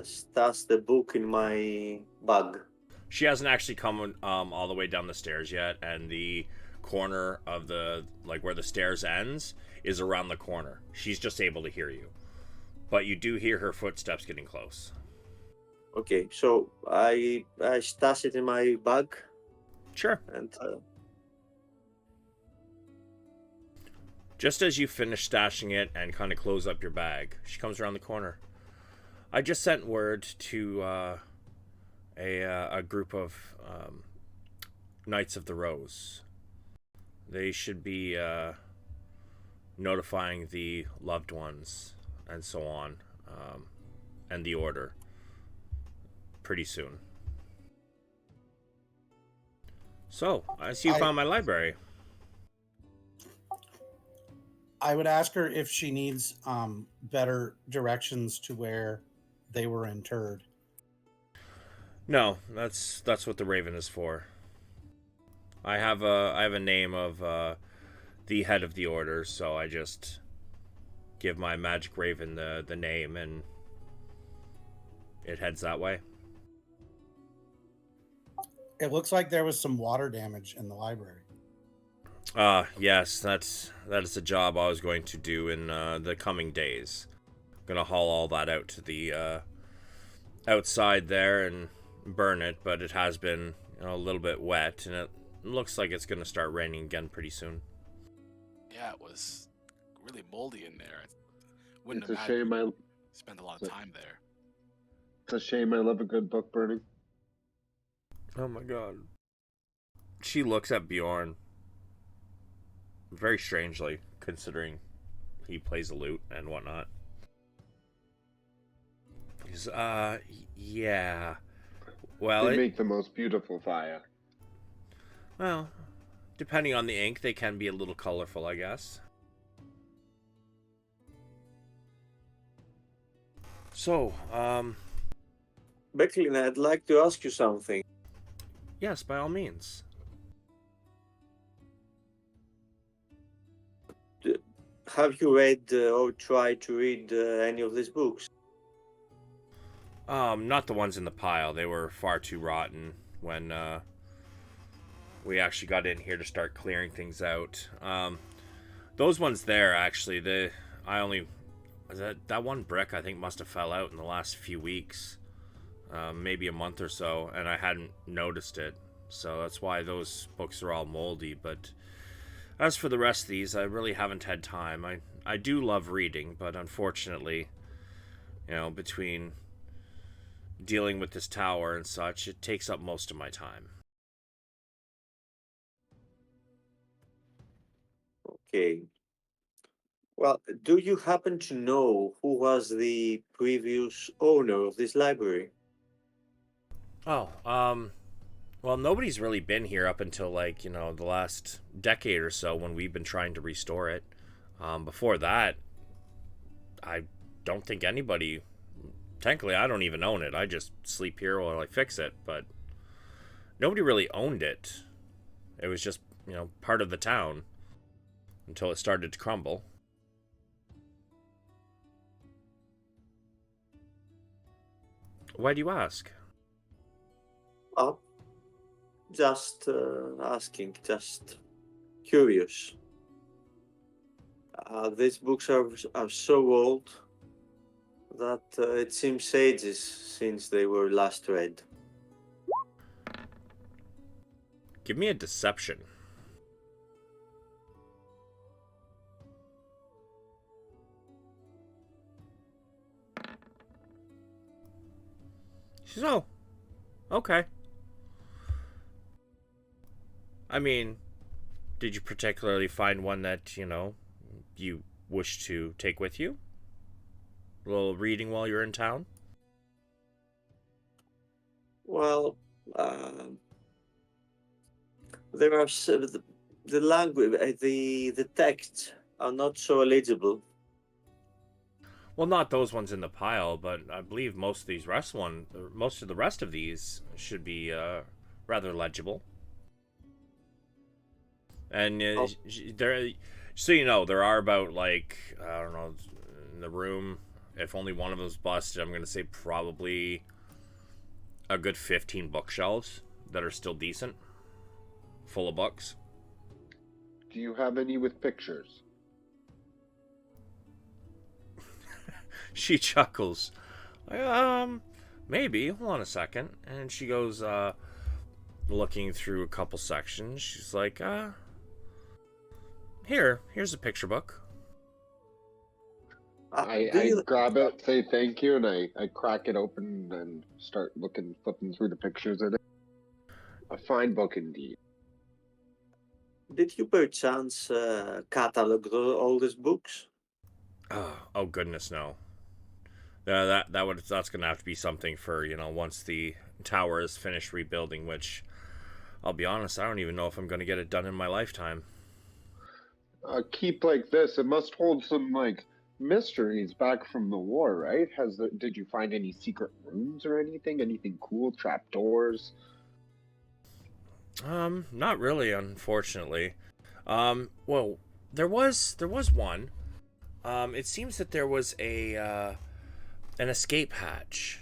stash the book in my bag. She hasn't actually come all the way down the stairs yet, and the corner of the, like, where the stairs ends is around the corner. She's just able to hear you, but you do hear her footsteps getting close. Okay, so I stash it in my bag Sure. and Just as you finish stashing it and kind of close up your bag, she comes around the corner. I just sent word to a group of Knights of the Rose. They should be notifying the loved ones and so on, and the order pretty soon. So, I see you found my library. I would ask her if she needs better directions to where they were interred. No, that's what the Raven is for. I have a name of the head of the order, so I just give my magic Raven the name, and it heads that way. It looks like there was some water damage in the library. Yes, that is a job I was going to do in the coming days. Gonna haul all that out to the outside there and burn it, but it has been a little bit wet, and it looks like it's gonna start raining again pretty soon. Yeah, it was really moldy in there. Wouldn't It's a imagine shame I spent a lot of time there. It's a shame I love a good book burning. Oh my god. She looks at Bjorn very strangely, considering he plays a lute and whatnot. He's, yeah. Well, They make the most beautiful fire. well, depending on the ink, they can be a little colorful, I guess. So, Becklin, I'd like to ask you something. yes, by all means. Have you read or tried to read any of these books? Not the ones in the pile. They were far too rotten when we actually got in here to start clearing things out. Those ones there, actually, that one brick I think must have fell out in the last few weeks, maybe a month or so, and I hadn't noticed it. So that's why those books are all moldy. But As for the rest of these, I really haven't had time. I do love reading, but unfortunately, between dealing with this tower and such, it takes up most of my time. Okay. Well, do you happen to know who was the previous owner of this library? Oh, well, nobody's really been here up until, like, the last decade or so when we've been trying to restore it. Before that, I don't think anybody. Technically, I don't even own it. I just sleep here while I fix it, but nobody really owned it. It was just, part of the town until it started to crumble. Why do you ask? Oh, just asking, just curious. These books are so old that it seems ages since they were last read. Give me a deception. She says, "Oh, okay. I mean, did you particularly find one that, you wish to take with you? A little reading while you're in town?" Well, there are the language, the texts are not so legible. Well, not those ones in the pile, but I believe most of most of the rest of these should be rather legible. And Oh, there, so there are about, like, I don't know, in the room. If only one of them's busted, I'm gonna say probably a good 15 bookshelves that are still decent, full of books. Do you have any with pictures? She chuckles. Maybe. Hold on a second. And she goes, looking through a couple sections. She's like, here's a picture book. I grab it, say thank you, and I crack it open and start flipping through the pictures in it. A fine book indeed. did you perchance catalog all these books? Oh goodness, no. That's gonna have to be something for, once the tower is finished rebuilding, which I'll be honest, I don't even know if I'm gonna get it done in my lifetime. A keep like this, it must hold some like mysteries back from the war, right? Did you find any secret rooms or anything? Anything cool? Trapdoors? Not really, unfortunately. Well, there was one. It seems that there was an escape hatch,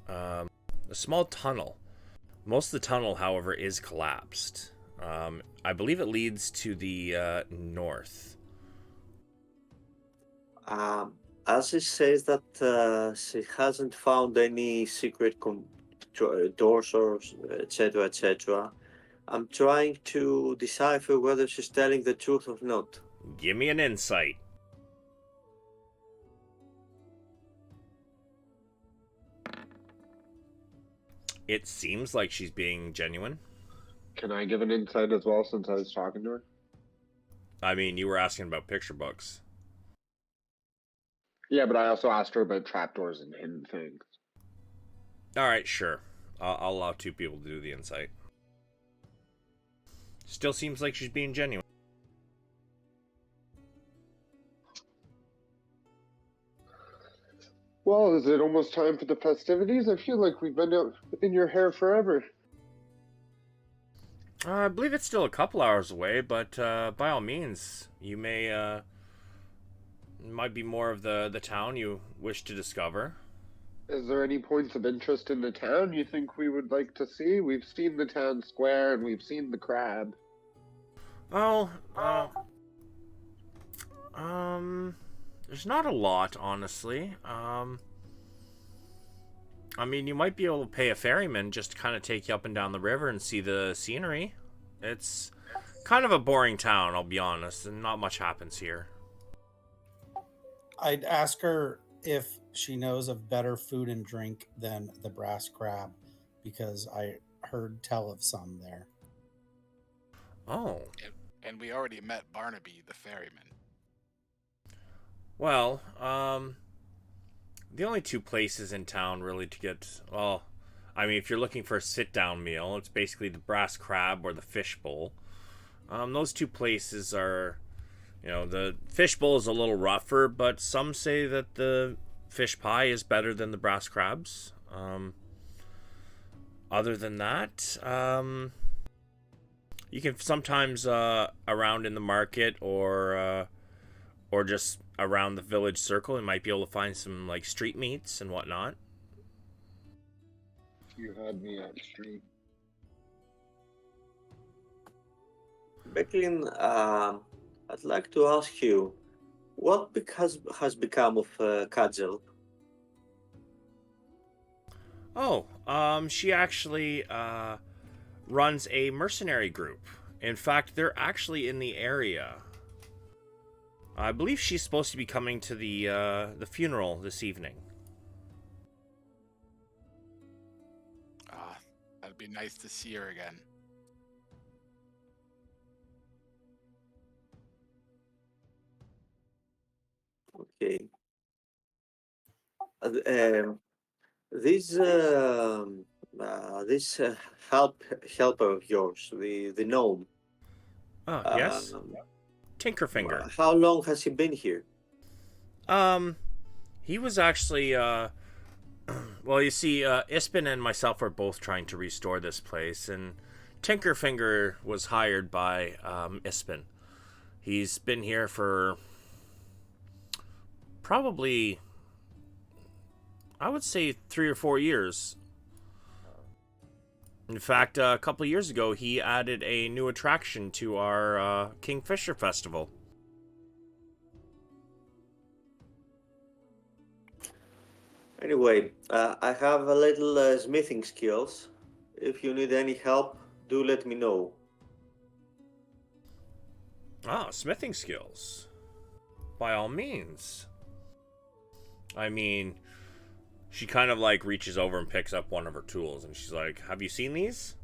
a small tunnel. Most of the tunnel, however, is collapsed. I believe it leads to the north. As it says that she hasn't found any secret doors or etc. etc. I'm trying to decipher whether she's telling the truth or not. Give me an insight. It seems like she's being genuine. Can I give an insight as well since I was talking to her? I mean, you were asking about picture books. Yeah, but I also asked her about trapdoors and hidden things. All right, sure. I'll allow two people to do the insight. Still seems like she's being genuine. Well, is it almost time for the festivities? I feel like we've been out in your hair forever. I believe it's still a couple hours away, but by all means, you might be more of the town you wish to discover. Is there any points of interest in the town you think we would like to see? We've seen the town square and we've seen the crab. Oh, there's not a lot, honestly. I mean, you might be able to pay a ferryman just to kind of take you up and down the river and see the scenery. It's kind of a boring town, I'll be honest, and not much happens here. I'd ask her if she knows of better food and drink than the Brass Crab, because I heard tell of some there. Oh, And we already met Barnaby, the ferryman. well, the only two places in town really to get, well, I mean, if you're looking for a sit-down meal, it's basically the Brass Crab or the Fish Bowl. Those two places are, the Fish Bowl is a little rougher, but some say that the fish pie is better than the Brass Crabs. Other than that, you can sometimes around in the market or just around the village circle, you might be able to find some like street meats and whatnot. You had me at street. Becklin, I'd like to ask you, what has become of Kajal? Oh, she actually runs a mercenary group. In fact, they're actually in the area. I believe she's supposed to be coming to the funeral this evening. That'd be nice to see her again. Okay. This this helper of yours, the gnome. Oh, yes. Tinkerfinger. How long has he been here? He was actually well, you see, Ispin and myself were both trying to restore this place, and Tinkerfinger was hired by Ispin. He's been here for probably, I would say, 3 or 4 years. In fact, a couple of years ago, he added a new attraction to our Kingfisher Festival. Anyway, I have a little smithing skills. If you need any help, do let me know. Ah, smithing skills. By all means. I mean, she kind of like reaches over and picks up one of her tools, and she's like, "Have you seen these?"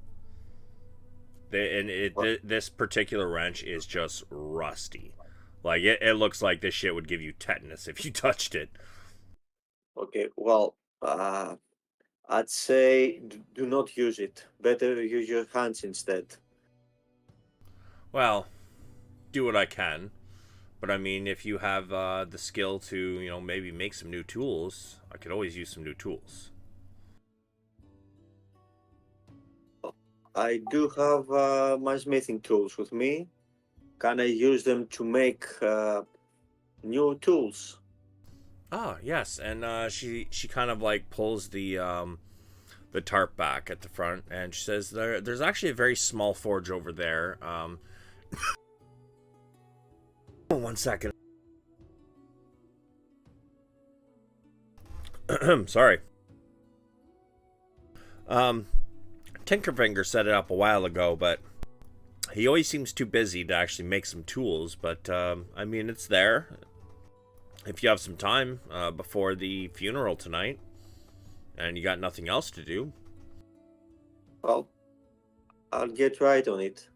This particular wrench is just rusty. Like it looks like this shit would give you tetanus if you touched it. Okay, well, I'd say do not use it. Better use your hands instead. Well, do what I can. But I mean, if you have the skill to, maybe make some new tools, I could always use some new tools. I do have my smithing tools with me. Can I use them to make new tools? Ah, yes, and she kind of like pulls the tarp back at the front, and she says there's actually a very small forge over there. One second. Sorry. Tinkerfinger set it up a while ago, but he always seems too busy to actually make some tools. But I mean, it's there. If you have some time before the funeral tonight, and you got nothing else to do. Well, I'll get right on it.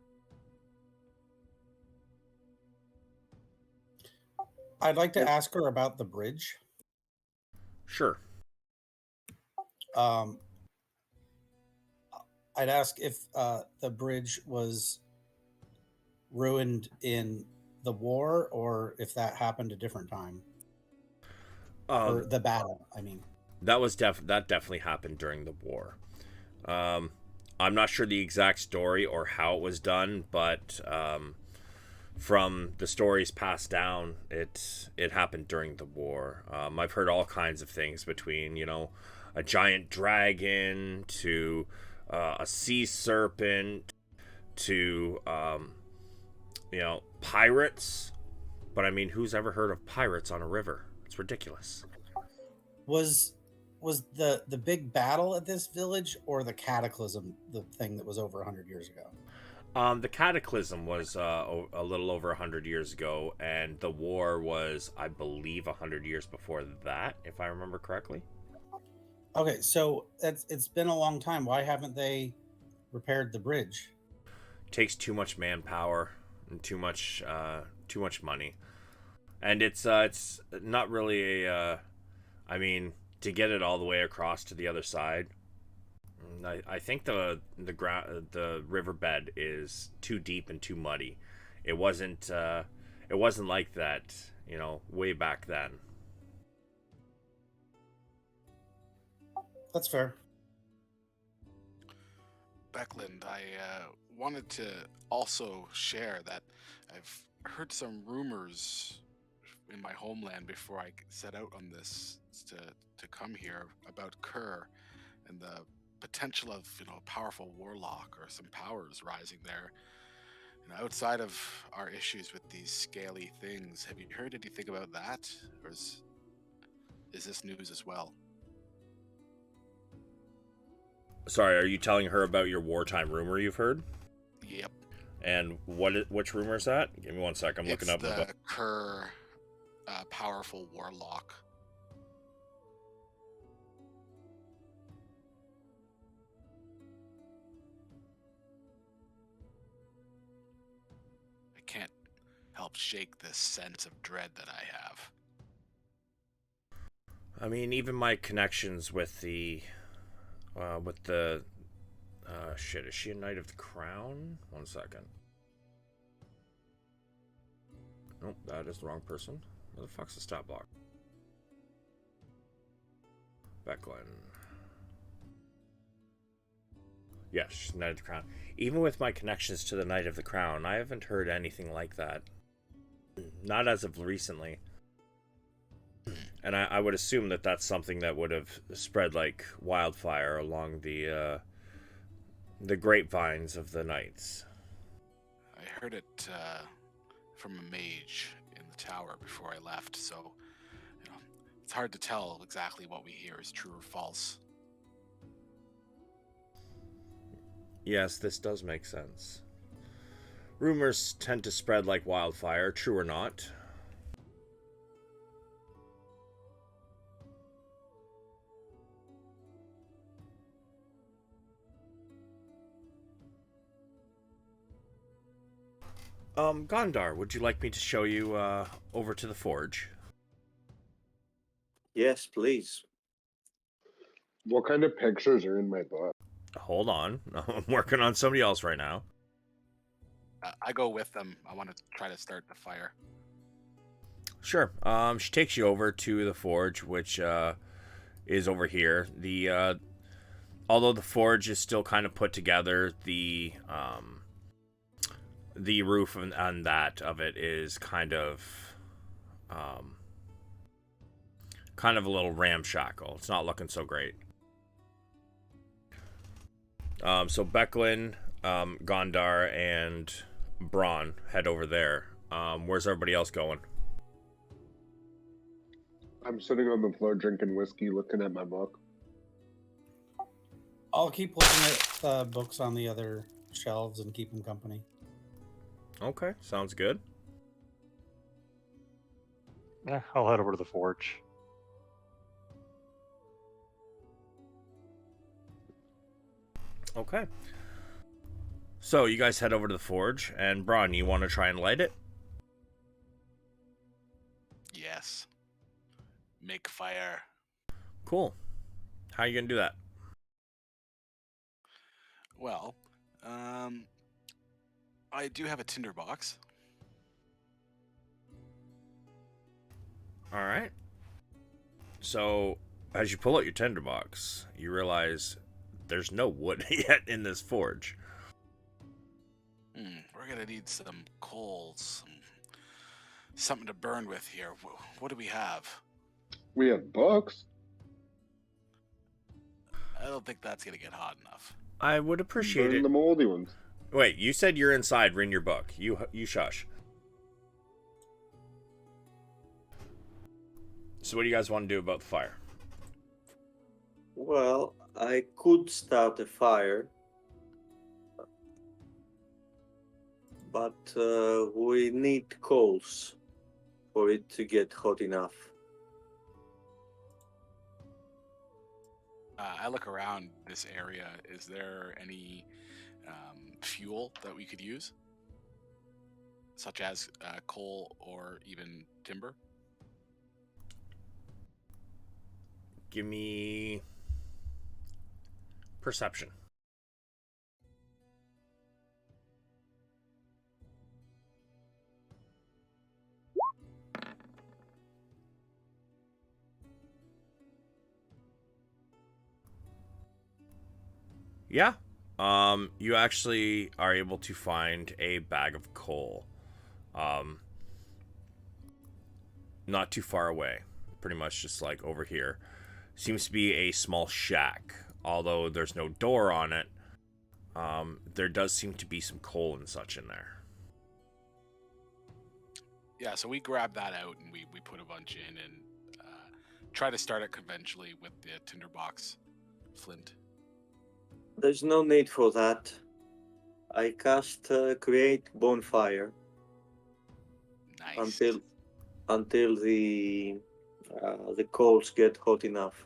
I'd like to ask her about the bridge. Sure. I'd ask if the bridge was ruined in the war or if that happened a different time. Or the battle, I mean. That definitely happened during the war. I'm not sure the exact story or how it was done, but from the stories passed down, it happened during the war. I've heard all kinds of things between, a giant dragon to a sea serpent to, pirates. But I mean, who's ever heard of pirates on a river? It's ridiculous. Was the big battle at this village or the cataclysm the thing that was over 100 years ago? The Cataclysm was a little over 100 years ago, and the war was, I believe, 100 years before that, if I remember correctly. Okay, so it's been a long time. Why haven't they repaired the bridge? Takes too much manpower and too much money, and it's not really a. I mean, to get it all the way across to the other side, I think the riverbed is too deep and too muddy. It wasn't like that, way back then. That's fair. Beckland, I wanted to also share that I've heard some rumors in my homeland before I set out on this to come here about Kerr and the potential of a powerful warlock or some powers rising there. Outside of our issues with these scaly things, have you heard anything about that, or is this news as well? Sorry, are you telling her about your wartime rumor you've heard? Yep. And which rumor is that? Give me one sec. I'm looking up the my book. Kerr powerful warlock. I can't help shake this sense of dread that I have. I mean, even my connections with the shit, is she a Knight of the Crown? One second. Nope, that is the wrong person. Where the fuck's the stat block? Becklin. Yes, she's Knight of the Crown. Even with my connections to the Knight of the Crown, I haven't heard anything like that. Not as of recently. And I would assume that that's something that would have spread like wildfire along the grapevines of the knights. I heard it from a mage in the tower before I left, so it's hard to tell exactly what we hear is true or false. Yes, this does make sense. Rumors tend to spread like wildfire, true or not. Gondar, would you like me to show you over to the forge? Yes, please. What kind of pictures are in my book? Hold on. I'm working on somebody else right now. I go with them. I want to try to start the fire. Sure. She takes you over to the forge, which is over here. Although the forge is still kind of put together, the roof on that of it is kind of a little ramshackle. It's not looking so great. So Becklin, Gondar, and Braun head over there. Where's everybody else going? I'm sitting on the floor drinking whiskey, looking at my book. I'll keep looking at the books on the other shelves and keep them company. Okay, sounds good. Yeah, I'll head over to the forge. Okay. So you guys head over to the forge, and Braun, you want to try and light it? Yes. Make fire. Cool. How are you gonna do that? Well, I do have a tinderbox. All right. So as you pull out your tinderbox, you realize there's no wood yet in this forge. We're gonna need some coals, something to burn with here. What do we have? We have books. I don't think that's gonna get hot enough. I would appreciate Burn it. the moldy ones. Wait, you said you're inside reading your book. You shush. So what do you guys want to do about the fire? Well, I could start a fire. but we need coals for it to get hot enough. I look around this area. Is there any fuel that we could use, such as coal or even timber? Give me perception. Yeah. You actually are able to find a bag of coal. Not too far away. Pretty much just like over here. Seems to be a small shack. Although there's no door on it, there does seem to be some coal and such in there. Yeah, so we grab that out and we put a bunch in and try to start it conventionally with the tinderbox flint. There's no need for that. I cast create bonfire Nice. until the coals get hot enough.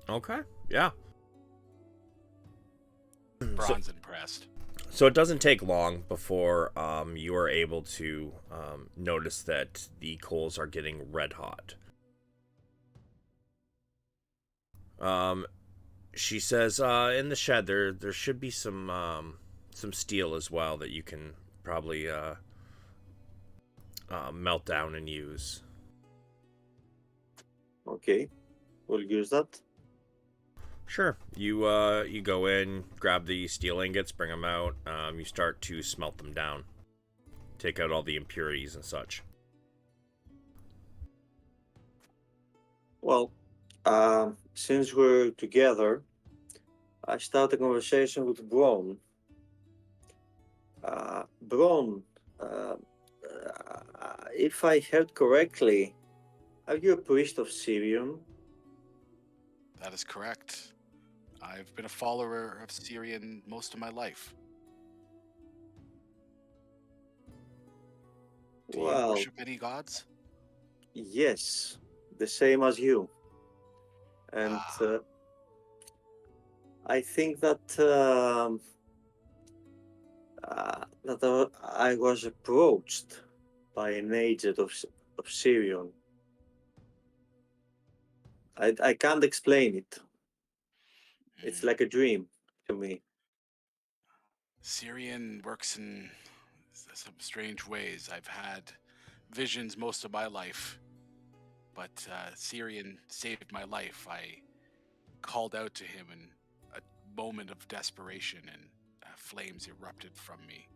Okay. Yeah. Bron's impressed. So it doesn't take long before you are able to notice that the coals are getting red hot. She says, in the shed there should be some steel as well that you can probably melt down and use. Okay, we'll use that. Sure. You go in, grab the steel ingots, bring them out. You start to smelt them down, take out all the impurities and such. Well, since we're together, I start a conversation with Braun. Braun, if I heard correctly, are you a priest of Sirion? That is correct. I've been a follower of Syrian most of my life. Do you Well, worship any gods? yes, the same as you. And I think that I was approached by an agent of Sirion. I can't explain it. It's like a dream to me. Syrian works in some strange ways. I've had visions most of my life, but Syrian saved my life. I called out to him in a moment of desperation, and flames erupted from me.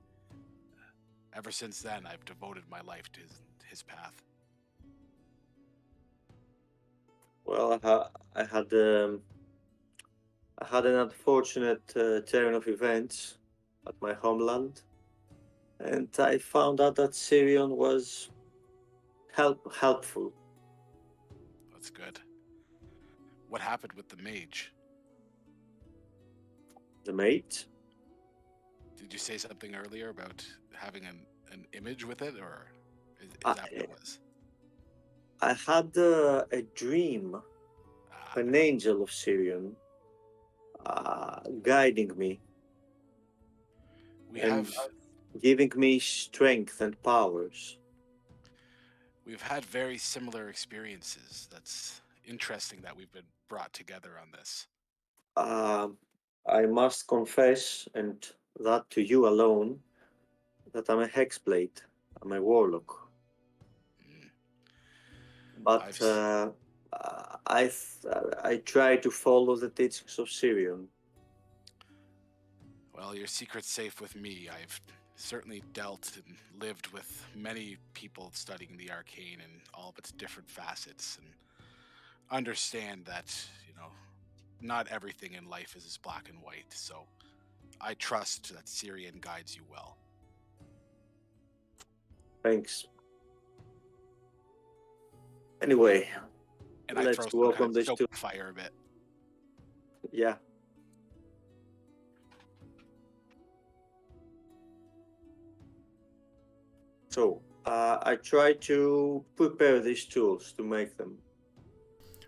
Ever since then, I've devoted my life to his path. Well, I had an unfortunate turn of events at my homeland, and I found out that Sirion was helpful. That's good. What happened with the mage? The mate? Did you say something earlier about having an image with it, or is I- that what it was? I had a dream, an angel of Sirion guiding me We and have giving me strength and powers. we've had very similar experiences. That's interesting that we've been brought together on this. I must confess, and that to you alone, that I'm a hexblade. I'm a warlock. Mm. But I try to follow the teachings of Sirion. Well, your secret's safe with me. I've certainly dealt and lived with many people studying the arcane and all of its different facets, and understand that, not everything in life is as black and white. So I trust that Syrian guides you well. Thanks. Anyway, And I let's throw some work kind on of this soap too. fire a bit. Yeah. So I try to prepare these tools to make them.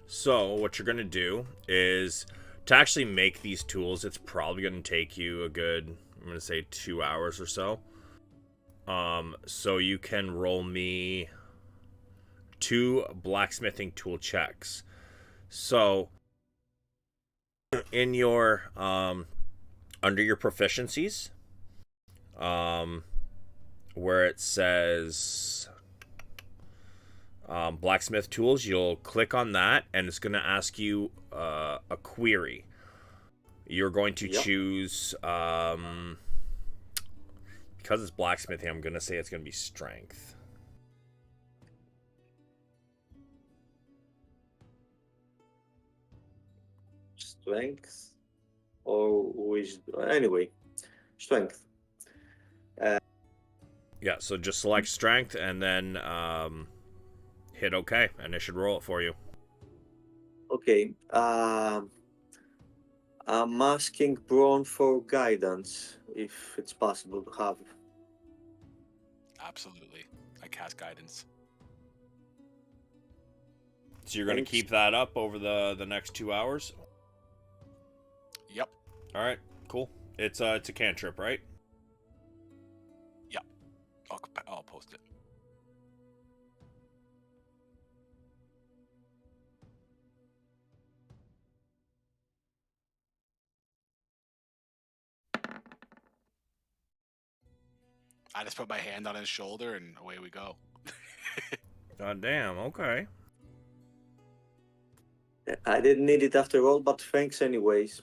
So what you're gonna do is to actually make these tools. It's probably gonna take you a good, I'm gonna say 2 hours or so. So you can roll me 2 blacksmithing tool checks. So in your under your proficiencies, where it says blacksmith tools, you'll click on that and it's going to ask you a query. You're going to choose because it's blacksmithing, I'm going to say it's going to be strength. Strength or wisdom. Anyway, strength. Yeah, so just select strength and then hit OK, and it should roll it for you. Okay. I'm asking Braun for guidance, if it's possible to have. Absolutely. I cast guidance. So you're going to Thanks. keep that up over the next 2 hours? Yep. All right, cool. It's a cantrip, right? Yep. I'll post it. I just put my hand on his shoulder and away we go. God damn, okay. I didn't need it after all, but thanks anyways.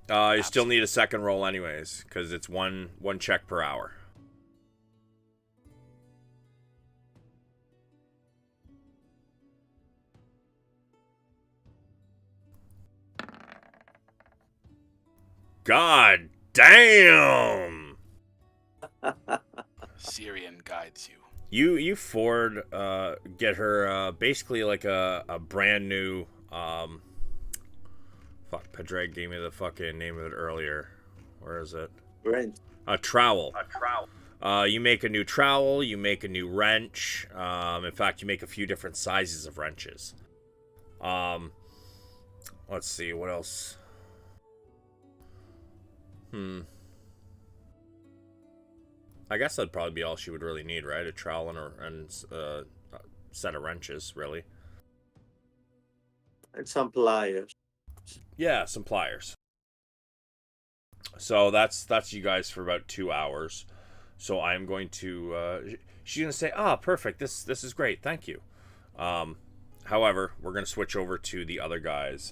You still need a second roll anyways, because it's one check per hour. God damn! Syrian guides you. You Ford get her basically like a brand new fuck, Pedrag gave me the fucking name of it earlier. Where is it? Brent. A trowel. You make a new trowel, you make a new wrench. In fact, you make a few different sizes of wrenches. Let's see, what else? I guess that'd probably be all she would really need, right? A trowel and a set of wrenches, really. And some pliers. Yeah, some pliers. So that's you guys for about 2 hours. So I'm going to. She's gonna say, "Ah, perfect. This is great. Thank you." However, we're gonna switch over to the other guys.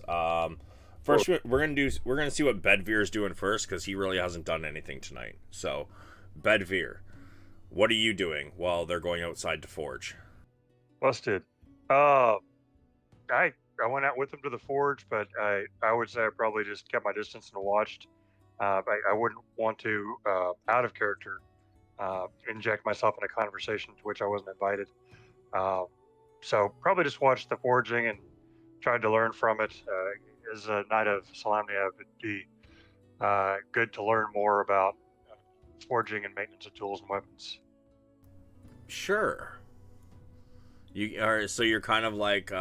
First, we're gonna see what Bedveer's doing first because he really hasn't done anything tonight. So, Bedveer, what are you doing while they're going outside to forge? Busted. I went out with them to the forge, but I would say I probably just kept my distance and watched. I wouldn't want to, out of character, inject myself in a conversation to which I wasn't invited. So probably just watched the forging and tried to learn from it. As a knight of Salamnia, it'd be good to learn more about forging and maintenance of tools and weapons. Sure. You are so you're kind of like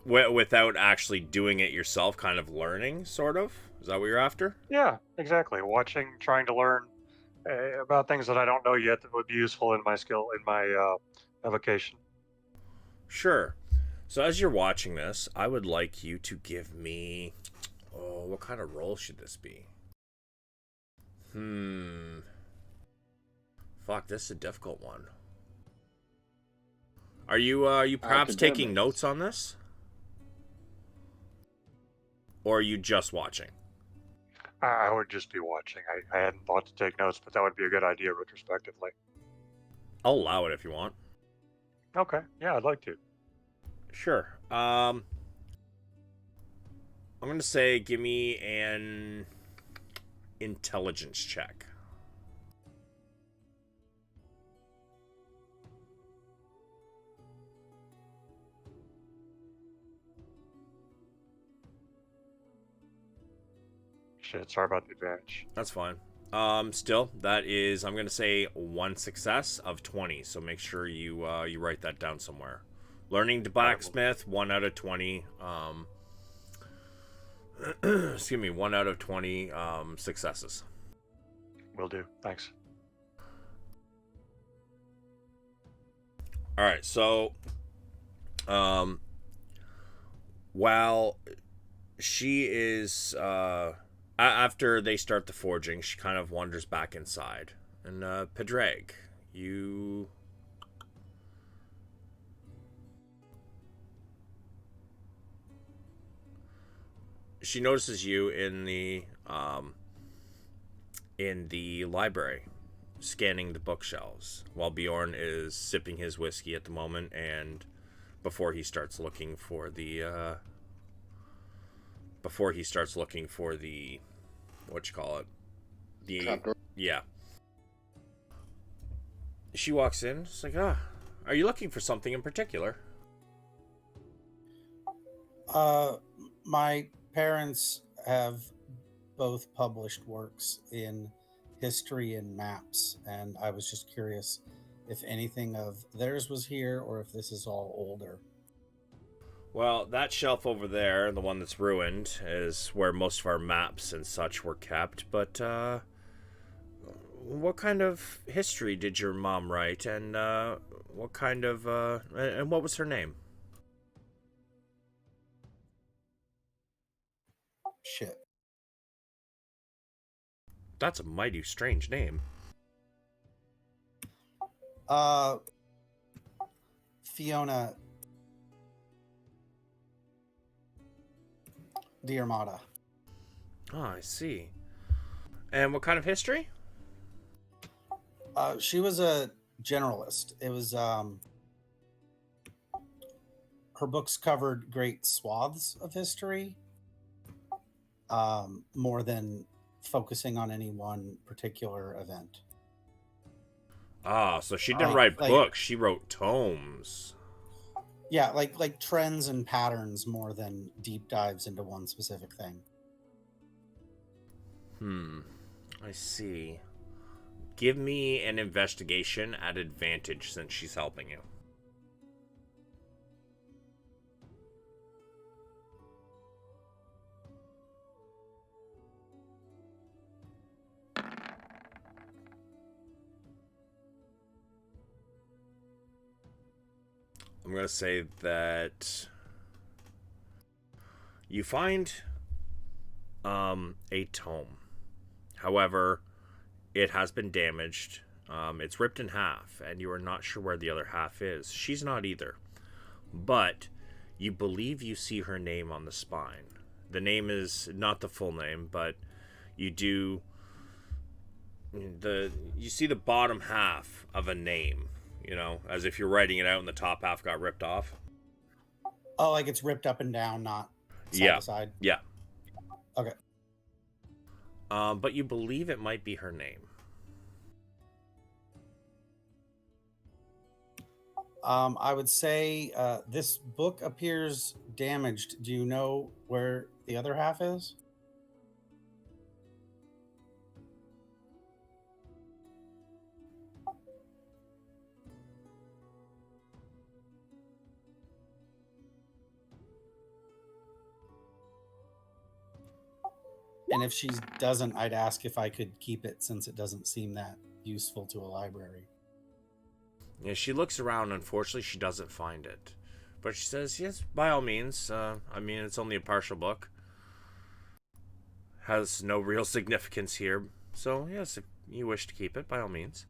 without actually doing it yourself, kind of learning, sort of. Is that what you're after? Yeah, exactly. Watching, trying to learn about things that I don't know yet that would be useful in my vocation. Sure. So as you're watching this, I would like you to give me. Oh, what kind of role should this be? Fuck, this is a difficult one. Are you perhaps taking notes on this? Or are you just watching? I would just be watching. I hadn't thought to take notes, but that would be a good idea retrospectively. I'll allow it if you want. Okay, yeah, I'd like to. Sure. I'm gonna say give me an intelligence check. Shit, sorry about the advantage. That's fine. Still, that is, I'm gonna say 1 success of 20. So make sure you write that down somewhere. Learning to blacksmith, 1 out of 20. Excuse me, 1 out of 20 successes. Will do. Thanks. All right, so while she is after they start the forging, she kind of wanders back inside. And Pedrag, you she notices you in the library, scanning the bookshelves, while Bjorn is sipping his whiskey at the moment, and before he starts looking for the what you call it, the Trapdoor. yeah. She walks in. She's like, are you looking for something in particular? My parents have both published works in history and maps, and I was just curious if anything of theirs was here or if this is all older. Well, that shelf over there, the one that's ruined, is where most of our maps and such were kept. But what kind of history did your mom write, and what kind of and what was her name? Shit. That's a mighty strange name. Fiona the Armada. Oh, I see. And what kind of history? She was a generalist. It was her books covered great swaths of history, more than focusing on any one particular event. Ah, so she didn't Like- write books. She wrote tomes. Yeah, like trends and patterns more than deep dives into one specific thing. I see. Give me an investigation at advantage since she's helping you. I'm going to say that you find a tome. However, it has been damaged. It's ripped in half, and you are not sure where the other half is. She's not either. But you believe you see her name on the spine. The name is not the full name, but you do. You see the bottom half of a name, as if you're writing it out and the top half got ripped off. Oh, like it's ripped up and down, not side Yeah. to side. Yeah. Okay. But you believe it might be her name. I would say this book appears damaged. Do you know where the other half is? And if she doesn't, I'd ask if I could keep it since it doesn't seem that useful to a library. Yeah, she looks around. Unfortunately, she doesn't find it. But she says, yes, by all means. It's only a partial book. Has no real significance here. So, yes, if you wish to keep it, by all means.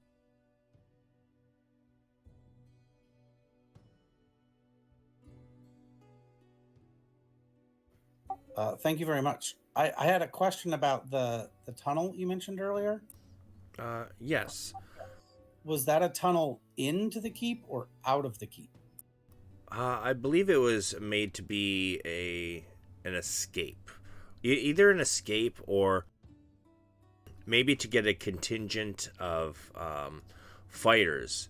Thank you very much. I had a question about the tunnel you mentioned earlier. Yes. Was that a tunnel into the keep or out of the keep? I believe it was made to be an escape. Either an escape or maybe to get a contingent of fighters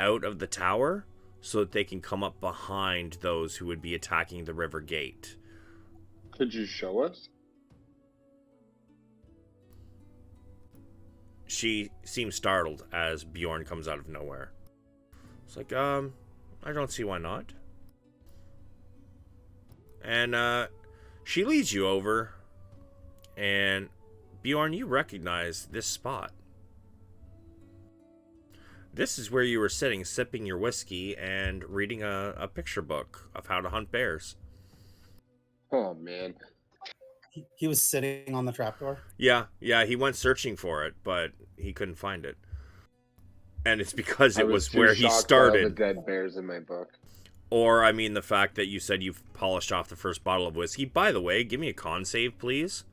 out of the tower so that they can come up behind those who would be attacking the river gate. Could you show us? she seems startled as Bjorn comes out of nowhere. It's like, I don't see why not. And she leads you over, and Bjorn, you recognize this spot. This is where you were sitting, sipping your whiskey and reading a picture book of how to hunt bears. Oh man. He was sitting on the trapdoor. Yeah, he went searching for it, but he couldn't find it. And it's because it was too where he shocked by all the started. dead bears in my book. Or, I mean, the fact that you said you've polished off the first bottle of whiskey. By the way, give me a con save, please.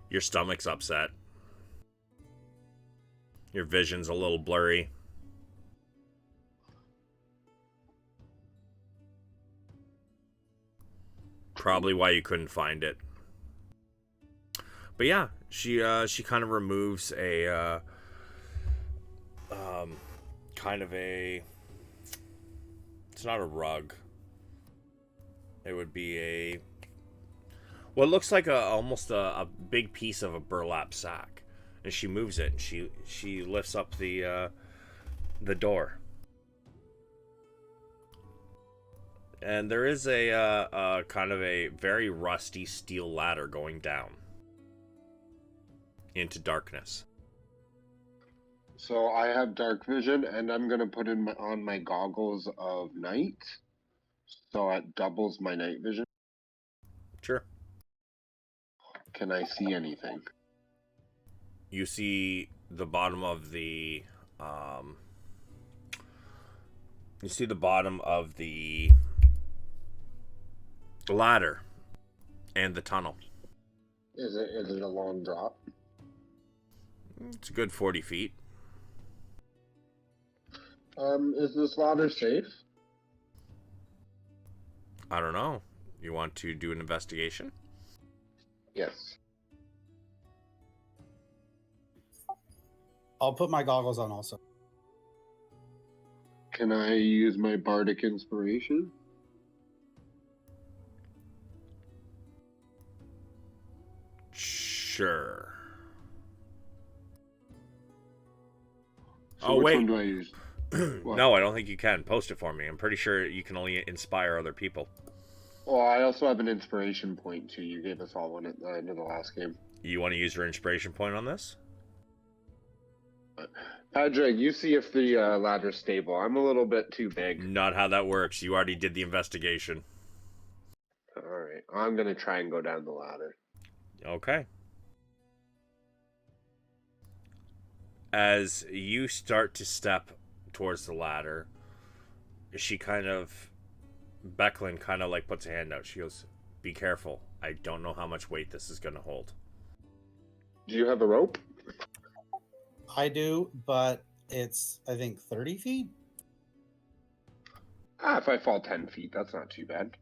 Your stomach's upset. Your vision's a little blurry. Probably why you couldn't find it. But yeah, she kind of removes a kind of a, it's not a rug. It would be a, what looks like almost a big piece of a burlap sack, and she moves it. And she lifts up the door, and there is a kind of a very rusty steel ladder going down into darkness. So I have dark vision, and I'm gonna put on my goggles of night, so it doubles my night vision. Sure. Can I see anything? You see the bottom of the ladder and the tunnel. Is it a long drop? It's a good 40 feet. Is this ladder safe? I don't know. You want to do an investigation? Yes. I'll put my goggles on also. Can I use my bardic inspiration? Sure. So which one do I use? What? No, I don't think you can. Post it for me. I'm pretty sure you can only inspire other people. Well, I also have an inspiration point too. You gave us all one at the end of the last game. You want to use your inspiration point on this? Padraig, you see if the ladder's stable. I'm a little bit too big. Not how that works. You already did the investigation. Alright, I'm gonna try and go down the ladder. Okay. As you start to step towards the ladder, Becklin kind of like puts a hand out. She goes, "Be careful. I don't know how much weight this is going to hold." Do you have a rope? I do, but it's, I think, 30 feet. If I fall 10 feet, that's not too bad.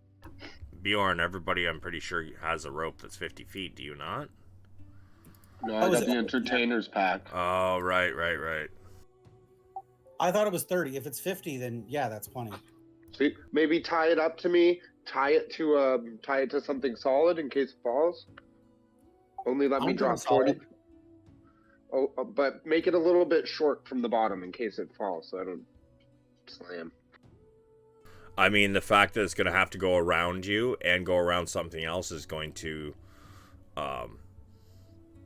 Bjorn, everybody I'm pretty sure has a rope that's 50 feet. Do you not? No, I got the entertainer's pack. Oh, right. I thought it was 30. If it's 50, then yeah, that's plenty. See, maybe tie it up to me. Tie it to something solid in case it falls. Only let me drop 40. Oh, but make it a little bit short from the bottom in case it falls, so I don't slam. I mean, the fact that it's going to have to go around you and go around something else is going to,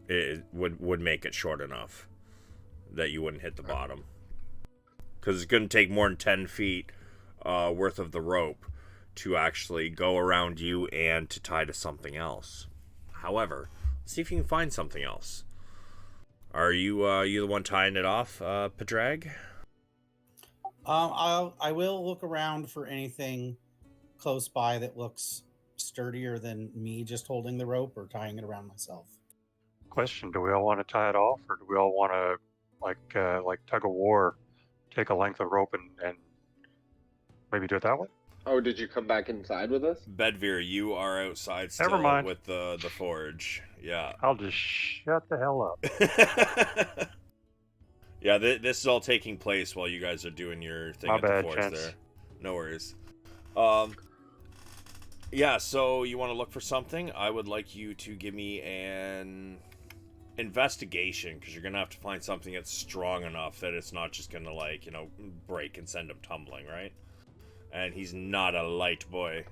it would make it short enough that you wouldn't hit the bottom. Because it's going to take more than 10 feet worth of the rope to actually go around you and to tie to something else. However, let's see if you can find something else. Are you the one tying it off, Padraig? I will look around for anything close by that looks sturdier than me just holding the rope or tying it around myself. Question: do we all want to tie it off, or do we all want to, like tug of war, take a length of rope and maybe do it that way? Oh, did you come back inside with us? Bedveer, you are outside still Never mind. with the forge. Yeah. I'll just shut the hell up. Yeah, this is all taking place while you guys are doing your thing My at the bad, forge gents. there. No worries. Yeah, so you want to look for something? I would like you to give me an investigation, because you're going to have to find something that's strong enough that it's not just going to, like, break and send him tumbling, right? And he's not a light boy.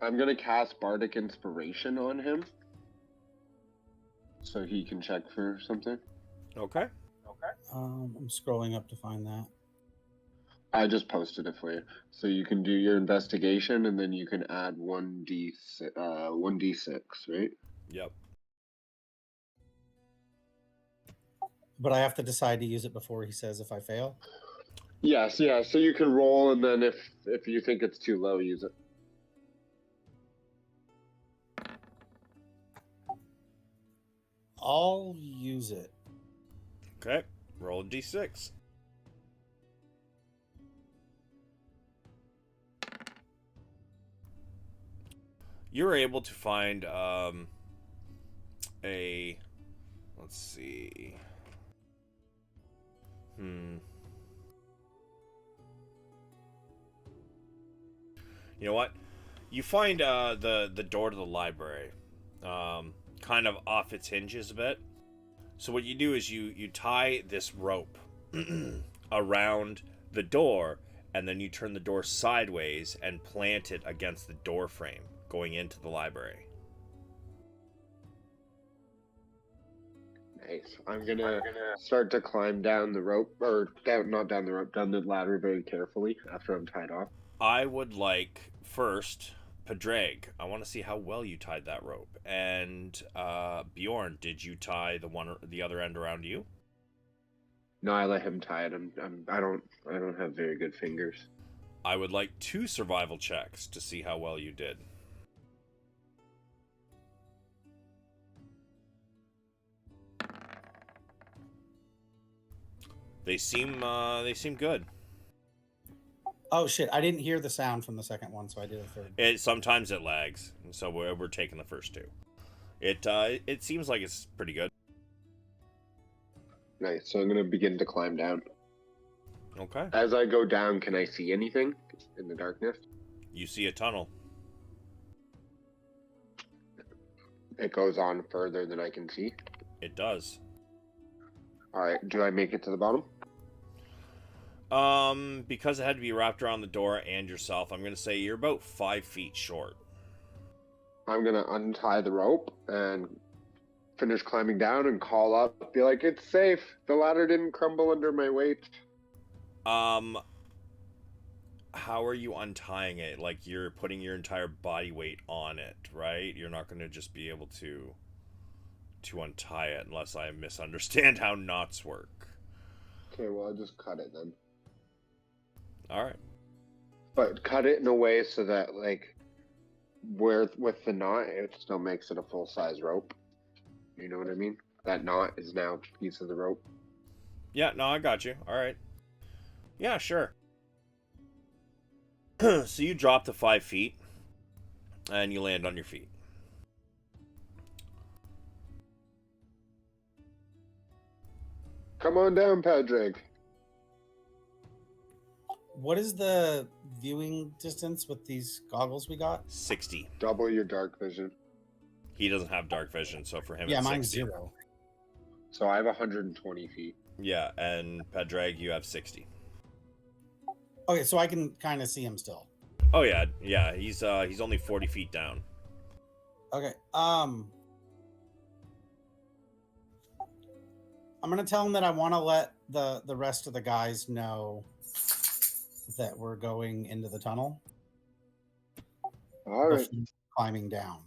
I'm gonna cast Bardic Inspiration on him, so he can check for something. Okay. I'm scrolling up to find that. I just posted it for you, so you can do your investigation, and then you can add 1d6, right? Yep. But I have to decide to use it before he says if I fail. Yes, yeah. So you can roll, and then if you think it's too low, use it. I'll use it. Okay. Roll a d6. You're able to find a... Let's see. You know what? You find the door to the library kind of off its hinges a bit. So what you do is you tie this rope around the door, and then you turn the door sideways and plant it against the door frame going into the library. Nice. I'm gonna start to climb down the rope, or not down the rope, down the ladder very carefully after I'm tied off. I would like first, Padraig, I want to see how well you tied that rope. And Bjorn, did you tie the other end around you? No, I let him tie it. I don't have very good fingers. I would like 2 survival checks to see how well you did. They seem good. Oh shit! I didn't hear the sound from the second one, so I did a third. Sometimes it lags, so we're taking the first 2. It seems like it's pretty good. Nice. So I'm gonna begin to climb down. Okay. As I go down, can I see anything in the darkness? You see a tunnel. It goes on further than I can see. It does. All right. Do I make it to the bottom? Because it had to be wrapped around the door and yourself, I'm gonna say you're about 5 feet short. I'm gonna untie the rope and finish climbing down and call up, be like, "It's safe. The ladder didn't crumble under my weight." How are you untying it? Like, you're putting your entire body weight on it, right? You're not gonna just be able to untie it unless I misunderstand how knots work. Okay, well, I'll just cut it then. All right. But cut it in a way so that, like, where with the knot, it still makes it a full-size rope. You know what I mean? That knot is now a piece of the rope. Yeah, no, I got you. All right. Yeah, sure. So you drop to 5 feet, and you land on your feet. Come on down, Padraig. What is the viewing distance with these goggles we got? 60. Double your dark vision. He doesn't have dark vision, so for him Yeah, it's mine's 60. 0. So I have 120 feet. Yeah, and Padraig, you have 60. Okay, so I can kind of see him still. Oh yeah, he's only 40 feet down. Okay. I'm gonna tell him that I want to let the rest of the guys know that we're going into the tunnel. All right. Climbing down.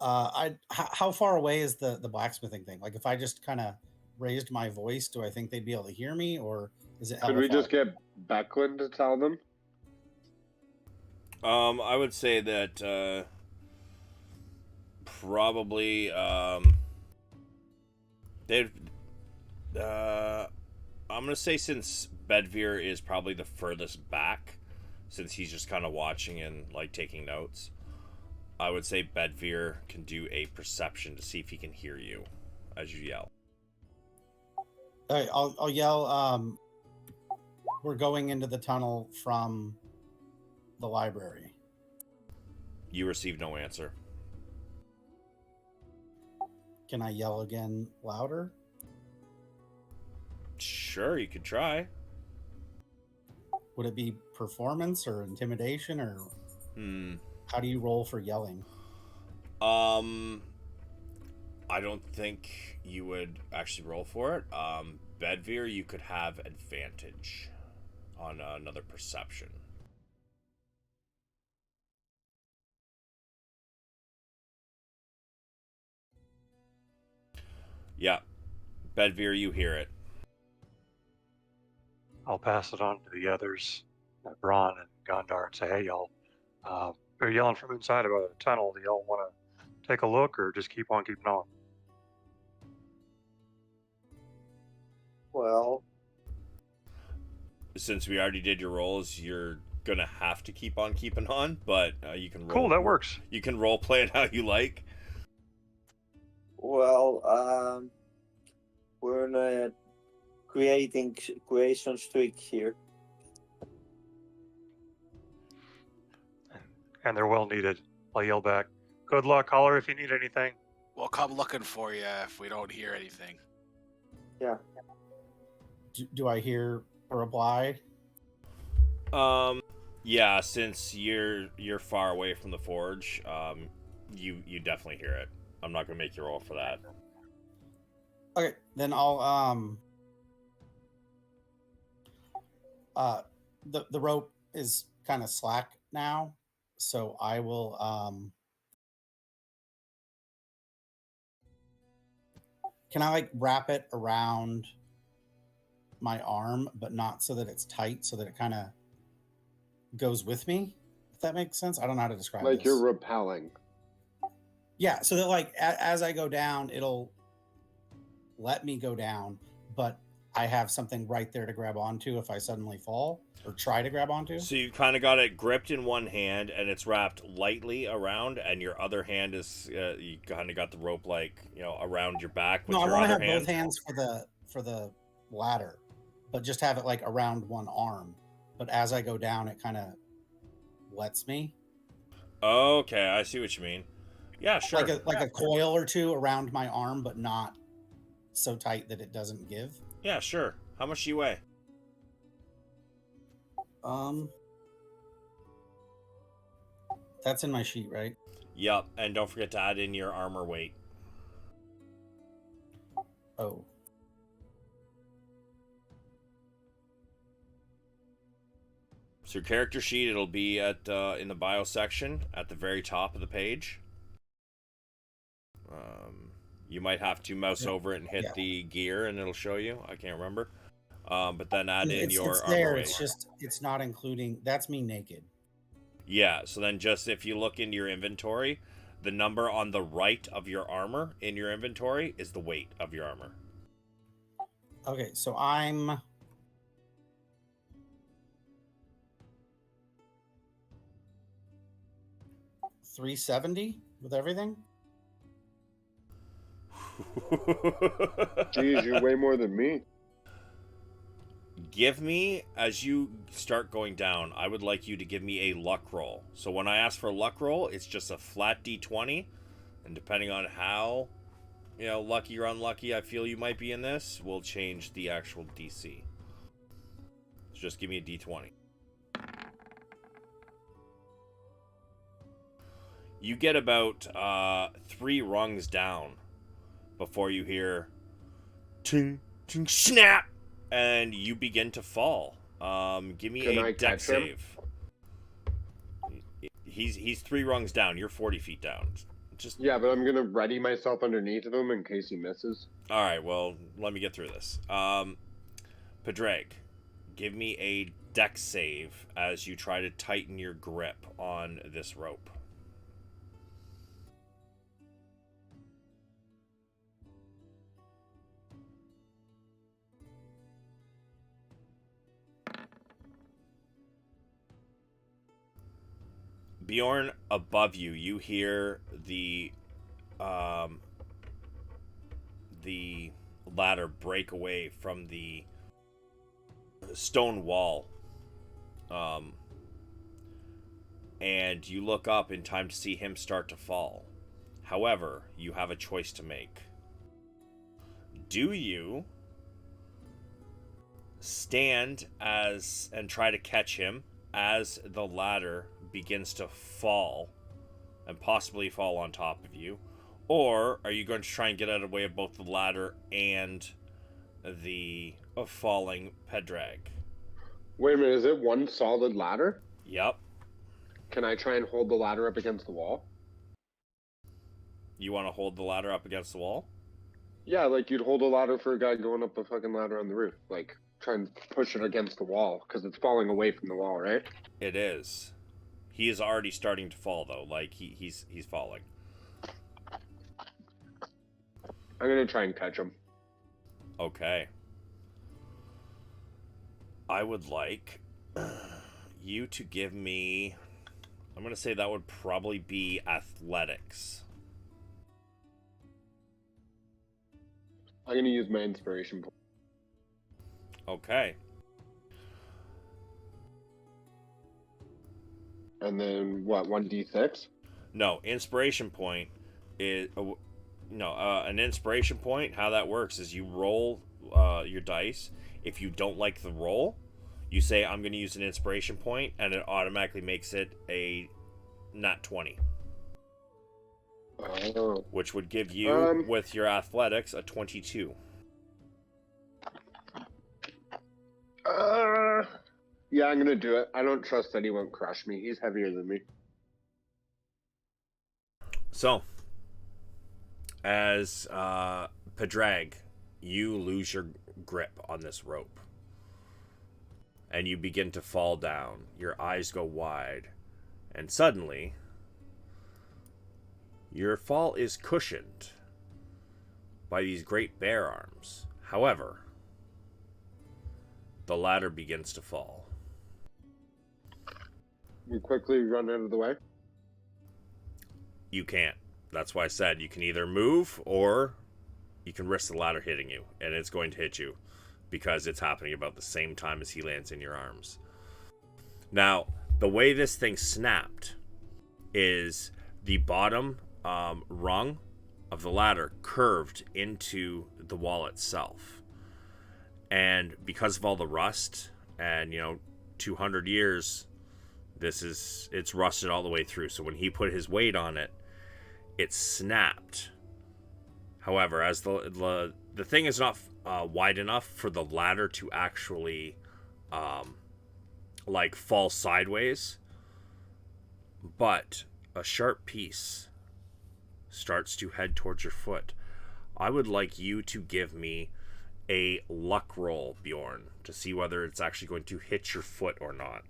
How far away is the blacksmithing thing? Like, if I just kind of raised my voice, do I think they'd be able to hear me, or is it? Could we just get Becklin to tell them? I would say that probably they'd. I'm gonna say, since Bedvere is probably the furthest back, since he's just kind of watching and like taking notes, I would say Bedvere can do a perception to see if he can hear you as you yell. All right, I'll yell. We're going into the tunnel from the library. You receive no answer. Can I yell again louder? Sure, you could try. Would it be performance or intimidation, or how do you roll for yelling? I don't think you would actually roll for it. Bedveer, you could have advantage on another perception. Yeah, Bedveer, you hear it. I'll pass it on to the others, Braun and Gondar, and say, hey, y'all, they're yelling from inside about a tunnel. Do y'all want to take a look or just keep on keeping on? Well, Since we already did your rolls, you're gonna have to keep on keeping on, but you can roll. Cool, that works. You can role play it how you like. well, we're in a creation streak here. And they're well needed. I'll yell back, good luck, holler if you need anything. We'll come looking for you if we don't hear anything. Yeah. Do I hear a reply? Yeah, since you're far away from the forge, you definitely hear it. I'm not gonna make you roll for that. Okay, then I'll the rope is kind of slack now, so I will can I like wrap it around my arm, but not so that it's tight, so that it kind of goes with me, if that makes sense. I don't know how to describe Like this. you're repelling. Yeah, so that like as I go down, it'll let me go down, but I have something right there to grab onto if I suddenly fall or try to grab onto. So you've kind of got it gripped in one hand, and it's wrapped lightly around, and your other hand is you kind of got the rope around your back with No, I your want to other have hand. both hands for the ladder, but just have it like around one arm. But as I go down, it kind of lets me. Okay, I see what you mean. Yeah, sure. Like a coil or two around my arm, but not so tight that it doesn't give. Yeah, sure. How much do you weigh? That's in my sheet, right? Yup, and don't forget to add in your armor weight. Oh. So your character sheet, it'll be at in the bio section at the very top of the page. You might have to mouse over it and hit the gear, and it'll show you. I can't remember. But then add in your it's armor there. weight. It's not including. That's me naked. Yeah. So then, just if you look into your inventory, the number on the right of your armor in your inventory is the weight of your armor. Okay, so I'm 370 with everything. Geez, you're way more than me. Give me, as you start going down, I would like you to give me a luck roll. So when I ask for a luck roll, it's just a flat d20, and depending on how, lucky or unlucky I feel you might be in this, we'll change the actual DC. So just give me a d20. You get about 3 rungs down before you hear ting, ting, snap, and you begin to fall. Give me Can I a deck catch him? save. He's 3 rungs down. You're 40 feet down. Just Yeah, but I'm gonna ready myself underneath of him in case he misses. all right. Well, let me get through this. Padraig, give me a deck save as you try to tighten your grip on this rope. Bjorn, above you, you hear the ladder break away from the stone wall. and you look up in time to see him start to fall. However, you have a choice to make. Do you stand and try to catch him as the ladder begins to fall and possibly fall on top of you? Or are you going to try and get out of the way of both the ladder and the falling Pedrag? Wait a minute, is it one solid ladder? Yep. Can I try and hold the ladder up against the wall? You want to hold the ladder up against the wall? Yeah, like you'd hold a ladder for a guy going up a fucking ladder on the roof. Like, try and push it against the wall, because it's falling away from the wall, right? It is. He is already starting to fall, though. Like, he's falling. I'm gonna try and catch him. Okay. I would like you to give me... I'm going to say that would probably be athletics. I'm gonna use my inspiration point. Okay. And then, what, 1d6? No, inspiration point is... an inspiration point, how that works is you roll your dice. If you don't like the roll, you say, I'm going to use an inspiration point, and it automatically makes it a nat 20. Oh. Which would give you, with your athletics, a 22. Yeah, I'm gonna do it. I don't trust that he won't crush me. He's heavier than me. So, as Pedrag, you lose your grip on this rope. And you begin to fall down. Your eyes go wide. And suddenly, your fall is cushioned by these great bear arms. However, the ladder begins to fall. We quickly run out of the way. You can't. That's why I said you can either move or you can risk the ladder hitting you. And it's going to hit you because it's happening about the same time as he lands in your arms. Now, the way this thing snapped is the bottom rung of the ladder curved into the wall itself. And because of all the rust and, 200 years, it's rusted all the way through. So when he put his weight on it, it snapped. However, as the thing is not wide enough for the ladder to actually fall sideways, but a sharp piece starts to head towards your foot. I would like you to give me a luck roll, Bjorn, to see whether it's actually going to hit your foot or not.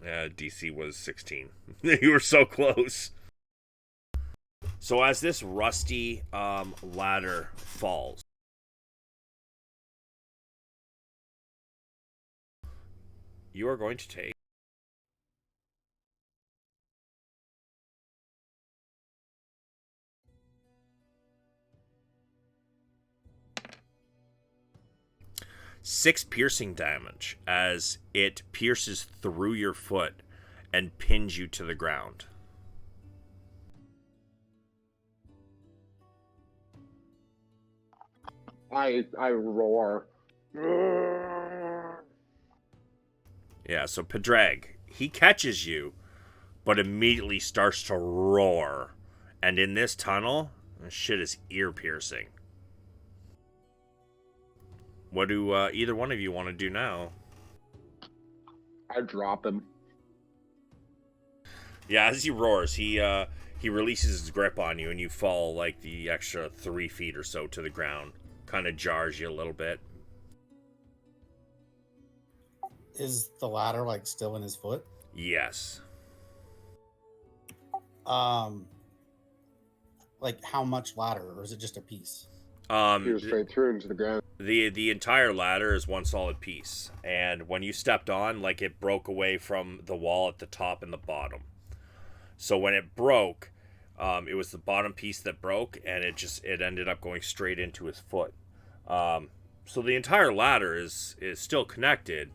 DC was 16. You were so close. So as this rusty ladder falls, you are going to take 6 piercing damage as it pierces through your foot and pins you to the ground. I roar. Yeah, so Pedrag, he catches you, but immediately starts to roar. And in this tunnel, this shit is ear-piercing. What do either one of you want to do now? I drop him. Yeah, as he roars, he releases his grip on you, and you fall like the extra 3 feet or so to the ground. Kind of jars you a little bit. Is the ladder still in his foot? Yes. How much ladder, or is it just a piece? He was straight through into the ground. The entire ladder is one solid piece, and when you stepped on, it broke away from the wall at the top and the bottom. So when it broke, it was the bottom piece that broke, and it ended up going straight into his foot. So the entire ladder is still connected.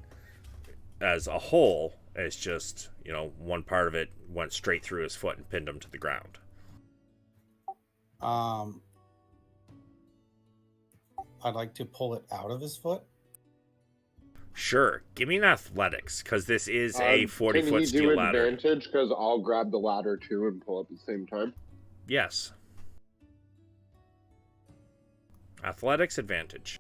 as a whole. It's just, you know, one part of it went straight through his foot and pinned him to the ground. I'd like to pull it out of his foot. Sure, give me an athletics, because this is a 40-foot Can he steel do ladder. advantage? Because I'll grab the ladder too and pull up at the same time. Yes. Athletics advantage.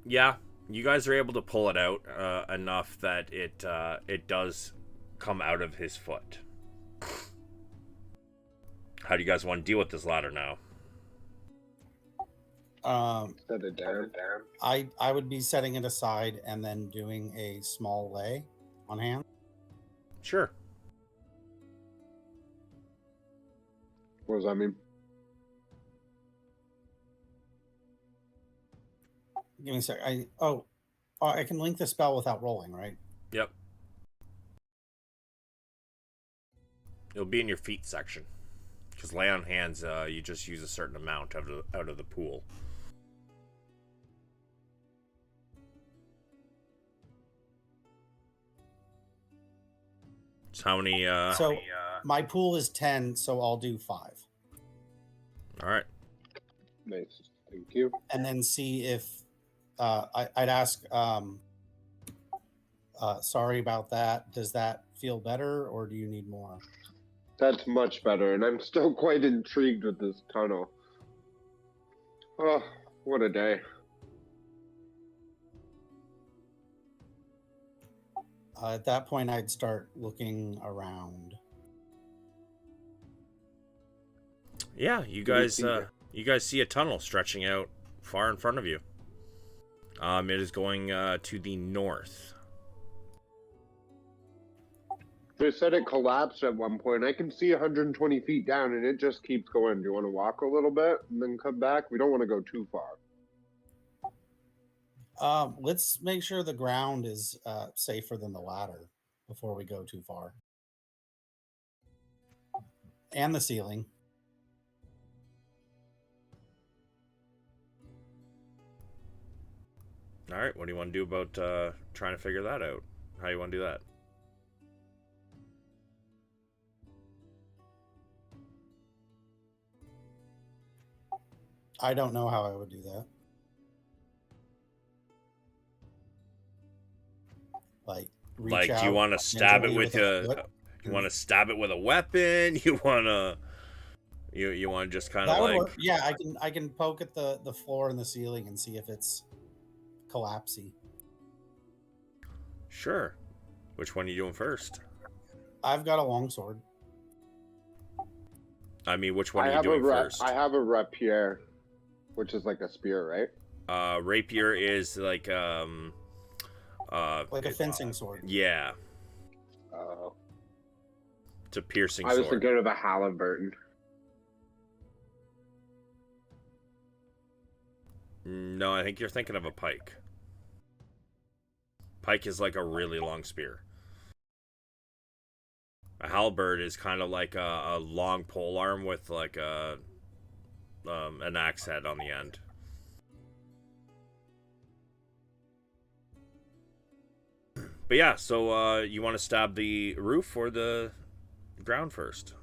Yeah, you guys are able to pull it out enough that it does come out of his foot. How do you guys want to deal with this ladder now? Set it down. I would be setting it aside and then doing a small lay on hand. Sure. What does that mean? Give me a sec. I can link the spell without rolling, right? Yep. It'll be in your feet section. Because lay on hands, you just use a certain amount out of the pool. So how many? My pool is 10, so I'll do 5. All right. Nice. Thank you. And then see if I'd ask. Sorry about that. Does that feel better, or do you need more? That's much better, and I'm still quite intrigued with this tunnel. Oh, what a day. At that point, I'd start looking around. Yeah, you guys see a tunnel stretching out far in front of you. It is going to the north. They said it collapsed at one point. I can see 120 feet down, and it just keeps going. Do you want to walk a little bit and then come back? We don't want to go too far. Let's make sure the ground is safer than the ladder before we go too far. And the ceiling. All right, what do you want to do about trying to figure that out? How you want to do that? I don't know how I would do that. Like, reach out, do you want to stab it ninja with a a? foot? You want to stab it with a weapon? You want to? You want to just kind of That would like? work. Yeah, I can poke at the floor and the ceiling and see if it's collapsy. Sure. Which one are you doing first? I've got a longsword. I mean, which one are you doing first? I have a rapier, which is like a spear, right? Rapier is like Like a fencing sword. Yeah, Oh. it's a piercing I was sword. thinking of a halberdian. No, I think you're thinking of a pike. Pike is like a really long spear. A halberd is kind of like a long pole arm with like an axe head on the end. But yeah, so you want to stab the roof or the ground first?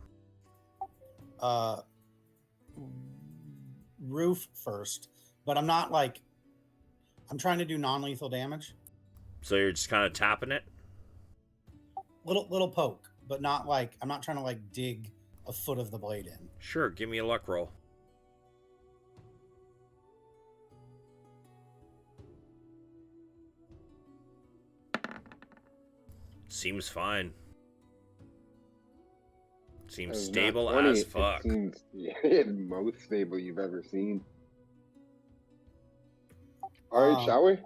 Roof first, but I'm not like. I'm trying to do non-lethal damage. So you're just kind of tapping it? Little poke, but not like I'm not trying to like dig a foot of the blade in. Sure, give me a luck roll. Seems fine. Seems It's stable not 20, as it fuck. seems the most stable you've ever seen. All right, shall we?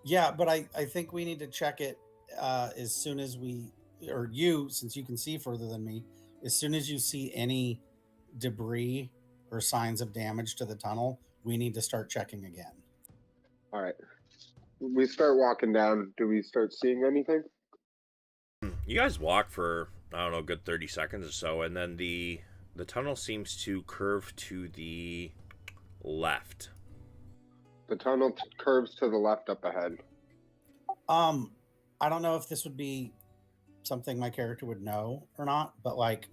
Yeah, but I think we need to check it as soon as we, or you, since you can see further than me, as soon as you see any debris or signs of damage to the tunnel, we need to start checking again. All right. We start walking down. Do we start seeing anything? You guys walk for, I don't know, a good 30 seconds or so, and then the tunnel seems to curve to the left. The tunnel curves to the left up ahead. I don't know if this would be something my character would know or not, but like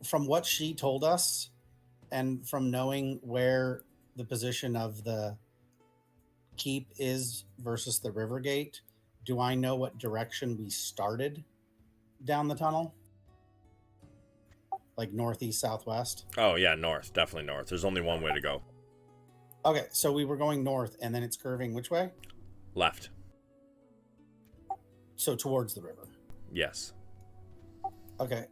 from what she told us and from knowing where the position of the keep is versus the river gate, do I know what direction we started down the tunnel? Like northeast, southwest? Oh, yeah, north. Definitely north. There's only one way to go. Okay, so we were going north and then it's curving which way? Left. So towards the river. Yes. Okay.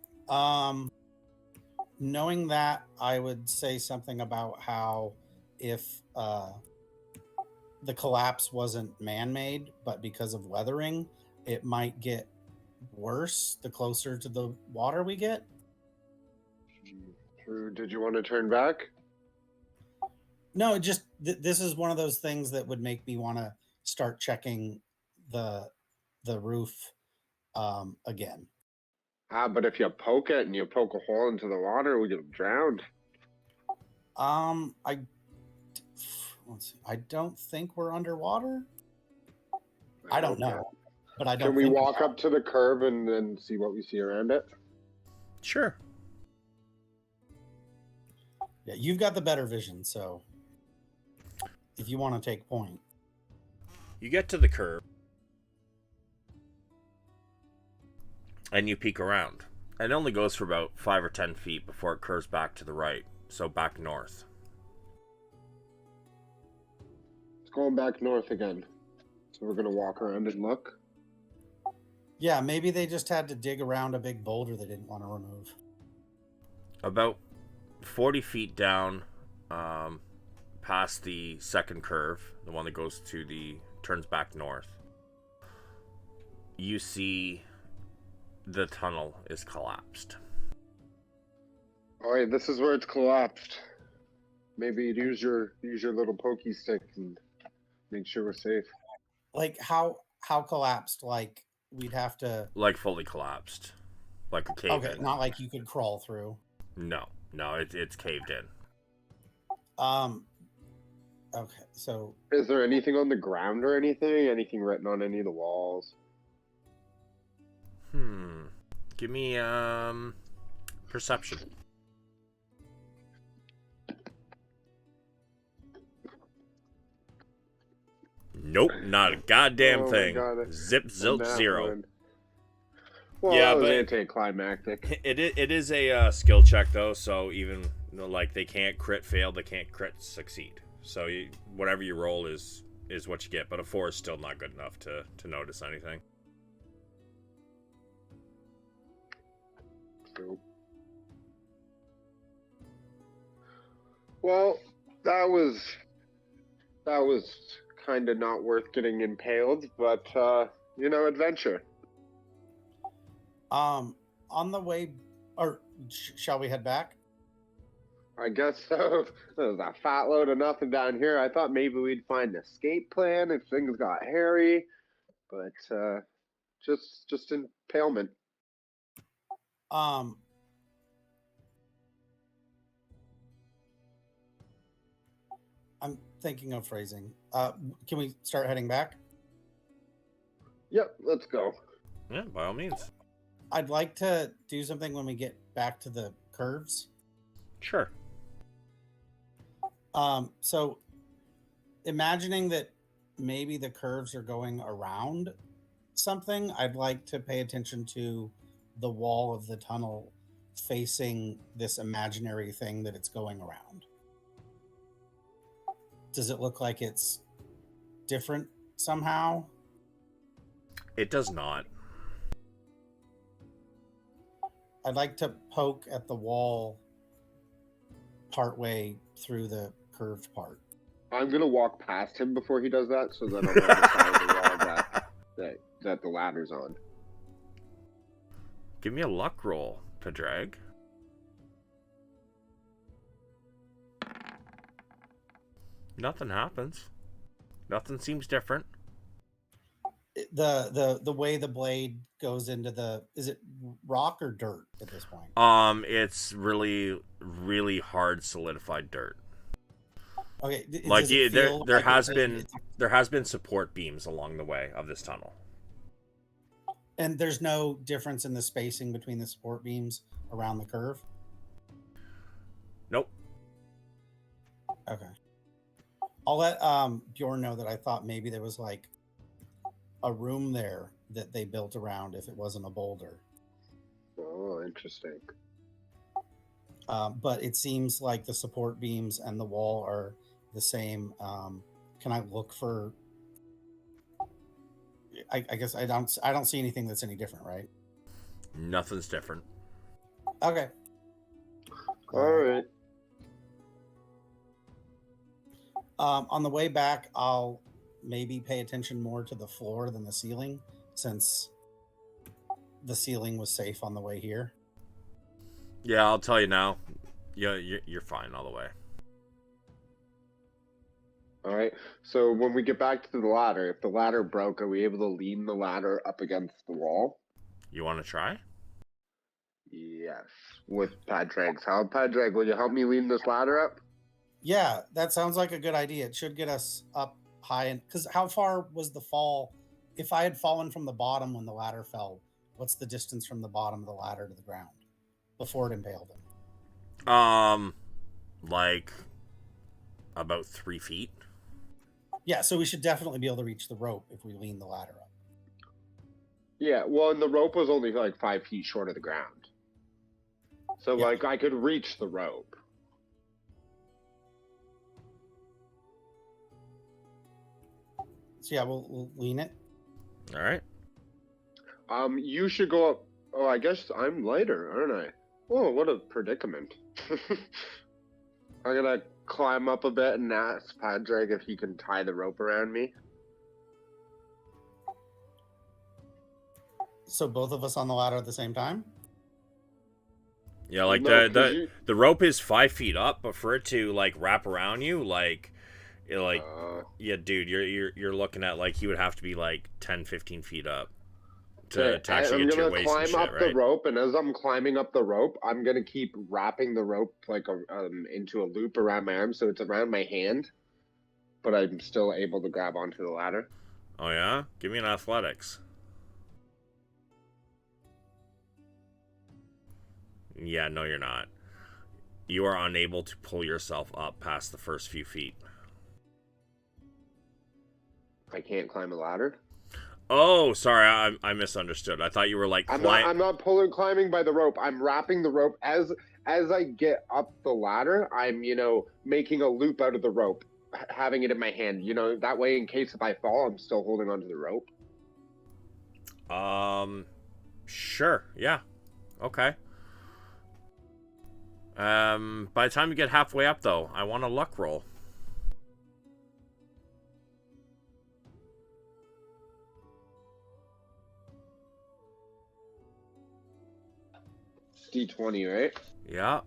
Knowing that, I would say something about how if the collapse wasn't man-made, but because of weathering, it might get worse the closer to the water we get. True. Did you want to turn back? No, just this is one of those things that would make me want to start checking the roof again. But if you poke it and you poke a hole into the water, we get drowned. Let's see. I don't think we're underwater. I don't know, but I don't. Can we walk up to the curve and then see what we see around it? Sure. Yeah, you've got the better vision, so if you want to take point. You get to the curve and you peek around. It only goes for about 5 or 10 feet before it curves back to the right, so back north. It's going back north again. So we're going to walk around and look. Yeah, maybe they just had to dig around a big boulder they didn't want to remove. About 40 feet down, past the second curve, the one that goes to turns back north, you see the tunnel is collapsed. All right, this is where it's collapsed. Maybe you'd use your little pokey stick and make sure we're safe. Like how collapsed? Like we'd have to Like fully collapsed, like a cave. Okay, in. not like you could crawl through. No, it's caved in. Okay, so is there anything on the ground or anything? Anything written on any of the walls? Give me perception. Nope, not a goddamn thing. Zip zilch 0. One. Well, yeah, that was but anticlimactic. It is a skill check though, so even like they can't crit fail, they can't crit succeed. So whatever you roll is what you get, but a 4 is still not good enough to notice anything. Cool. Well, that was kind of not worth getting impaled, but adventure. on the way, or shall we head back? I guess so. There's a fat load of nothing down here. I thought maybe we'd find an escape plan if things got hairy, but just impalement. I'm thinking of phrasing. Can we start heading back? Yep, let's go. Yeah, by all means. I'd like to do something when we get back to the curves. Sure. So imagining that maybe the curves are going around something, I'd like to pay attention to the wall of the tunnel facing this imaginary thing that it's going around. Does it look like it's different somehow? It does not. I'd like to poke at the wall partway through the curved part. I'm gonna walk past him before he does that, so that I'm on the side of the wall that the ladder's on. Give me a luck roll, Padraig. Nothing happens. Nothing seems different. The way the blade goes into is it rock or dirt at this point? It's really, really hard solidified dirt. Okay. Like Does it feel there like has been support beams along the way of this tunnel. and there's no difference in the spacing between the support beams around the curve? Nope. Okay. I'll let Bjorn know that I thought maybe there was like a room there that they built around if it wasn't a boulder. Oh, interesting. But it seems like the support beams and the wall are the same. Can I look for? I guess I don't see anything that's any different, right? Nothing's different. Okay. All right. On the way back, I'll maybe pay attention more to the floor than the ceiling, since the ceiling was safe on the way here. Yeah, I'll tell you now. Yeah, you're fine all the way. All right. So when we get back to the ladder, if the ladder broke, are we able to lean the ladder up against the wall? You want to try? Yes. With Padraig's help. Padraig, will you help me lean this ladder up? Yeah, that sounds like a good idea. It should get us up high. And because how far was the fall? If I had fallen from the bottom when the ladder fell, what's the distance from the bottom of the ladder to the ground before it impaled him? Like about 3 feet. Yeah, so we should definitely be able to reach the rope if we lean the ladder up. Yeah, well, and the rope was only like 5 feet short of the ground. So, Yeah. like, I could reach the rope. So yeah, we'll lean it. All right. You should go up. Oh, I guess I'm lighter, aren't I? Oh, what a predicament. I'm gonna climb up a bit and ask Padraig if he can tie the rope around me. So both of us on the ladder at the same time? Yeah, like No, 'cause the rope is 5 feet up, but for it to like wrap around you, yeah, dude, you're looking at like he would have to be like 10, 15 feet up to actually I'm get to your gonna waist and climb shit, up right? the rope, and as I'm climbing up the rope, I'm gonna keep wrapping the rope like into a loop around my arm, so it's around my hand, but I'm still able to grab onto the ladder. Oh yeah, give me an athletics. Yeah, no, you're not. You are unable to pull yourself up past the first few feet. I can't climb a ladder. Oh, sorry, I misunderstood. I thought you were like I'm not climbing by the rope. I'm wrapping the rope as I get up the ladder. I'm making a loop out of the rope, having it in my hand. That way, in case if I fall, I'm still holding onto the rope. Sure, yeah, okay. By the time you get halfway up, though, I want a luck roll. D20, right? Yeah.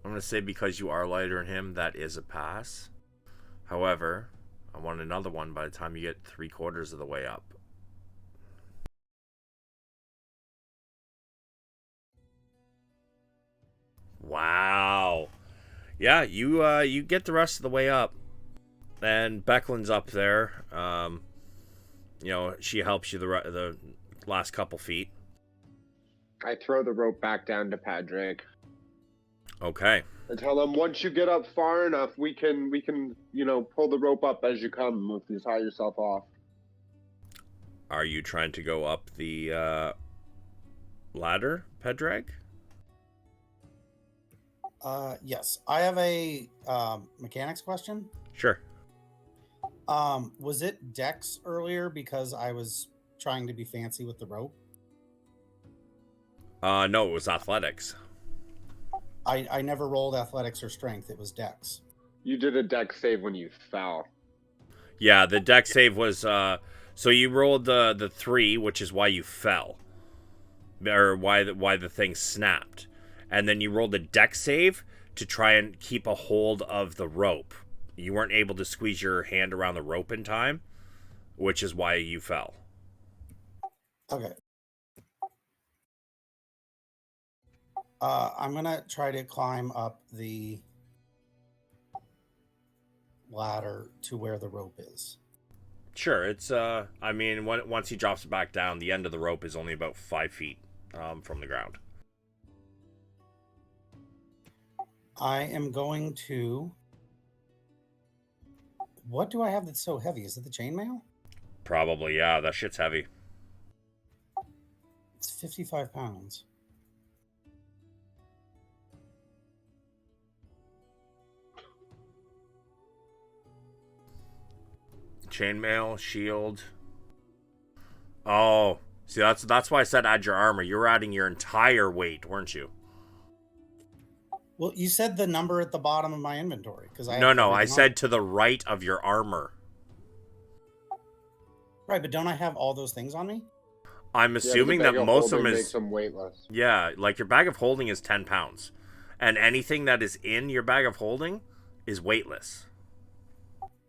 I'm gonna say because you are lighter than him, that is a pass. However, I want another one by the time you get 3/4 of the way up. Wow. Yeah, you get the rest of the way up, and Becklin's up there. She helps you the last couple feet. I throw the rope back down to Padraig. Okay. I tell him once you get up far enough, we can pull the rope up as you come if you tie yourself off. Are you trying to go up the ladder, Padraig? Yes. I have a mechanics question. Sure. Was it Dex earlier because I was trying to be fancy with the rope? No, it was athletics. I never rolled athletics or strength. It was Dex. You did a dex save when you fell. Yeah, the dex save was so you rolled the 3, which is why you fell. Or why the thing snapped. And then you rolled a dex save to try and keep a hold of the rope. You weren't able to squeeze your hand around the rope in time, which is why you fell. Okay. I'm gonna try to climb up the ladder to where the rope is? Sure, it's I mean, once he drops it back down, the end of the rope is only about 5 feet from the ground. I am going to. What do I have that's so heavy? Is it the chainmail? Probably, yeah. That shit's heavy. It's 55 pounds. Chainmail, shield. Oh, see, that's why I said add your armor. You were adding your entire weight, weren't you? Well, you said the number at the bottom of my inventory because I No, have no, I everything on. said to the right of your armor. Right, but don't I have all those things on me? I'm Yeah, but the assuming that bag of most of them holding is makes them weightless. yeah, like your bag of holding is 10 pounds, and anything that is in your bag of holding is weightless.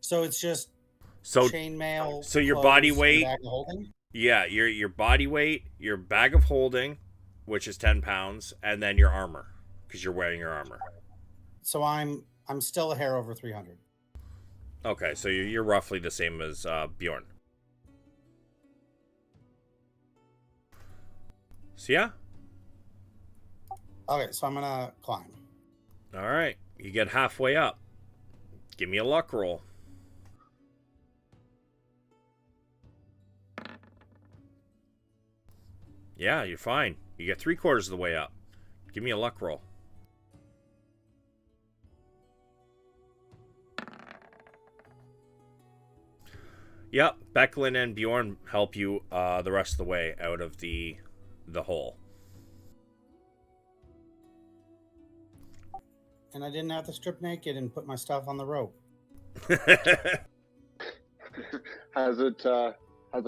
So it's just So, chainmail, so your body clothes, and weight, bag of holding. yeah, your body weight, your bag of holding, which is 10 pounds, and then your armor, because you're wearing your armor. So I'm still a hair over 300. Okay, so you're roughly the same as Bjorn. So yeah, Okay, so I'm gonna climb. all right, you get halfway up. Give me a luck roll. Yeah, you're fine. You get 3/4 of the way up. Give me a luck roll. Yep, Becklin and Bjorn help you the rest of the way out of the hole. And I didn't have to strip naked and put my stuff on the rope. Has it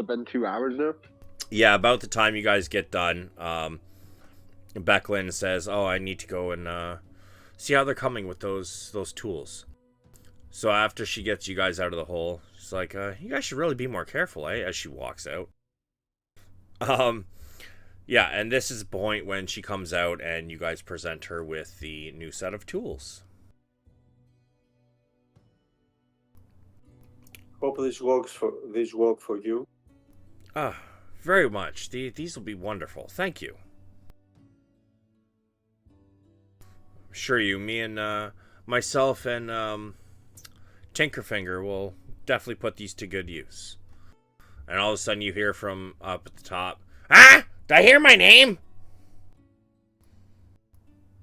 been 2 hours now? Yeah, about the time you guys get done, Becklin says, "Oh, I need to go and see how they're coming with those tools." So after she gets you guys out of the hole, she's like, "You guys should really be more careful, eh?" As she walks out. Yeah, and this is the point when she comes out and you guys present her with the new set of tools. Hope this works for you. Ah, very much. These will be wonderful. Thank you. Sure, me and myself and Tinkerfinger will definitely put these to good use. And all of a sudden you hear from up at the top, "Ah! Did I hear my name?"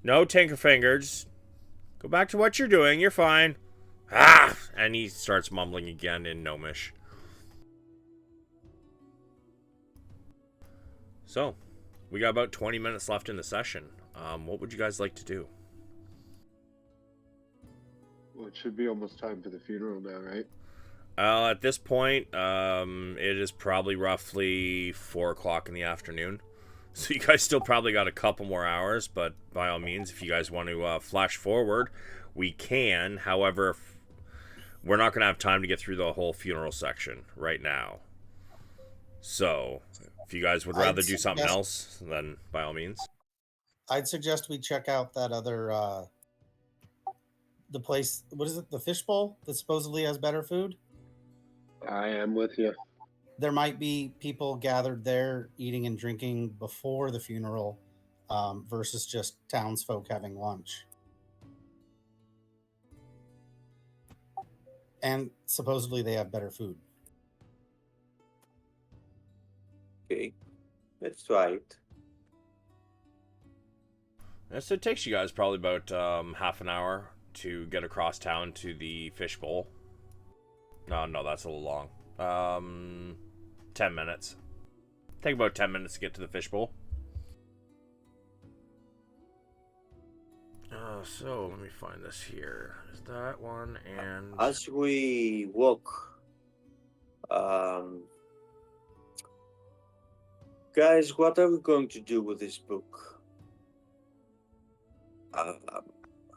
"No, Tinkerfinger, just go back to what you're doing. You're fine." "Ah!" And he starts mumbling again in Gnomish. So, we got about 20 minutes left in the session. What would you guys like to do? Well, it should be almost time for the funeral now, right? At this point, it is probably roughly 4 o'clock in the afternoon. So you guys still probably got a couple more hours, but by all means, if you guys want to flash forward, we can. However, we're not going to have time to get through the whole funeral section right now. So, if you guys would rather do something else, then by all means. I'd suggest we check out that other the place. What is it? The fishbowl that supposedly has better food. I am with you. There might be people gathered there eating and drinking before the funeral versus just townsfolk having lunch. And supposedly they have better food. Okay, let's try it. So it takes you guys probably about half an hour to get across town to the fishbowl. No, that's a little long. 10 minutes. Take about 10 minutes to get to the fishbowl. So let me find this here. Is that one and As we walk, guys, what are we going to do with this book?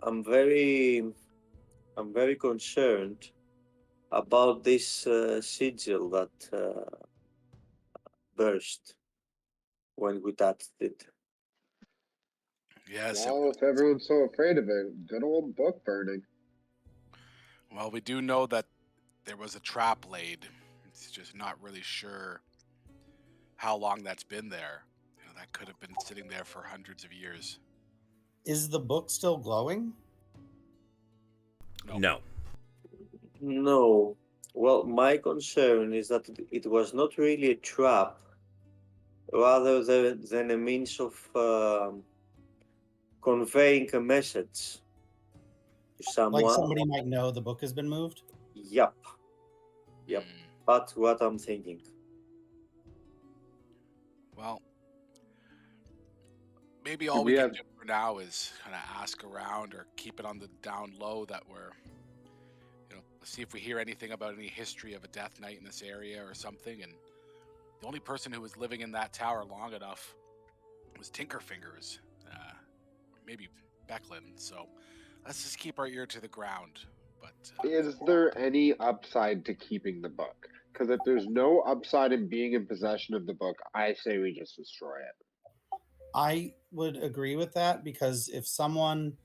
I'm very concerned about this sigil that burst when we touched it. Yes. Well, if everyone's so afraid of it, good old book burning. Well, we do know that there was a trap laid. It's just not really sure how long that's been there. That could have been sitting there for hundreds of years. Is the book still glowing? No. No. No. Well, my concern is that it was not really a trap, rather than a means of conveying a message to someone. Like somebody might know the book has been moved? Yep. Yep. Hmm. That's what I'm thinking. Well, maybe all We we can have- do for now is kind of ask around or keep it on the down low that we're, see if we hear anything about any history of a death knight in this area or something. And the only person who was living in that tower long enough was Tinkerfingers, maybe Becklin. So let's just keep our ear to the ground. But Is there any upside to keeping the book? Because if there's no upside in being in possession of the book, I say we just destroy it. I would agree with that because if someone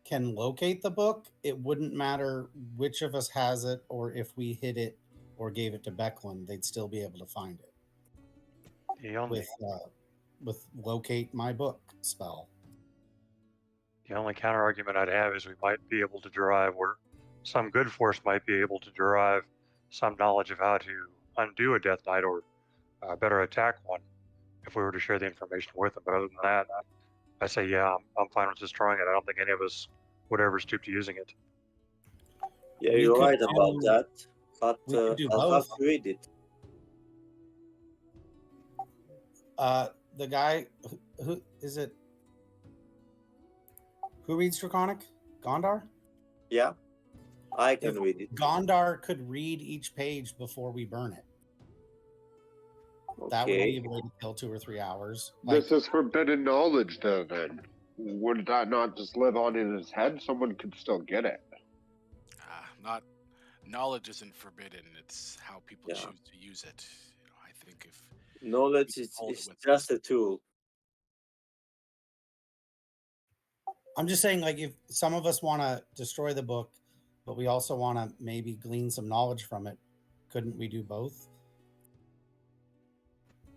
can locate the book, it wouldn't matter which of us has it or if we hid it or gave it to Becklin, they'd still be able to find it The only with locate my book spell. the only counter argument I'd have is we might be able to derive, or some good force might be able to derive some knowledge of how to undo a Death Knight or better attack one if we were to share the information with them. But other than that, I say, yeah, I'm fine with destroying it. I don't think any of us would ever stoop to using it. Yeah, We you're could right about do- that. But we could do I'll have both. to read it. The guy who is it? Who reads Draconic? Gondar? Yeah, I can If read it. Gondar could read each page before we burn it. That would Okay. be a way to kill 2 or 3 hours. Like, This is forbidden knowledge, though, then. Would that not just live on in his head? Someone could still get it. not knowledge isn't forbidden. It's how people Yeah. choose to use it. I think if Knowledge we is hold it with just a tool. I'm just saying, like, if some of us want to destroy the book, but we also want to maybe glean some knowledge from it, couldn't we do both?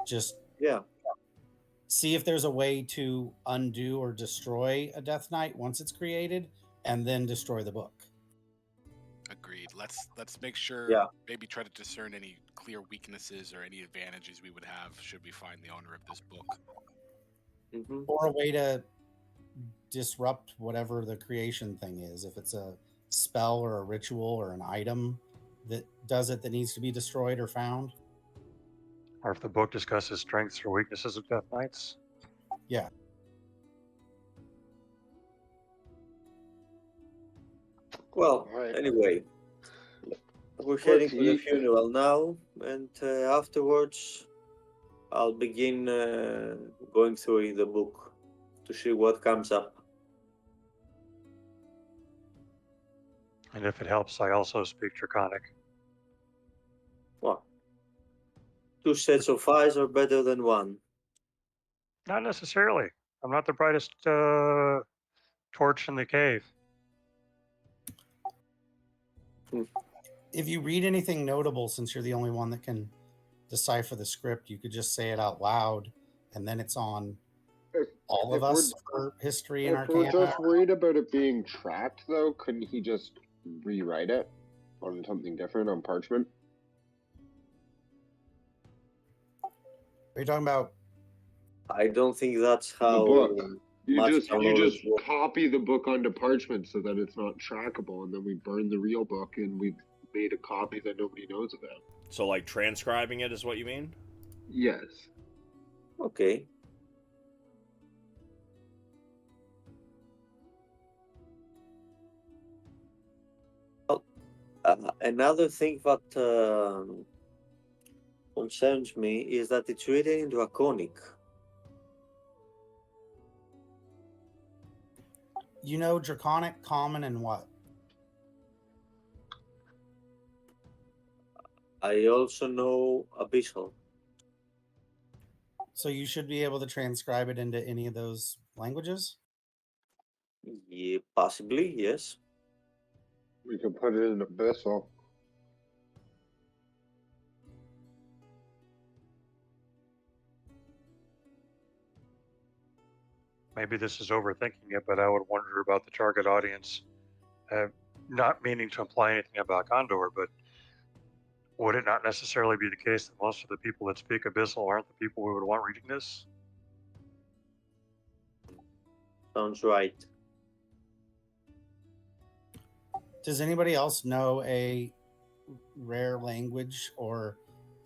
Just Yeah. see if there's a way to undo or destroy a Death Knight once it's created, and then destroy the book. agreed. Let's make sure. Yeah. Maybe try to discern any clear weaknesses or any advantages we would have should we find the owner of this book. Hmm. Or a way to disrupt whatever the creation thing is. If it's a spell or a ritual or an item that does it that needs to be destroyed or found. Or if the book discusses strengths or weaknesses of Death Knights. Yeah. Well, Alright. anyway, we're heading to the eat. funeral now, and afterwards, I'll begin going through the book to see what comes up. And if it helps, I also speak Draconic. Well, 2 sets of eyes are better than one. Not necessarily. I'm not the brightest torch in the cave. If you read anything notable, since you're the only one that can decipher the script, you could just say it out loud, and then it's on all of if we're- us for history and If we're Arcana. just worried about it being tracked, though, couldn't he just rewrite it on something different on parchment? Are you talking about? I don't think that's The how book. You just knowledge works. copy the book onto parchment so that it's not trackable, and then we burn the real book, and we've made a copy that nobody knows about. So, like, transcribing it is what you mean? Yes. Okay. Another thing that concerns me is that it's written in Draconic. You know Draconic, Common, and what? I also know Abyssal. So you should be able to transcribe it into any of those languages. Yeah, possibly, yes. We can put it in Abyssal. Maybe this is overthinking it, but I would wonder about the target audience. Not meaning to imply anything about Gondor, but would it not necessarily be the case that most of the people that speak Abyssal aren't the people we would want reading this? Sounds right. Does anybody else know a rare language or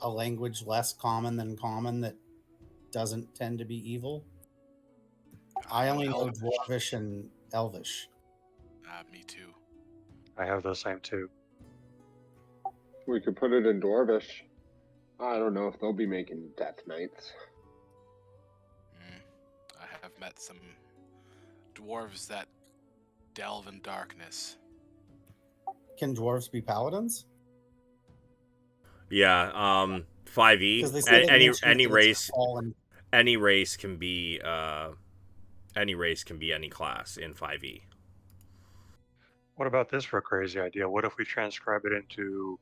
a language less common than common that doesn't tend to be evil? I only know Elvish. Dwarvish and Elvish. Me too. I have those same two. We could put it in Dwarvish. I don't know if they'll be making Death Knights. I have met some dwarves that delve in darkness. Can dwarves be paladins? Yeah, 5e. Because they say that in Any Truth race, fallen. any race can be any class in 5e. What about this for a crazy idea? What if we transcribe it into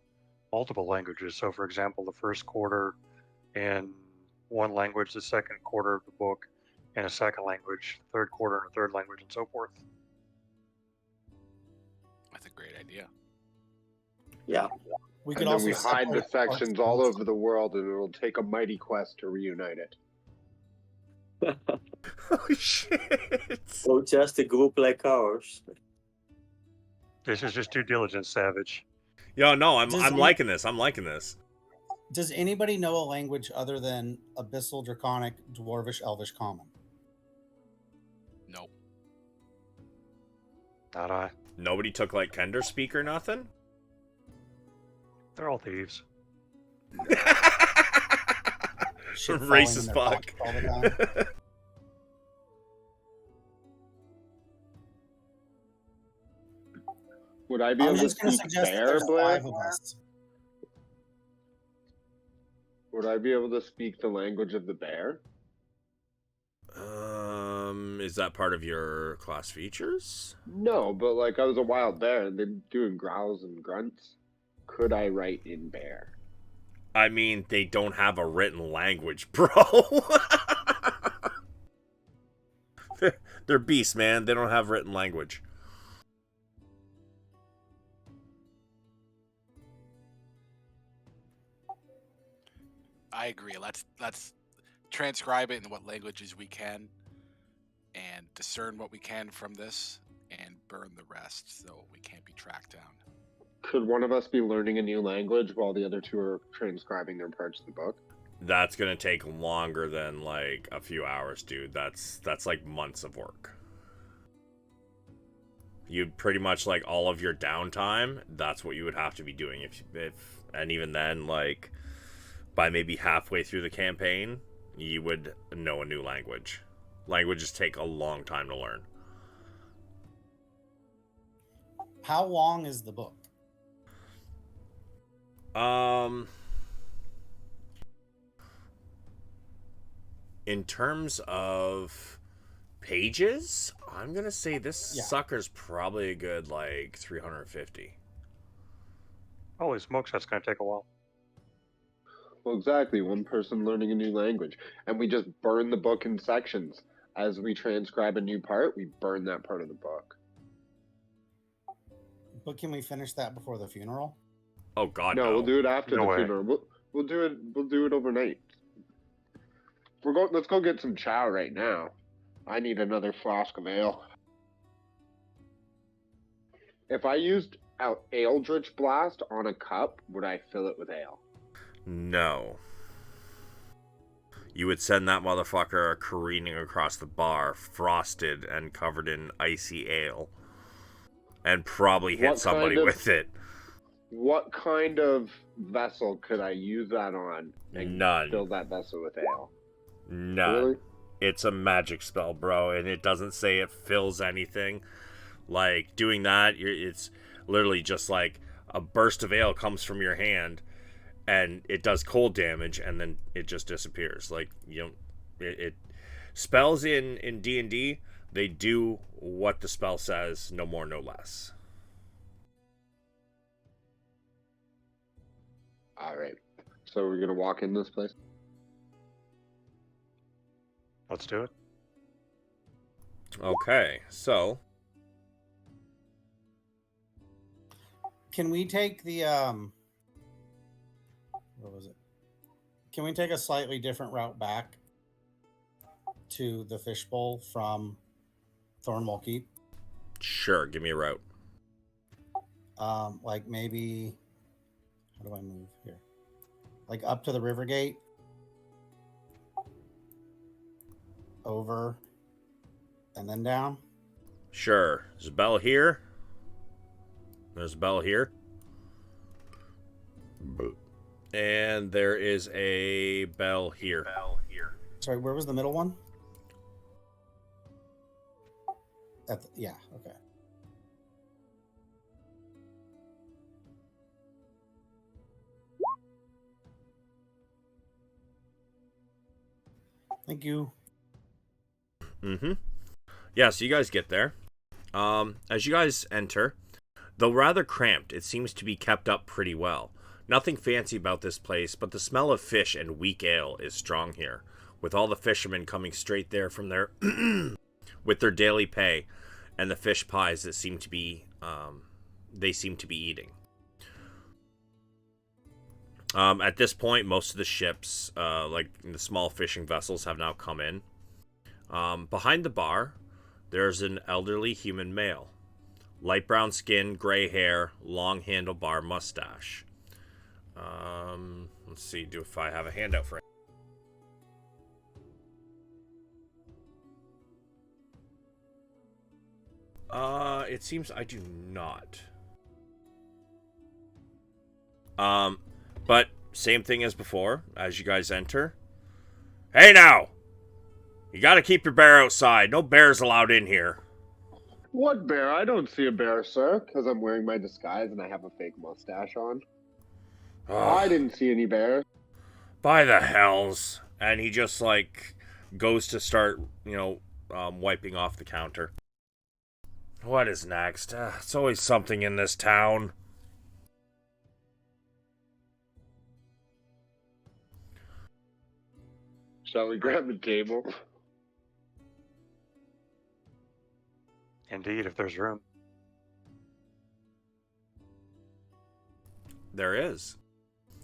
multiple languages? So, for example, the first quarter in one language, the second quarter of the book in a second language, third quarter in a third language, and so forth. That's a great idea. Yeah. We And could then also we hide the separate parts sections of all it. over the world, and it'll take a mighty quest to reunite it. Oh shit! So just a group like ours. This is just due diligence, Savage. Yo, no, I'm Does liking this. I'm liking this. Does anybody know a language other than Abyssal, Draconic, Dwarvish, Elvish, Common? Nope. Not I. Nobody took like Kender speak or nothing. They're all thieves. Shit falling in Racist their fuck. pockets all the time. Would I be I able was to just going to speak suggest that bear, there's Blair? 5 of us. Would I be able to speak the language of the bear? Is that part of your class features? No, but like I was a wild bear and they're doing growls and grunts. Could I write in bear? I mean, they don't have a written language, bro. They're beasts, man. They don't have written language. I agree. Let's transcribe it in what languages we can, and discern what we can from this, and burn the rest so we can't be tracked down. Could one of us be learning a new language while the other two are transcribing their parts of the book? That's gonna take longer than like a few hours, dude. That's like months of work. You'd pretty much like all of your downtime. That's what you would have to be doing if and even then, like by maybe halfway through the campaign, you would know a new language. Languages take a long time to learn. How long is the book? In terms of pages, I'm gonna say this sucker's probably a good like 350. Holy smokes, that's going to take a while. Well, exactly. One person learning a new language. And we just burn the book in sections. As we transcribe a new part, we burn that part of the book. But can we finish that before the funeral? Oh God, No, no. we'll do it after No the way. funeral. We'll do it overnight. Let's go get some chow right now. I need another flask of ale. If I used Eldritch Blast on a cup, would I fill it with ale? No. You would send that motherfucker careening across the bar, frosted and covered in icy ale, and probably hit somebody with it. What kind of vessel could I use that on and None. fill that vessel with ale? None. Really? It's a magic spell, bro, and it doesn't say it fills anything. Like, doing that, it's literally just like a burst of ale comes from your hand, and it does cold damage, and then it just disappears. Like, you don't... It spells in D&D, they do what the spell says, no more, no less. All right. So we're gonna walk in this place. Let's do it. Okay, so Can we take the what was it? Can we take a slightly different route back to the fishbowl from Thornwall Keep? sure, give me a route. Like maybe how do I move here? Like up to the river gate, over, and then down. Sure. There's a bell here. There's a bell here. And there is a bell here. Sorry, where was the middle one? Yeah, okay. Thank you. Mm-hmm. Yeah, so you guys get there. As you guys enter, though rather cramped, it seems to be kept up pretty well. Nothing fancy about this place, but the smell of fish and weak ale is strong here, with all the fishermen coming straight there from their with their daily pay, and the fish pies that seem to be eating. At this point, most of the ships, like the small fishing vessels, have now come in. Behind the bar, there's an elderly human male. Light brown skin, gray hair, long handlebar mustache. Let's see, if I have a handout for him. It seems I do not. But same thing as before, as you guys enter. Hey now! You gotta keep your bear outside. No bears allowed in here. What bear? I don't see a bear, sir, because I'm wearing my disguise and I have a fake mustache on. I didn't see any bears. By the hells. And he just, goes to start, wiping off the counter. What is next? It's always something in this town. Shall we grab the table? Indeed, if there's room. There is.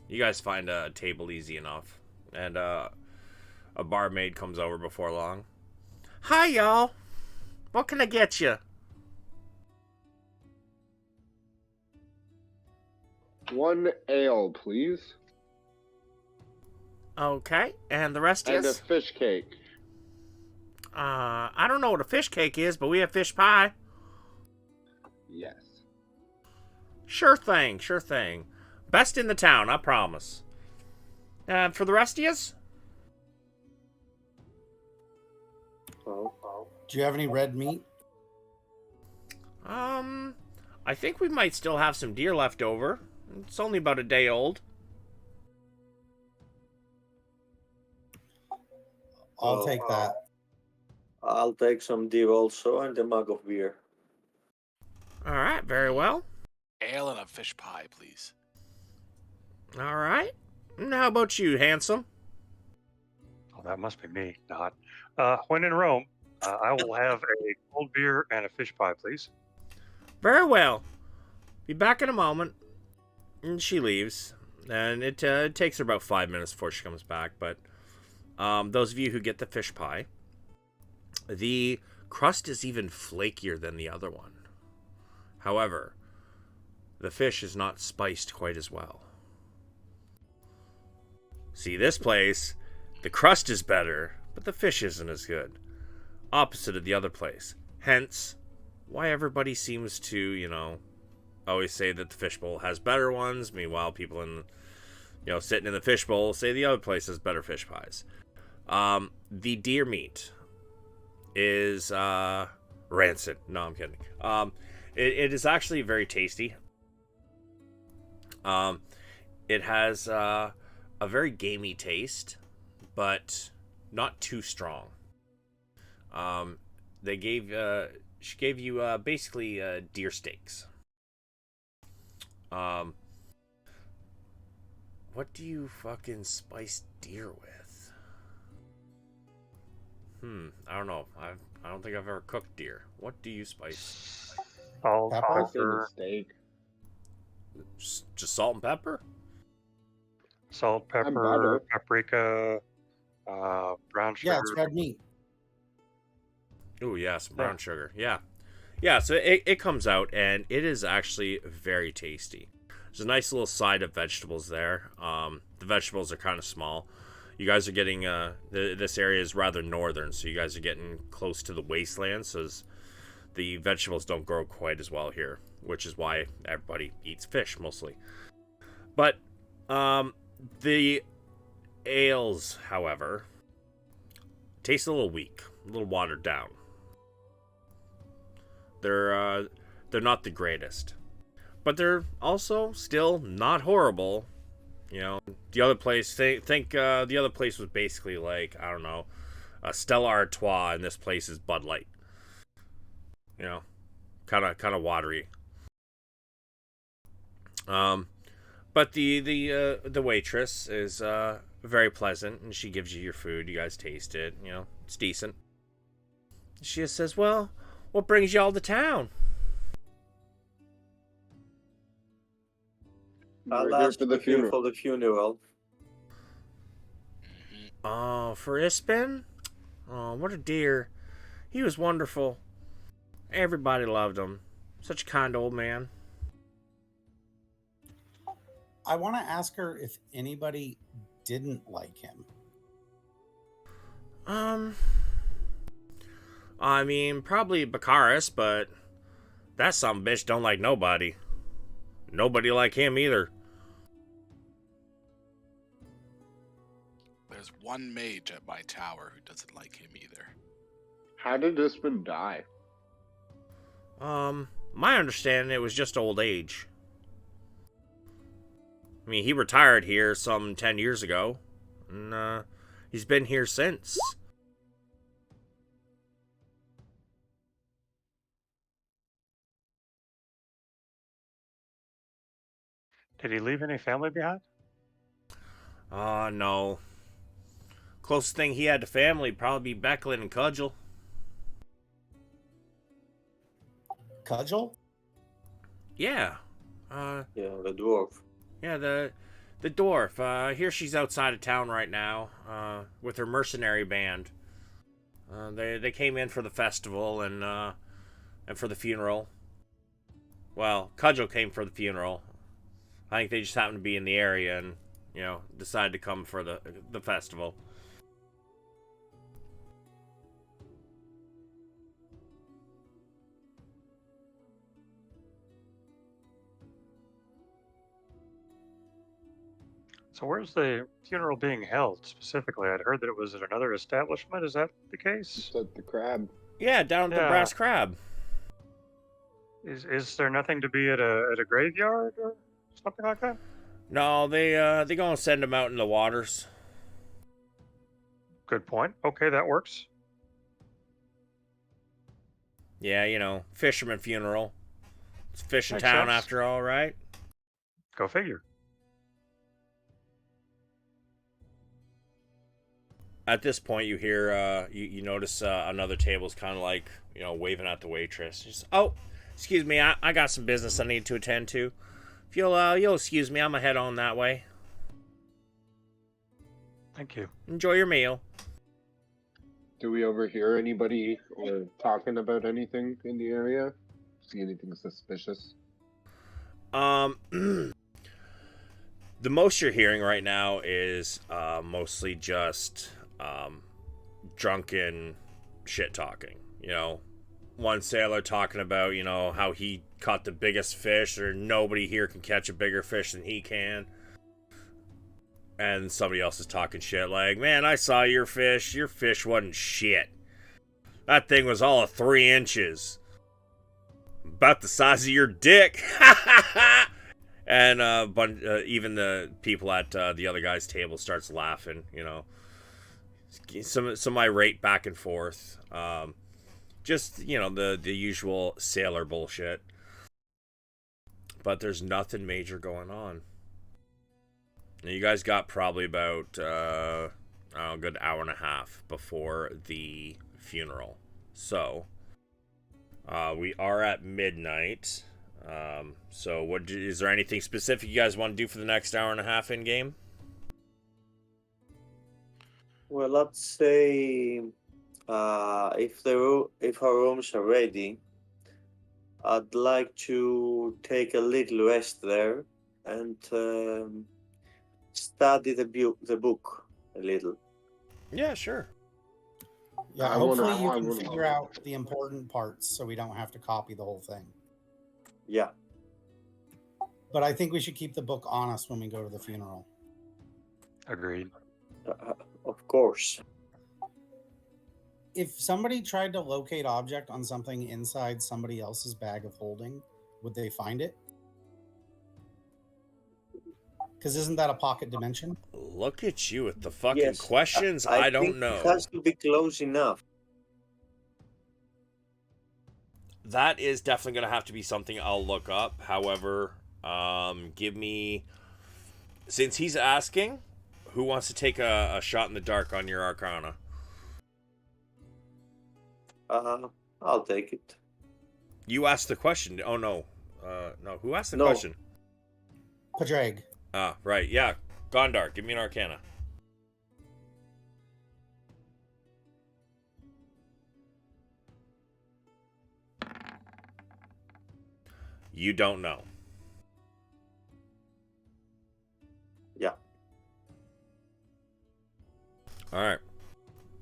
You guys find a table easy enough. And a barmaid comes over before long. Hi, y'all. What can I get you? One ale, please. Okay, and the rest And a is? fish cake. I don't know what a fish cake is, but we have fish pie. Yes. Sure thing, sure thing. Best in the town, I promise. For the rest of yous? Do you have any red meat? I think we might still have some deer left over. It's only about a day old. I'll take that. I'll take some deer also and a mug of beer. All right, very well. Ale and a fish pie, please. All right. And how about you, handsome? Oh, that must be me, not. When in Rome, I will have a cold beer and a fish pie, please. Very well. Be back in a moment. And she leaves. And it takes her about 5 minutes before she comes back. But those of you who get the fish pie, the crust is even flakier than the other one. However, the fish is not spiced quite as well. See, this place, the crust is better, but the fish isn't as good. Opposite of the other place. Hence, why everybody seems to, always say that the fishbowl has better ones. Meanwhile, people sitting in the fishbowl say the other place has better fish pies. The deer meat is rancid. No, I'm kidding. It is actually very tasty. It has a very gamey taste, but not too strong. She gave you basically deer steaks. What do you fucking spice deer with? I don't know. I don't think I've ever cooked deer. What do you spice? Salt, Pepper? I say the pepper, steak. Just salt and pepper? salt, And pepper, butter. paprika, brown Yeah, it's sugar. red meat. Ooh, yeah, some Yeah. brown sugar. Yeah. Yeah, so it comes out, and it is actually very tasty. There's a nice little side of vegetables there. The vegetables are kind of small. You guys are getting, this area is rather northern, so you guys are getting close to the wasteland, so the vegetables don't grow quite as well here, which is why everybody eats fish mostly. But the ales, however, taste a little weak, a little watered down. They're not the greatest, but they're also still not horrible. You know, the other place, think the other place was basically like, I don't know, a Stella Artois, and this place is Bud Light. You know, kind of watery. But the waitress is very pleasant, and she gives you your food. You guys taste it. You know, it's decent. She just says, "Well, what brings y'all to town?" I'll We're here ask for the with you funeral. for the funeral. Oh, for Ispin? Oh, what a dear. He was wonderful. Everybody loved him. Such a kind old man. I want to ask her if anybody didn't like him. I mean, probably Baccharis, but that some bitch don't like nobody. Nobody like him either. There's one mage at my tower who doesn't like him either. How did Ispin die? My understanding, it was just old age. I mean, he retired here some 10 years ago, and he's been here since. Did he leave any family behind? No. Closest thing he had to family would probably be Becklin and Cudgel. Cudgel? Yeah. Yeah, the dwarf. Yeah, the dwarf. Here she's outside of town right now, with her mercenary band. They came in for the festival and for the funeral. Well, Cudgel came for the funeral. I think they just happened to be in the area and, you know, decided to come for the festival. So where's the funeral being held specifically? I'd heard that it was at another establishment. Is that the case? It's at the crab. Yeah, down at the Yeah. Brass Crab. Is there nothing to be at a graveyard or something like that? No, they gonna send him out in the waters. Good point. Okay, that works. Yeah, you know, fisherman funeral. It's fishing Makes town sense. after all, right? Go figure. At this point, you hear, you notice another table's kind of like, you know, waving at the waitress. She's, oh, excuse me, I got some business I need to attend to. If you'll excuse me, I'm gonna head on that way. Thank you. Enjoy your meal. Do we overhear anybody or talking about anything in the area? See anything suspicious? The most you're hearing right now is mostly just drunken shit talking. You know, one sailor talking about, you know, how he caught the biggest fish, or nobody here can catch a bigger fish than he can. And somebody else is talking shit like, man, I saw your fish. Your fish wasn't shit. That thing was all of 3 inches. About the size of your dick. And even the people at the other guy's table starts laughing, you know. Some irate back and forth. Just, you know, the usual sailor bullshit. But there's nothing major going on. You guys got probably about a good hour and a half before the funeral. So we are at midnight. So is there anything specific you guys want to do for the next hour and a half in game? Well, let's say if our rooms are ready, I'd like to take a little rest there and study the book a little. Yeah, sure. Yeah, I wanna- hopefully you I can wanna- figure out the important parts so we don't have to copy the whole thing. Yeah. But I think we should keep the book on us when we go to the funeral. Agreed. Of course. If somebody tried to locate object on something inside somebody else's bag of holding, would they find it? Because isn't that a pocket dimension? Look at you with the fucking Yes. questions. I I think don't know. It has to be close enough. That is definitely going to have to be something I'll look up. However, give me, since he's asking, who wants to take a shot in the dark on your Arcana? I'll take it. You asked the question. Oh no, no. Who asked the No. question? Padraig. Ah, right. Yeah, Gondar. Give me an Arcana. You don't know. Yeah. All right.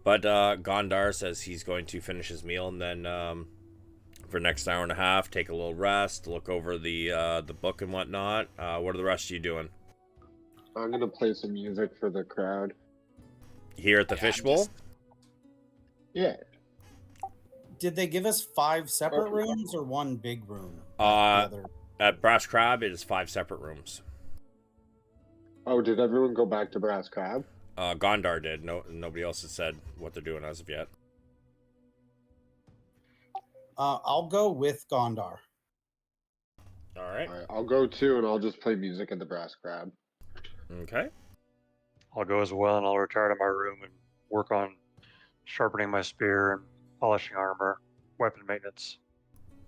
But Gondar says he's going to finish his meal and then for next hour and a half, take a little rest, look over the book and whatnot. What are the rest of you doing? I'm gonna play some music for the crowd. Here at the Yeah, I'm fishbowl? just- Yeah. Did they give us 5 separate rooms or one big room? At Brass Crab, it is 5 separate rooms. Oh, did everyone go back to Brass Crab? Gondar did. Nobody else has said what they're doing as of yet. I'll go with Gondar. All right. All right, I'll go too, and I'll just play music at the Brass Crab. Okay. I'll go as well, and I'll retire to my room and work on sharpening my spear and polishing armor, weapon maintenance.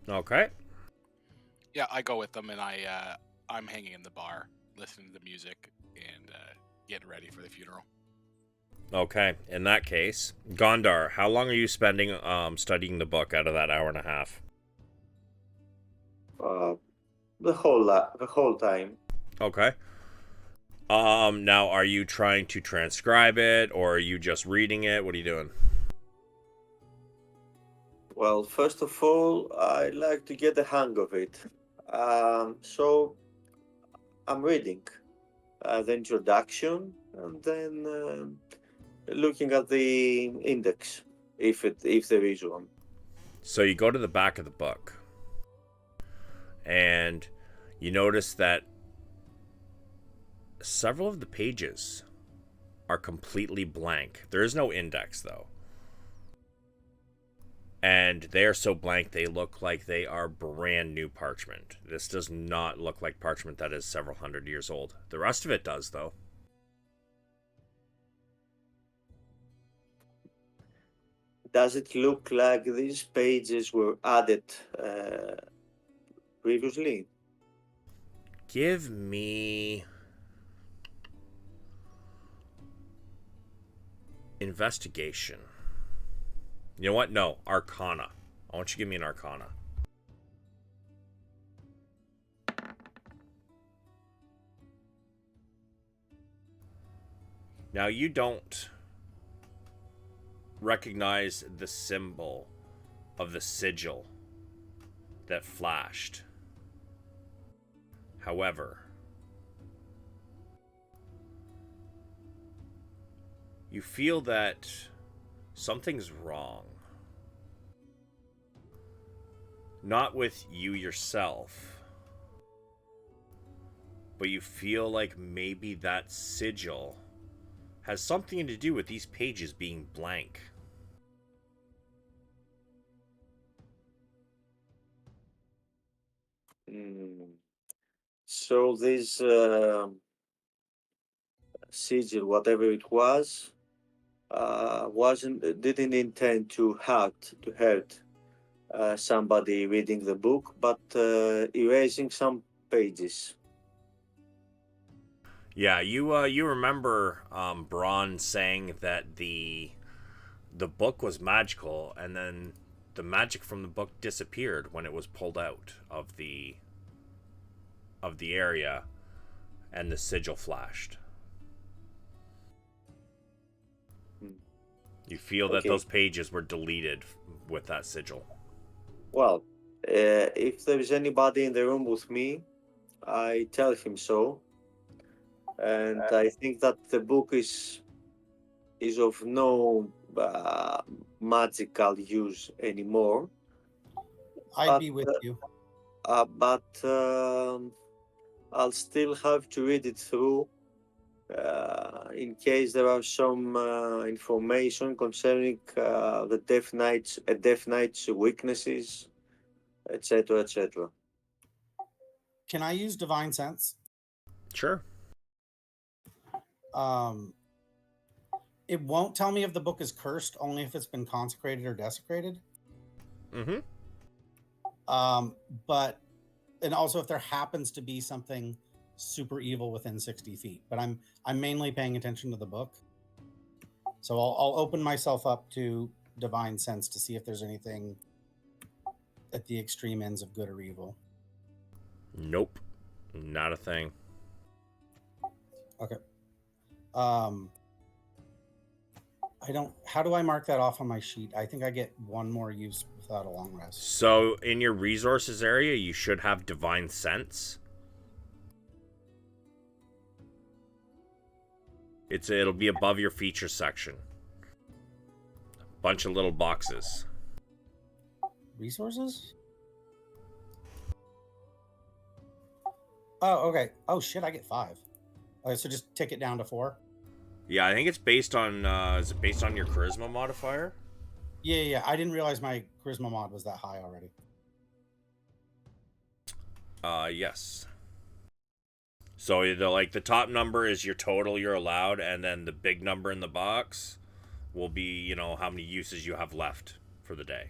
Okay. Yeah, I go with them, and I'm hanging in the bar, listening to the music and getting ready for the funeral. Okay. In that case, Gondar, how long are you spending studying the book out of that hour and a half? The whole time. Okay. Now are you trying to transcribe it or are you just reading it? What are you doing? Well, first of all, I like to get the hang of it. So I'm reading the introduction and then looking at the index, if there is one. So you go to the back of the book and you notice that several of the pages are completely blank. There is no index though. And they are so blank they look like they are brand new parchment. This does not look like parchment that is several hundred years old. The rest of it does though. Does it look like these pages were added previously? Give me investigation. You know what? No, Arcana. I want you to give me an Arcana. Now, you don't recognize the symbol of the sigil that flashed. However, you feel that something's wrong. Not with you yourself, but you feel like maybe that sigil has something to do with these pages being blank. So these sigil, whatever it was, didn't intend to hurt somebody reading the book, but erasing some pages. Yeah, you remember Braun saying that the book was magical, and then the magic from the book disappeared when it was pulled out of the area, and the sigil flashed. You feel that Okay. those pages were deleted with that sigil. Well, if there is anybody in the room with me, I tell him so, and I think that the book is of no magical use anymore. I'd be with you. But I'll still have to read it through in case there are some information concerning the Death Knight's weaknesses, etc., etc. Can I use Divine Sense? Sure. It won't tell me if the book is cursed, only if it's been consecrated or desecrated. Mm-hmm. But and also if there happens to be something super evil within 60 feet. But I'm mainly paying attention to the book, so I'll open myself up to Divine Sense to see if there's anything at the extreme ends of good or evil. Nope, not a thing. Okay. I don't. How do I mark that off on my sheet? I think I get one more use without a long rest. So in your resources area, you should have Divine Sense. It'll be above your feature section. Bunch of little boxes. Resources? Oh, okay. Oh shit, I get 5. Okay, so just tick it down to 4. Yeah, I think it's based on. Is it based on your charisma modifier? Yeah. I didn't realize my charisma mod was that high already. Yes. So the top number is your total you're allowed, and then the big number in the box will be how many uses you have left for the day.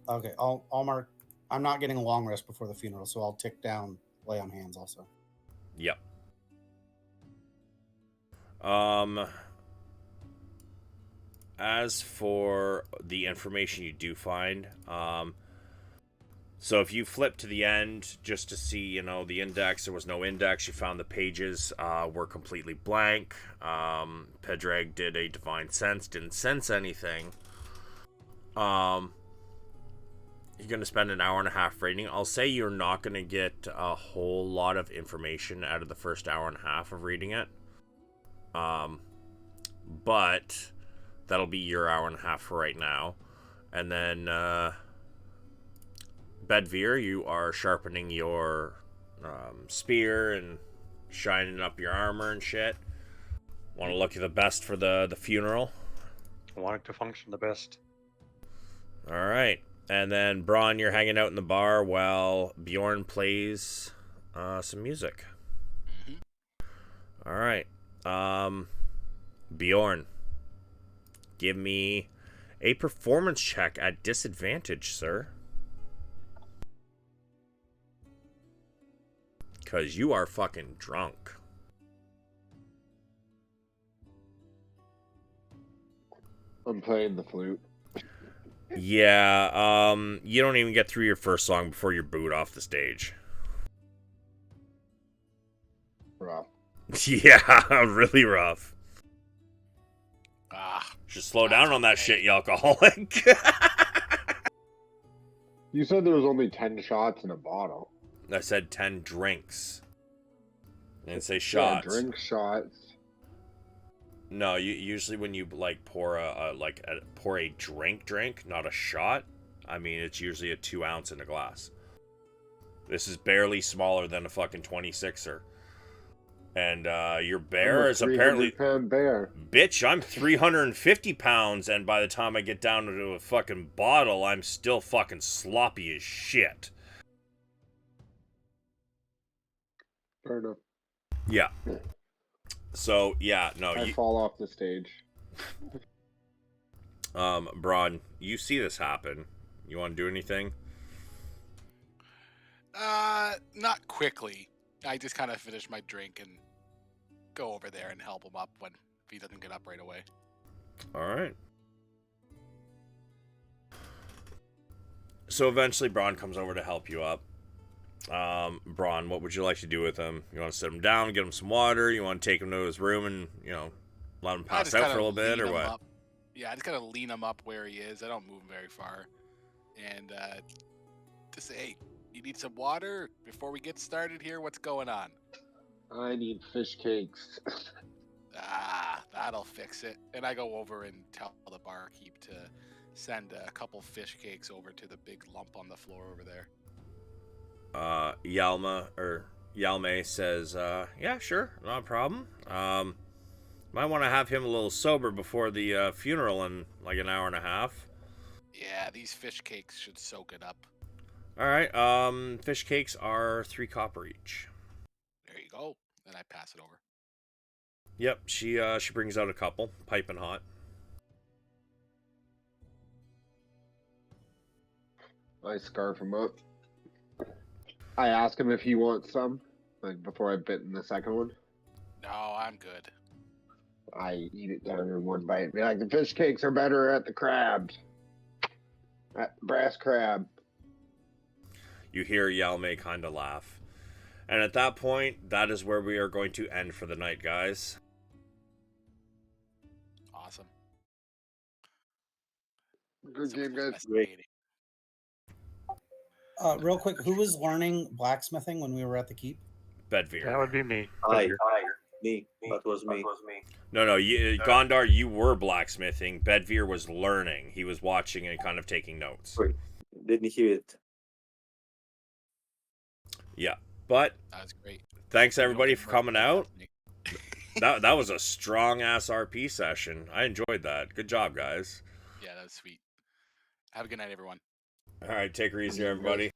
Okay, I'll mark. I'm not getting a long rest before the funeral, so I'll tick down lay on hands also. Yep. As for the information you do find, so if you flip to the end just to see, the index, there was no index. You found the pages were completely blank. Pedrag did a Divine Sense, didn't sense anything. You're going to spend an hour and a half reading. I'll say you're not going to get a whole lot of information out of the first hour and a half of reading it. But that'll be your hour and a half for right now. And then, Bedveer, you are sharpening your spear and shining up your armor and shit. Want to look the best for the funeral. I want it to function the best. All right. And then, Braun, you're hanging out in the bar while Bjorn plays some music. Mm-hmm. All right. Bjorn, give me a performance check at disadvantage, sir. Because you are fucking drunk. I'm playing the flute. Yeah, you don't even get through your first song before you're booed off the stage. Rough. Yeah, really rough. Should slow That's down on that okay. shit, you alcoholic. You said there was only 10 shots in a bottle. I said 10 drinks. I didn't say Yeah, shots. drink shots. No, usually when you pour pour a drink, not a shot. I mean, it's usually a 2 ounce in a glass. This is barely smaller than a fucking 26er. And your bear is apparently 300-pound bear. Bitch, I'm 350 pounds, and by the time I get down to a fucking bottle, I'm still fucking sloppy as shit. Fair enough. Yeah. So yeah, no, I you, fall off the stage. Braun, you see this happen. You want to do anything? Not quickly. I just kind of finish my drink and go over there and help him up if he doesn't get up right away. All right. So eventually, Braun comes over to help you up. Braun, what would you like to do with him? You want to sit him down, get him some water? You want to take him to his room and let him I pass just out kinda for a little bit, lean or him what? up. Yeah, I just kind of lean him up where he is. I don't move him very far, and just say, "Hey, you need some water before we get started here? What's going on?" I need fish cakes. That'll fix it. And I go over and tell the barkeep to send a couple fish cakes over to the big lump on the floor over there. Yalme says, yeah, sure, not a problem. Might want to have him a little sober before the funeral in like an hour and a half. Yeah, these fish cakes should soak it up. All right. Fish cakes are 3 copper each. There you go. And I pass it over. Yep. She brings out a couple, piping hot. I scarf him up. I ask him if he wants some, like before I bit in the second one. No, I'm good. I eat it down in one bite. Be like, the fish cakes are better at the crabs. At brass crab. You hear Yalme kind of laugh. And at that point, that is where we are going to end for the night, guys. Awesome. Good So game, guys. investigating. Real quick, who was learning blacksmithing when we were at the keep? Bedveer. That would be me. Hi, Bedveer. me. That was me. No, Gondar, you were blacksmithing. Bedveer was learning. He was watching and kind of taking notes. Wait, didn't hear it. Yeah, but That was great. thanks You don't everybody get for murdered coming by out. Bethany. That was a strong ass RP session. I enjoyed that. Good job, guys. Yeah, that was sweet. Have a good night, everyone. All right, take her easy, Good game, guys. everybody.